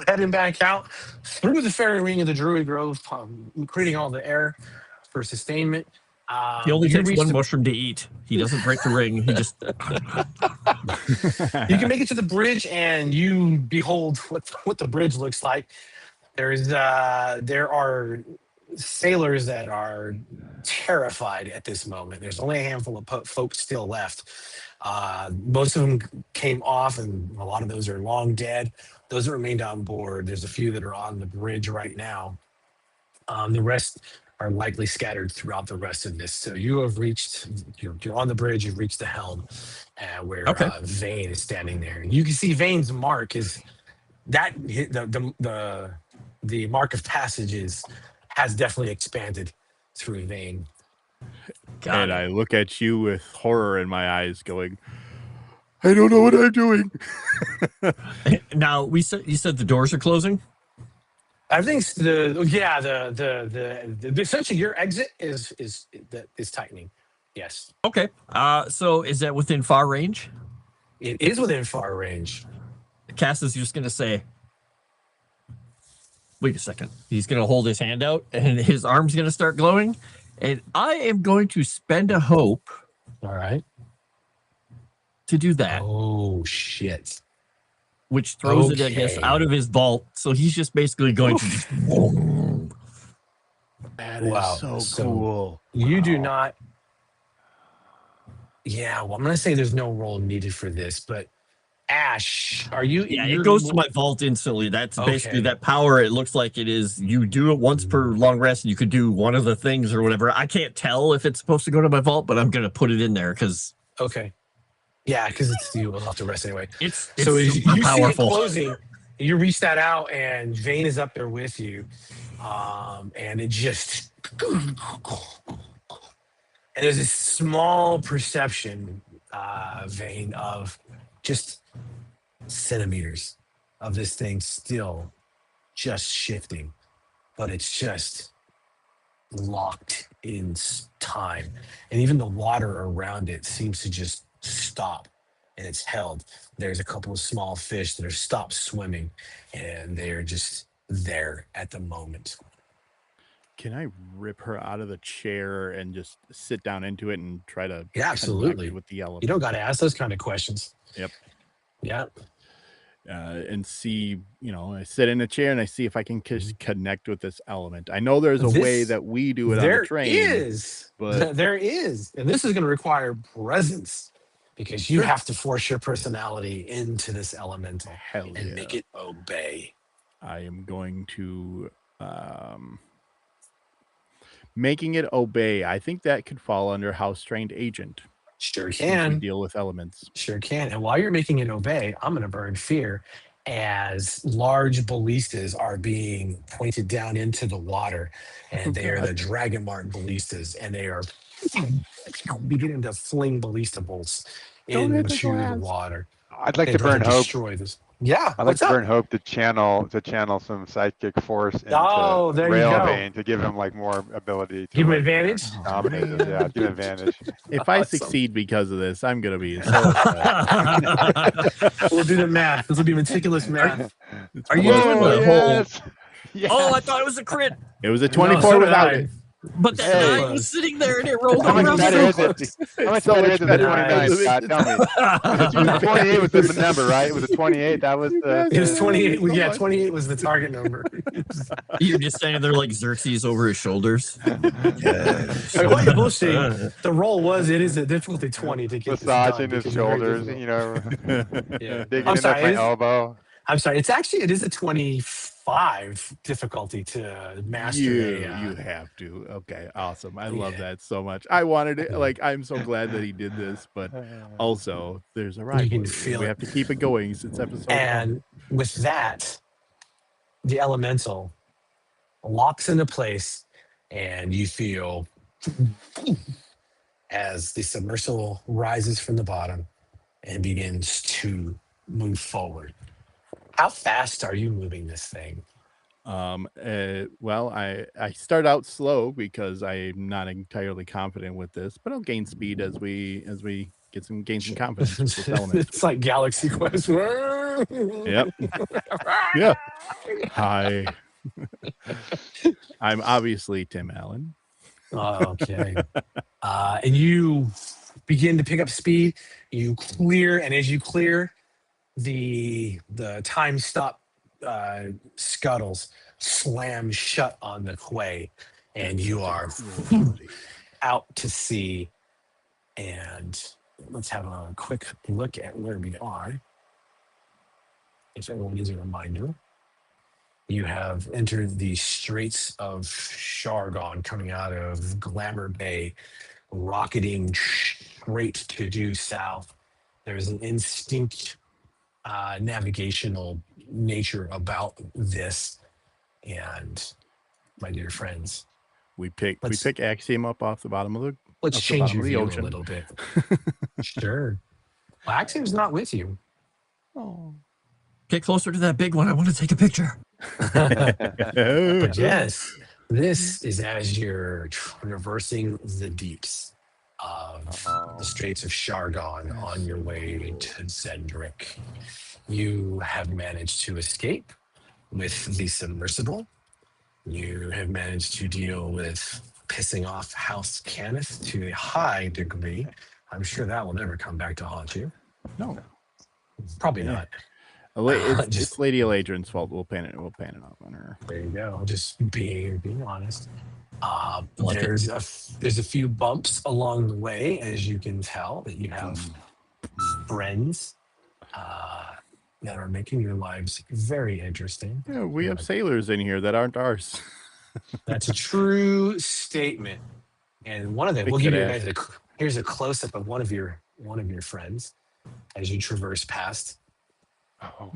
Speaker 2: Heading back out through the fairy ring of the Druid Grove, creating all the air for sustainment.
Speaker 5: He only
Speaker 2: you
Speaker 5: takes
Speaker 2: reach
Speaker 5: one
Speaker 2: the-
Speaker 5: mushroom to eat. He doesn't break the ring. He just
Speaker 2: You can make it to the bridge, and you behold what the bridge looks like. There are sailors that are terrified at this moment. There's only a handful of folks still left. Most of them came off, and a lot of those are long dead. Those that remained on board, there's a few that are on the bridge right now. The rest are likely scattered throughout the rest of this. So you have reached, you're on the bridge, you've reached the helm where
Speaker 5: Okay.
Speaker 2: Vane is standing there. And you can see Vane's mark is that the mark of passages has definitely expanded through Vane.
Speaker 5: Got
Speaker 3: And
Speaker 5: it.
Speaker 3: I look at you with horror in my eyes, going, I don't know what I'm doing.
Speaker 5: Now you said the doors are closing.
Speaker 2: Everything's essentially your exit is tightening. Yes,
Speaker 5: Okay. So is that within far range?
Speaker 2: it is within far range.
Speaker 5: Cass is just gonna say, wait a second. He's gonna hold his hand out and his arm's gonna start glowing. And I am going to spend a hope
Speaker 2: All right.
Speaker 5: to do that,
Speaker 2: Oh shit.
Speaker 5: which throws it, I guess,
Speaker 2: Okay.
Speaker 5: out of his vault. So he's just basically going to just
Speaker 3: That is
Speaker 2: Wow.
Speaker 3: so
Speaker 2: So-
Speaker 3: cool.
Speaker 2: You do not. Yeah, well, I'm gonna say there's no roll needed for this, but Ash, are you?
Speaker 5: Yeah,
Speaker 2: you're-
Speaker 5: it goes to my vault instantly. That's basically
Speaker 2: Okay.
Speaker 5: that power. It looks like it is. You do it once per long rest, and you could do one of the things or whatever. I can't tell if it's supposed to go to my vault, but I'm gonna put it in there because
Speaker 2: Okay. Yeah, because it's you will have to rest anyway.
Speaker 5: it's
Speaker 2: So you
Speaker 5: super
Speaker 2: see it
Speaker 5: powerful.
Speaker 2: closing, you reach that out, and Vane is up there with you, and it just and there's this small perception, Vane, of just centimeters of this thing still just shifting, but it's just locked in time, and even the water around it seems to just stop, and it's held. There's a couple of small fish that are stopped swimming, and they're just there at the moment.
Speaker 3: Can I rip her out of the chair and just sit down into it and try to
Speaker 2: Yeah,
Speaker 3: connect
Speaker 2: absolutely.
Speaker 3: with the element?
Speaker 2: You don't got to ask those kind of questions.
Speaker 3: Yep.
Speaker 2: Yeah.
Speaker 3: And see, I sit in a chair and I see if I can just connect with this element. I know there's a way
Speaker 2: This-
Speaker 3: that we do it on
Speaker 2: There
Speaker 3: the train.
Speaker 2: is,
Speaker 3: but-
Speaker 2: there is, and this is going to require presence because you
Speaker 3: Sure.
Speaker 2: have to force your personality into this elemental
Speaker 3: Hell
Speaker 2: and
Speaker 3: yeah.
Speaker 2: make it obey.
Speaker 3: I am going to making it obey. I think that could fall under house trained agent.
Speaker 2: Sure
Speaker 3: Since we
Speaker 2: can.
Speaker 3: deal with elements.
Speaker 2: Sure can. And while you're making it obey, I'm going to burn fear as large ballistas are being pointed down into the water. And they are the dragonmarked ballistas. And they are beginning to fling ballista bolts
Speaker 3: Don't hit the
Speaker 2: into the
Speaker 3: glass.
Speaker 2: water.
Speaker 4: I'd like
Speaker 2: and
Speaker 4: to
Speaker 2: try
Speaker 4: burn hope.
Speaker 2: destroy this. Yeah.
Speaker 4: I'd like
Speaker 2: what's
Speaker 4: to
Speaker 2: up?
Speaker 4: burn hope to channel some psychic force into
Speaker 2: Oh, there you
Speaker 4: Rail
Speaker 2: go.
Speaker 4: Vane to give him like more ability to
Speaker 2: Give him
Speaker 4: like,
Speaker 2: advantage?
Speaker 4: dominate him. Yeah, give him advantage.
Speaker 3: If I
Speaker 2: Awesome.
Speaker 3: succeed because of this, I'm gonna be so upset.
Speaker 2: We'll do the math. This will be meticulous math.
Speaker 5: Are you doing
Speaker 4: Whoa,
Speaker 5: the whole?
Speaker 4: yes! Yes.
Speaker 5: Oh, I thought it was a crit,
Speaker 3: It was a
Speaker 2: No,
Speaker 3: 24
Speaker 2: so did
Speaker 3: without
Speaker 2: I.
Speaker 3: it.
Speaker 5: but that
Speaker 4: Hey.
Speaker 5: nine was sitting there and it rolled
Speaker 4: How much
Speaker 5: around
Speaker 4: better
Speaker 5: so
Speaker 4: is it?
Speaker 5: close.
Speaker 4: How much
Speaker 3: So
Speaker 4: better
Speaker 3: much
Speaker 4: is it than
Speaker 3: better.
Speaker 4: 29,
Speaker 2: Nice.
Speaker 4: Scott? Tell me. It was 28 was the number, right? It was a 28. That was the.
Speaker 2: It was 28.
Speaker 3: So
Speaker 2: Yeah,
Speaker 3: much.
Speaker 2: 28 was the target number.
Speaker 5: You're just standing there like Xerxes over his shoulders.
Speaker 2: I mean, what you're bullshitting. The roll it is a difficulty 20 to get
Speaker 4: Massaging
Speaker 2: this
Speaker 4: his
Speaker 2: done. because it's very
Speaker 4: shoulders,
Speaker 2: difficult. Yeah.
Speaker 4: digging
Speaker 2: I'm
Speaker 4: in
Speaker 2: sorry,
Speaker 4: my
Speaker 2: it is-
Speaker 4: elbow.
Speaker 2: I'm sorry. It is a 25 difficulty to master.
Speaker 3: You have to. Okay, awesome. I love that so much. I wanted it. Like, I'm so glad that he did this, but also there's a rivalry.
Speaker 2: feel
Speaker 3: We
Speaker 2: it.
Speaker 3: have to keep it going since episode one.
Speaker 2: And with that, the elemental locks into place, and you feel as the submersible rises from the bottom and begins to move forward. How fast are you moving this thing?
Speaker 3: Well, I start out slow because I'm not entirely confident with this, but I'll gain speed as we gain some confidence with this element.
Speaker 2: It's like Galaxy Quest.
Speaker 3: Yep. Yeah. Hi. I'm obviously Tim Allen.
Speaker 2: Okay. And you begin to pick up speed. You clear, and as you clear, the time stop scuttles slam shut on the quay, and you are out to sea. And let's have a quick look at where we are. If everyone needs a reminder. You have entered the Straits of Shargon, coming out of Glamour Bay, rocketing straight to due south. There's an instinct navigational nature about this. And my dear friends,
Speaker 3: We pick
Speaker 2: let's
Speaker 3: Axiom up off the bottom of the
Speaker 2: let's
Speaker 3: off the
Speaker 2: change
Speaker 3: bottom
Speaker 2: your
Speaker 3: of the
Speaker 2: view a
Speaker 3: ocean.
Speaker 2: little bit. Sure. Well, Axiom's not with you.
Speaker 3: Oh.
Speaker 5: Get closer to that big one. I want to take a picture.
Speaker 2: But yes, this is as you're traversing the deeps of the Straits of Shargon on your way to Zendrick. You have managed to escape with the submersible. You have managed to deal with pissing off House Cannith to a high degree. I'm sure that will never come back to haunt you.
Speaker 3: No.
Speaker 2: Probably
Speaker 3: Yeah.
Speaker 2: not.
Speaker 3: It's Lady Eladrin's fault. We'll pan it off on her.
Speaker 2: There you go. Just being honest.
Speaker 5: Like
Speaker 2: There's a few bumps along the way, as you can tell, that you have friends that are making your lives very interesting.
Speaker 3: Yeah, we have sailors in here that aren't ours.
Speaker 2: That's a true statement. And one of them,
Speaker 3: Big
Speaker 2: we'll give you
Speaker 3: kid
Speaker 2: guys here's a close up of one of your friends as you traverse past.
Speaker 4: Oh,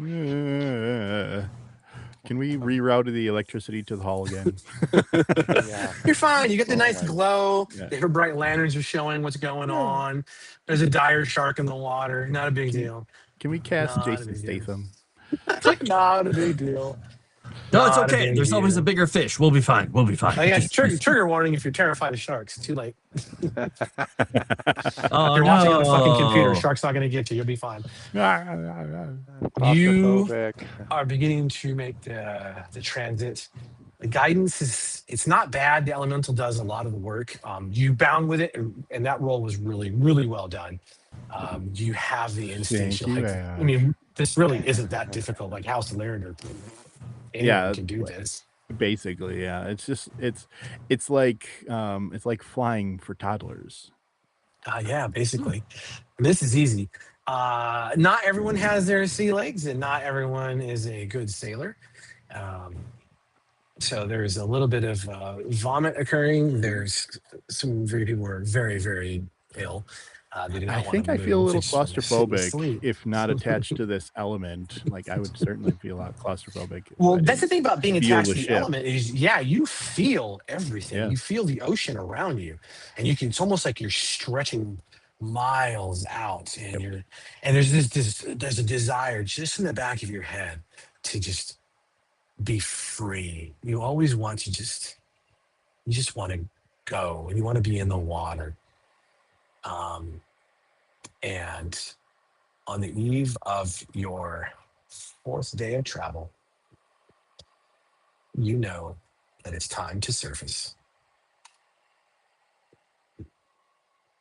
Speaker 3: Can we reroute the electricity to the hall again?
Speaker 4: yeah.
Speaker 2: You're fine. You get the
Speaker 4: Oh
Speaker 2: nice
Speaker 4: my-
Speaker 2: glow.
Speaker 3: Yeah.
Speaker 2: Her bright lanterns are showing what's going on. There's a dire shark in the water. Not a big deal.
Speaker 3: Can we cast
Speaker 2: Not a
Speaker 3: Jason
Speaker 2: big deal.
Speaker 3: Statham?
Speaker 2: Not a big deal.
Speaker 5: No, it's
Speaker 2: Not a
Speaker 5: okay.
Speaker 2: big
Speaker 5: There's always
Speaker 2: deal.
Speaker 5: a bigger fish. We'll be fine. We'll be fine.
Speaker 2: Oh, yeah,
Speaker 5: Just-
Speaker 2: trigger warning if you're terrified of sharks. Too late.
Speaker 5: Oh,
Speaker 2: You're watching on a fucking computer.
Speaker 5: no.
Speaker 2: Shark's not going to get you. You'll be fine. You-
Speaker 4: Claustrophobic.
Speaker 2: Are beginning to make the transit. The guidance it's not bad. The elemental does a lot of the work. You bound with it, and that roll was really, really well done. You have the instinct.
Speaker 3: Thank you,
Speaker 2: I mean, this really isn't that difficult. Like House of Laird, anyone can do this.
Speaker 3: Basically, yeah. It's just it's like flying for toddlers.
Speaker 2: Yeah, basically. And this is easy. Not everyone has their sea legs, and not everyone is a good sailor. So there's a little bit of vomit occurring. There's some very people who are very, very ill. They do not
Speaker 3: I
Speaker 2: want
Speaker 3: think
Speaker 2: to
Speaker 3: I feel a
Speaker 2: move.
Speaker 3: little
Speaker 2: They just sit and
Speaker 3: claustrophobic
Speaker 2: sleep.
Speaker 3: if not attached to this element. Like I would certainly feel a lot claustrophobic. if
Speaker 2: Well,
Speaker 3: I
Speaker 2: that's the
Speaker 3: didn't
Speaker 2: thing about being
Speaker 3: feel
Speaker 2: attached
Speaker 3: the
Speaker 2: to the
Speaker 3: ship.
Speaker 2: element is, yeah, you feel everything.
Speaker 3: Yeah.
Speaker 2: You feel the ocean around you, and you can. It's almost like you're stretching miles out, and there's there's a desire just in the back of your head to just be free. You always want to you just want to go, and you want to be in the water. And on the eve of your 4th day of travel, you know that it's time to surface.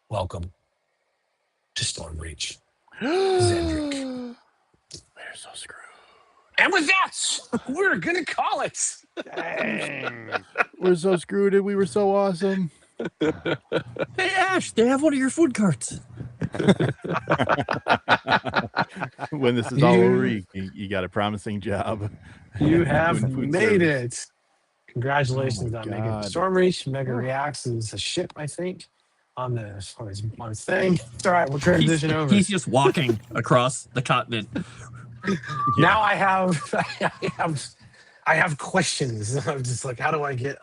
Speaker 2: Welcome to Stormreach, Zendrick.
Speaker 3: We're so screwed.
Speaker 2: And with that, we're gonna call it.
Speaker 4: Dang.
Speaker 3: We're so screwed and we were so awesome.
Speaker 5: Hey, Ash, they have one of your food carts.
Speaker 3: When this is all over, you got a promising job.
Speaker 2: You have
Speaker 3: Doing food
Speaker 2: made
Speaker 3: service.
Speaker 2: it. Congratulations
Speaker 3: Oh my
Speaker 2: on making it
Speaker 3: God.
Speaker 2: to Stormreach. Mega Reacts is a ship, I think, on his thing. It's all right. We'll transition over.
Speaker 5: He's just walking across the continent.
Speaker 2: Now I have questions. I'm just like, how do I get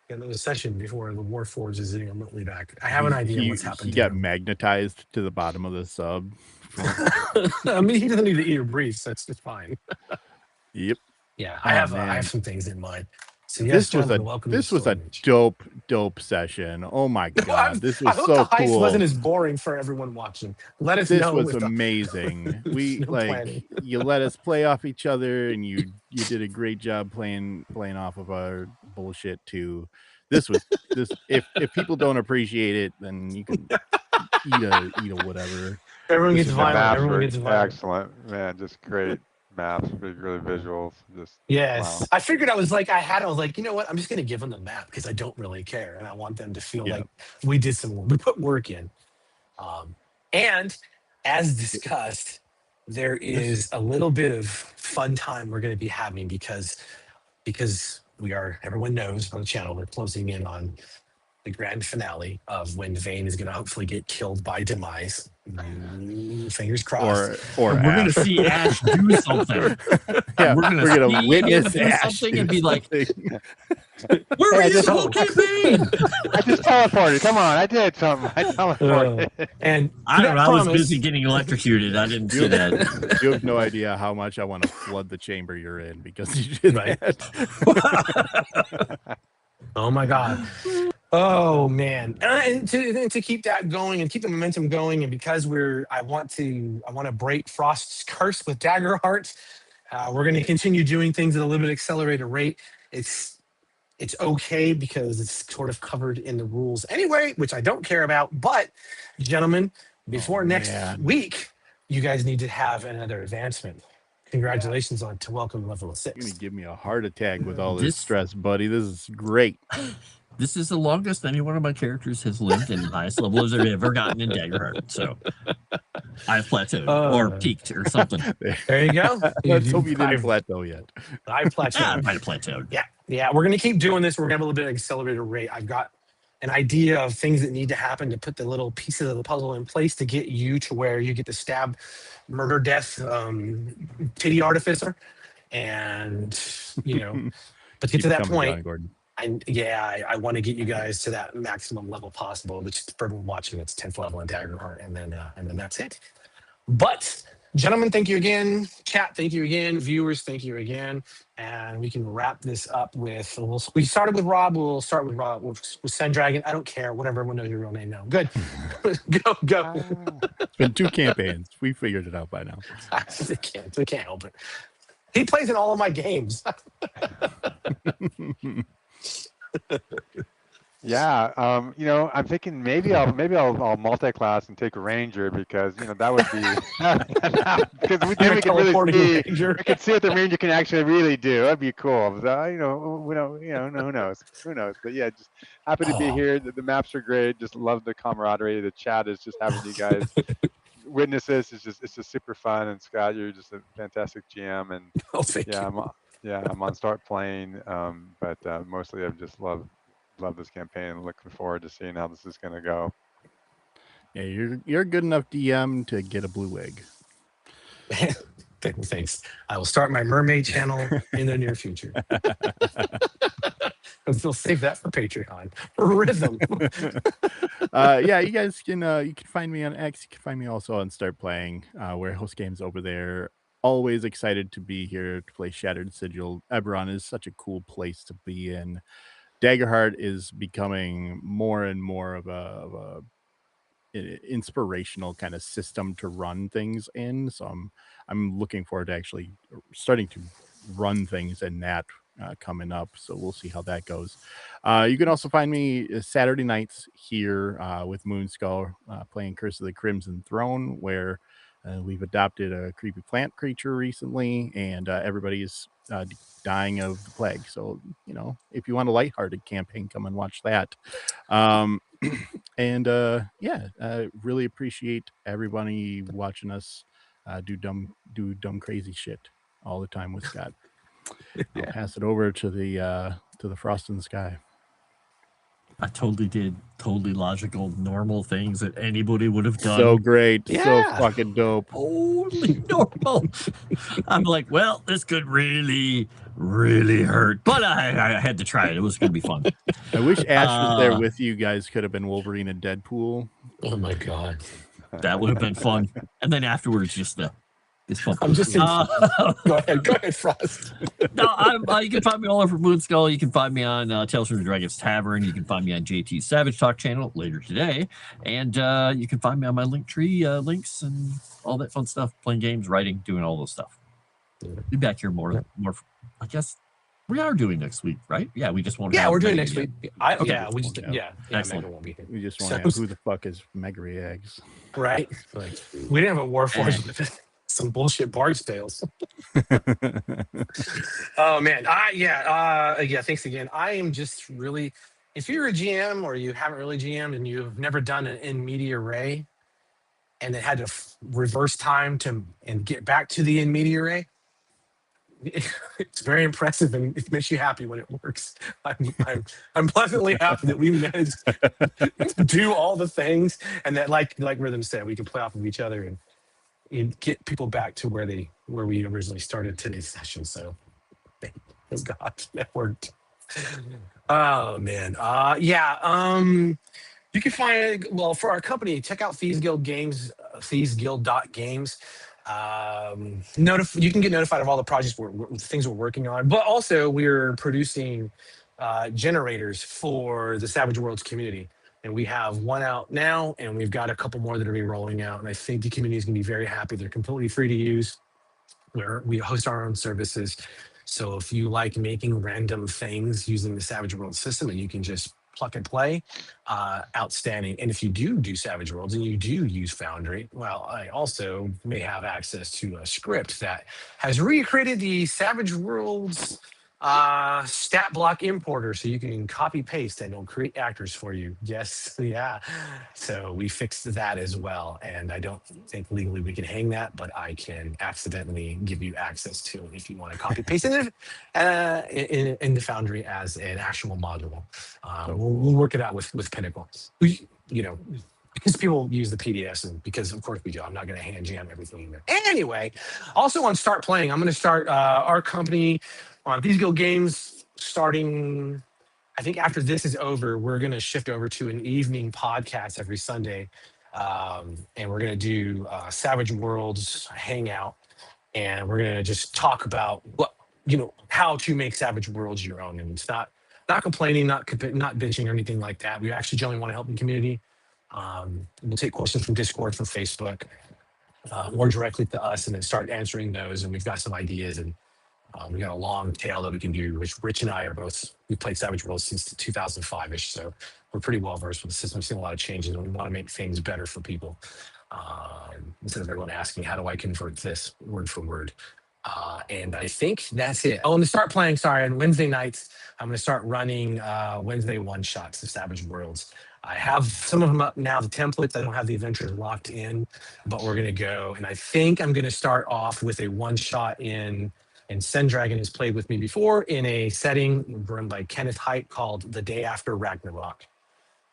Speaker 2: another session before the Warforged is imminently back? I have an idea what's happened.
Speaker 3: He got magnetized to the bottom of the sub.
Speaker 2: I mean, he doesn't need to eat or breathe, so it's fine.
Speaker 3: Yep.
Speaker 2: Yeah,
Speaker 3: Oh,
Speaker 2: I have
Speaker 3: man.
Speaker 2: some things in mind. So yes, gentlemen, welcome to
Speaker 3: this was a
Speaker 2: Stormreach.
Speaker 3: dope session. Oh my god, this
Speaker 2: I
Speaker 3: was
Speaker 2: hope
Speaker 3: so
Speaker 2: the heist
Speaker 3: cool.
Speaker 2: wasn't as boring for everyone watching. Let us
Speaker 3: This
Speaker 2: know.
Speaker 3: was
Speaker 2: if the-
Speaker 3: amazing. We
Speaker 2: no
Speaker 3: like
Speaker 2: planning.
Speaker 3: you let us play off each other, and you did a great job playing off of our bullshit too. This if people don't appreciate it, then you can eat a whatever.
Speaker 2: Everyone gets
Speaker 4: The
Speaker 2: violent.
Speaker 4: maps
Speaker 2: Everyone
Speaker 4: were
Speaker 2: gets violent.
Speaker 4: excellent, man. Just great maps, really visuals. Just
Speaker 2: Yes,
Speaker 4: wow.
Speaker 2: I figured I was like, you know what? I'm just gonna give them the map because I don't really care, and I want them to feel
Speaker 3: Yeah.
Speaker 2: like we did we put work in. And as discussed, there is a little bit of fun time we're going to be having because we are, everyone knows on the channel, we're closing in on the grand finale of when Vane is going to hopefully get killed by Demise. Fingers crossed.
Speaker 3: Or
Speaker 5: And we're gonna
Speaker 3: Ash.
Speaker 5: see Ash do something.
Speaker 3: Yeah,
Speaker 5: We're gonna
Speaker 3: gonna
Speaker 5: see
Speaker 3: witness
Speaker 5: him do
Speaker 3: Ash
Speaker 5: something
Speaker 3: do
Speaker 5: and be like,
Speaker 3: something.
Speaker 5: "Where were
Speaker 4: Hey,
Speaker 5: you the whole campaign?"
Speaker 4: I just teleported. Come on, I did something. I teleported.
Speaker 2: And
Speaker 5: I don't know. I was
Speaker 2: promise-
Speaker 5: busy getting electrocuted. I didn't see that.
Speaker 3: You have no idea how much I want to flood the chamber you're in because you did
Speaker 2: Right.
Speaker 3: that.
Speaker 2: Oh my God. Oh man. And to keep that going and keep the momentum going, and because I want to break Frost's curse with Daggerheart, we're going to continue doing things at a little bit accelerated rate. It's okay because it's sort of covered in the rules anyway, which I don't care about. But gentlemen, before next
Speaker 3: man.
Speaker 2: week, you guys need to have another advancement. Congratulations on to welcome level
Speaker 3: You're gonna
Speaker 2: 6.
Speaker 3: give me a heart attack with all this
Speaker 5: This-
Speaker 3: stress, buddy. This is great.
Speaker 5: This is the longest any one of my characters has lived and the highest level has ever gotten in Daggerheart. So I've plateaued or peaked or something.
Speaker 2: There you go.
Speaker 3: Let's hope you didn't
Speaker 2: I've
Speaker 3: plateau yet.
Speaker 2: I plateaued.
Speaker 5: I might have plateaued.
Speaker 2: Yeah, we're gonna keep doing this. We're gonna have a little bit of accelerated rate. I've got an idea of things that need to happen to put the little pieces of the puzzle in place to get you to where you get the stab, murder, death, titty artificer, and but to get to that point, I want to get you guys to that maximum level possible. Which for everyone watching, it's 10th level in Daggerheart, and then that's it. But gentlemen, thank you again. Chat, thank you again. Viewers, thank you again. And we can wrap this up with, we started with Rob. We'll start with Rob, with Sendragon. I don't care. Whatever, everyone knows your real name now. Good. Go.
Speaker 3: It's been 2 campaigns. We figured it out by now.
Speaker 2: I can't help it. He plays in all of my games.
Speaker 4: Yeah, I'm thinking maybe I'll multi-class and take a ranger because that would be because we can really see.
Speaker 2: Ranger.
Speaker 4: I can see what the ranger can actually really do. That'd be cool. Who knows? Who knows? But yeah, just happy to be here. The maps are great. Just love the camaraderie. The chat is just having you guys witness this. It's just super fun. And Scott, you're just a fantastic GM. And
Speaker 2: Thank you.
Speaker 4: I'm on start playing. But mostly I've just love this campaign and looking forward to seeing how this is going to go.
Speaker 3: Yeah, you're a good enough DM to get a blue egg.
Speaker 2: Thanks. I will start my mermaid channel in the near future. I'll still save that for Patreon. Rhythm.
Speaker 3: Yeah, you guys can you can find me on X. You can find me also on Start Playing, where I host games over there. Always excited to be here to play Shattered Sigil. EBERRON is such a cool place to be in. Daggerheart is becoming more and more of a inspirational kind of system to run things in. So I'm looking forward to actually starting to run things in that coming up. So we'll see how that goes. You can also find me Saturday nights here with Moonskull playing Curse of the Crimson Throne, where we've adopted a creepy plant creature recently, and everybody's dying of the plague. So, if you want a lighthearted campaign, come and watch that. And really appreciate everybody watching us do dumb crazy shit all the time with Scott. I'll pass it over to the Frost in the Sky.
Speaker 5: I totally did totally logical, normal things that anybody would have done.
Speaker 3: So great.
Speaker 2: Yeah.
Speaker 3: So fucking dope.
Speaker 5: Totally normal. I'm like, well, this could really, really hurt. But I had to try it. It was going to be fun.
Speaker 3: I wish Ash was there with you guys. Could have been Wolverine and Deadpool.
Speaker 2: Oh my God.
Speaker 5: That would have been fun. And then afterwards, just it's fun.
Speaker 2: I'm just go ahead, Frost.
Speaker 5: No, you can find me all over Moonskull. You can find me on Tales from the Dragon's Tavern. You can find me on JT's Savage Talk channel later today. And you can find me on my Linktree links and all that fun stuff, playing games, writing, doing all those stuff. Be back here more. I guess we are doing next week, right? Yeah, we just won't.
Speaker 2: Yeah,
Speaker 5: have
Speaker 2: we're doing
Speaker 5: Megan
Speaker 2: next
Speaker 5: yet.
Speaker 2: week.
Speaker 5: Excellent.
Speaker 2: Megan won't be here.
Speaker 3: We just want to have who the fuck is Megri Eggs.
Speaker 2: Right? Like, we didn't have a Warforged with some bullshit Bard's Tales. Oh man. Thanks again. I am just really, if you're a GM or you haven't really GM'd and you've never done an in media ray, and then had to reverse time and get back to the in media ray. It's very impressive, and it makes you happy when it works. I'm pleasantly happy that we managed to do all the things, and that like Rhythm said, we can play off of each other and get people back to where we originally started today's session. So thank God that worked. Oh man, you can find, well, for our company, check out Thieves Guild Games, thievesguild.games. You can get notified of all the projects things we're working on, but also we're producing generators for the Savage Worlds community. And we have one out now, and we've got a couple more that are be rolling out. And I think the community is going to be very happy. They're completely free to use. We host our own services. So if you like making random things using the Savage Worlds system, and you can just pluck and play, outstanding. And if you do Savage Worlds and you do use Foundry, well, I also may have access to a script that has recreated the Savage Worlds stat block importer, so you can copy paste and it'll create actors for you. Yes, yeah. So we fixed that as well, and I don't think legally we can hang that, but I can accidentally give you access to it if you want to copy paste it in the Foundry as an actual module. We'll work it out with Pinnacle. Because people use the PDFs, and because of course we do. I'm not going to hand jam everything in there. Anyway, also on Start Playing, I'm going to start our company on Thieves Guild Games starting, I think after this is over, we're going to shift over to an evening podcast every Sunday. And we're going to do Savage Worlds Hangout. And we're going to just talk about how to make Savage Worlds your own. And it's not complaining, not bitching or anything like that. We actually generally want to help the community. We'll take questions from Discord, from Facebook, more directly to us, and then start answering those. And we've got some ideas, and we got a long tail that we can do, which Rich and I we played Savage Worlds since 2005-ish, so we're pretty well versed with the system. We've seen a lot of changes, and we want to make things better for people. Instead of everyone asking, how do I convert this word for word? And I think that's it. Oh, and to start playing, on Wednesday nights, I'm going to start running Wednesday one-shots of Savage Worlds. I have some of them up now, the templates. I don't have the adventures locked in, but we're going to go. And I think I'm going to start off with a one-shot and Sendragon has played with me before in a setting run by Kenneth Haidt called The Day After Ragnarok.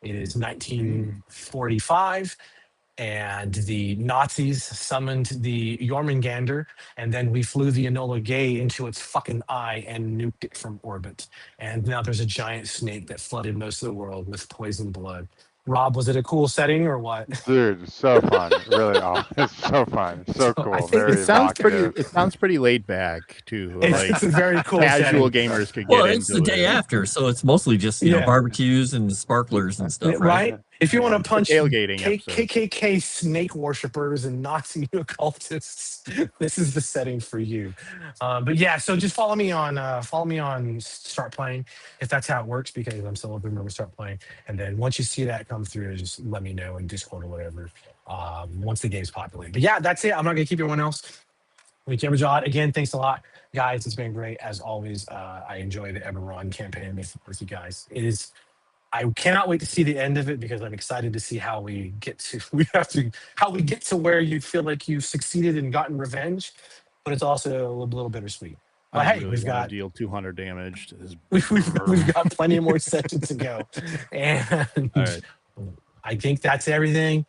Speaker 2: It is 1945, and the Nazis summoned the Jormungandr, and then we flew the Enola Gay into its fucking eye and nuked it from orbit. And now there's a giant snake that flooded most of the world with poison blood. Rob, was it a cool setting or what?
Speaker 4: Dude, so fun. Really, it's so fun. So cool.
Speaker 3: It sounds pretty laid back too.
Speaker 2: It's a very cool
Speaker 3: casual
Speaker 2: setting.
Speaker 3: gamers could get
Speaker 5: Well,
Speaker 3: into
Speaker 5: it's the day after, so it's mostly just barbecues and sparklers and stuff, right?
Speaker 2: If you want to punch
Speaker 3: tailgating
Speaker 2: KKK snake worshippers and Nazi occultists, this is the setting for you. But yeah, so just follow me on Start Playing if that's how it works, because I'm still a boomer with Start Playing. And then once you see that come through, just let me know in Discord or whatever. Once the game's populated. But yeah, that's it. I'm not gonna keep everyone else. Again, thanks a lot, guys. It's been great as always. I enjoy the EBERRON campaign with you guys. I cannot wait to see the end of it, because I'm excited to see how we get to where you feel like you've succeeded and gotten revenge, but it's also a little bittersweet. But hey, we've got
Speaker 3: deal 200 damage to this.
Speaker 2: We've got plenty more sessions to go, and I think that's everything.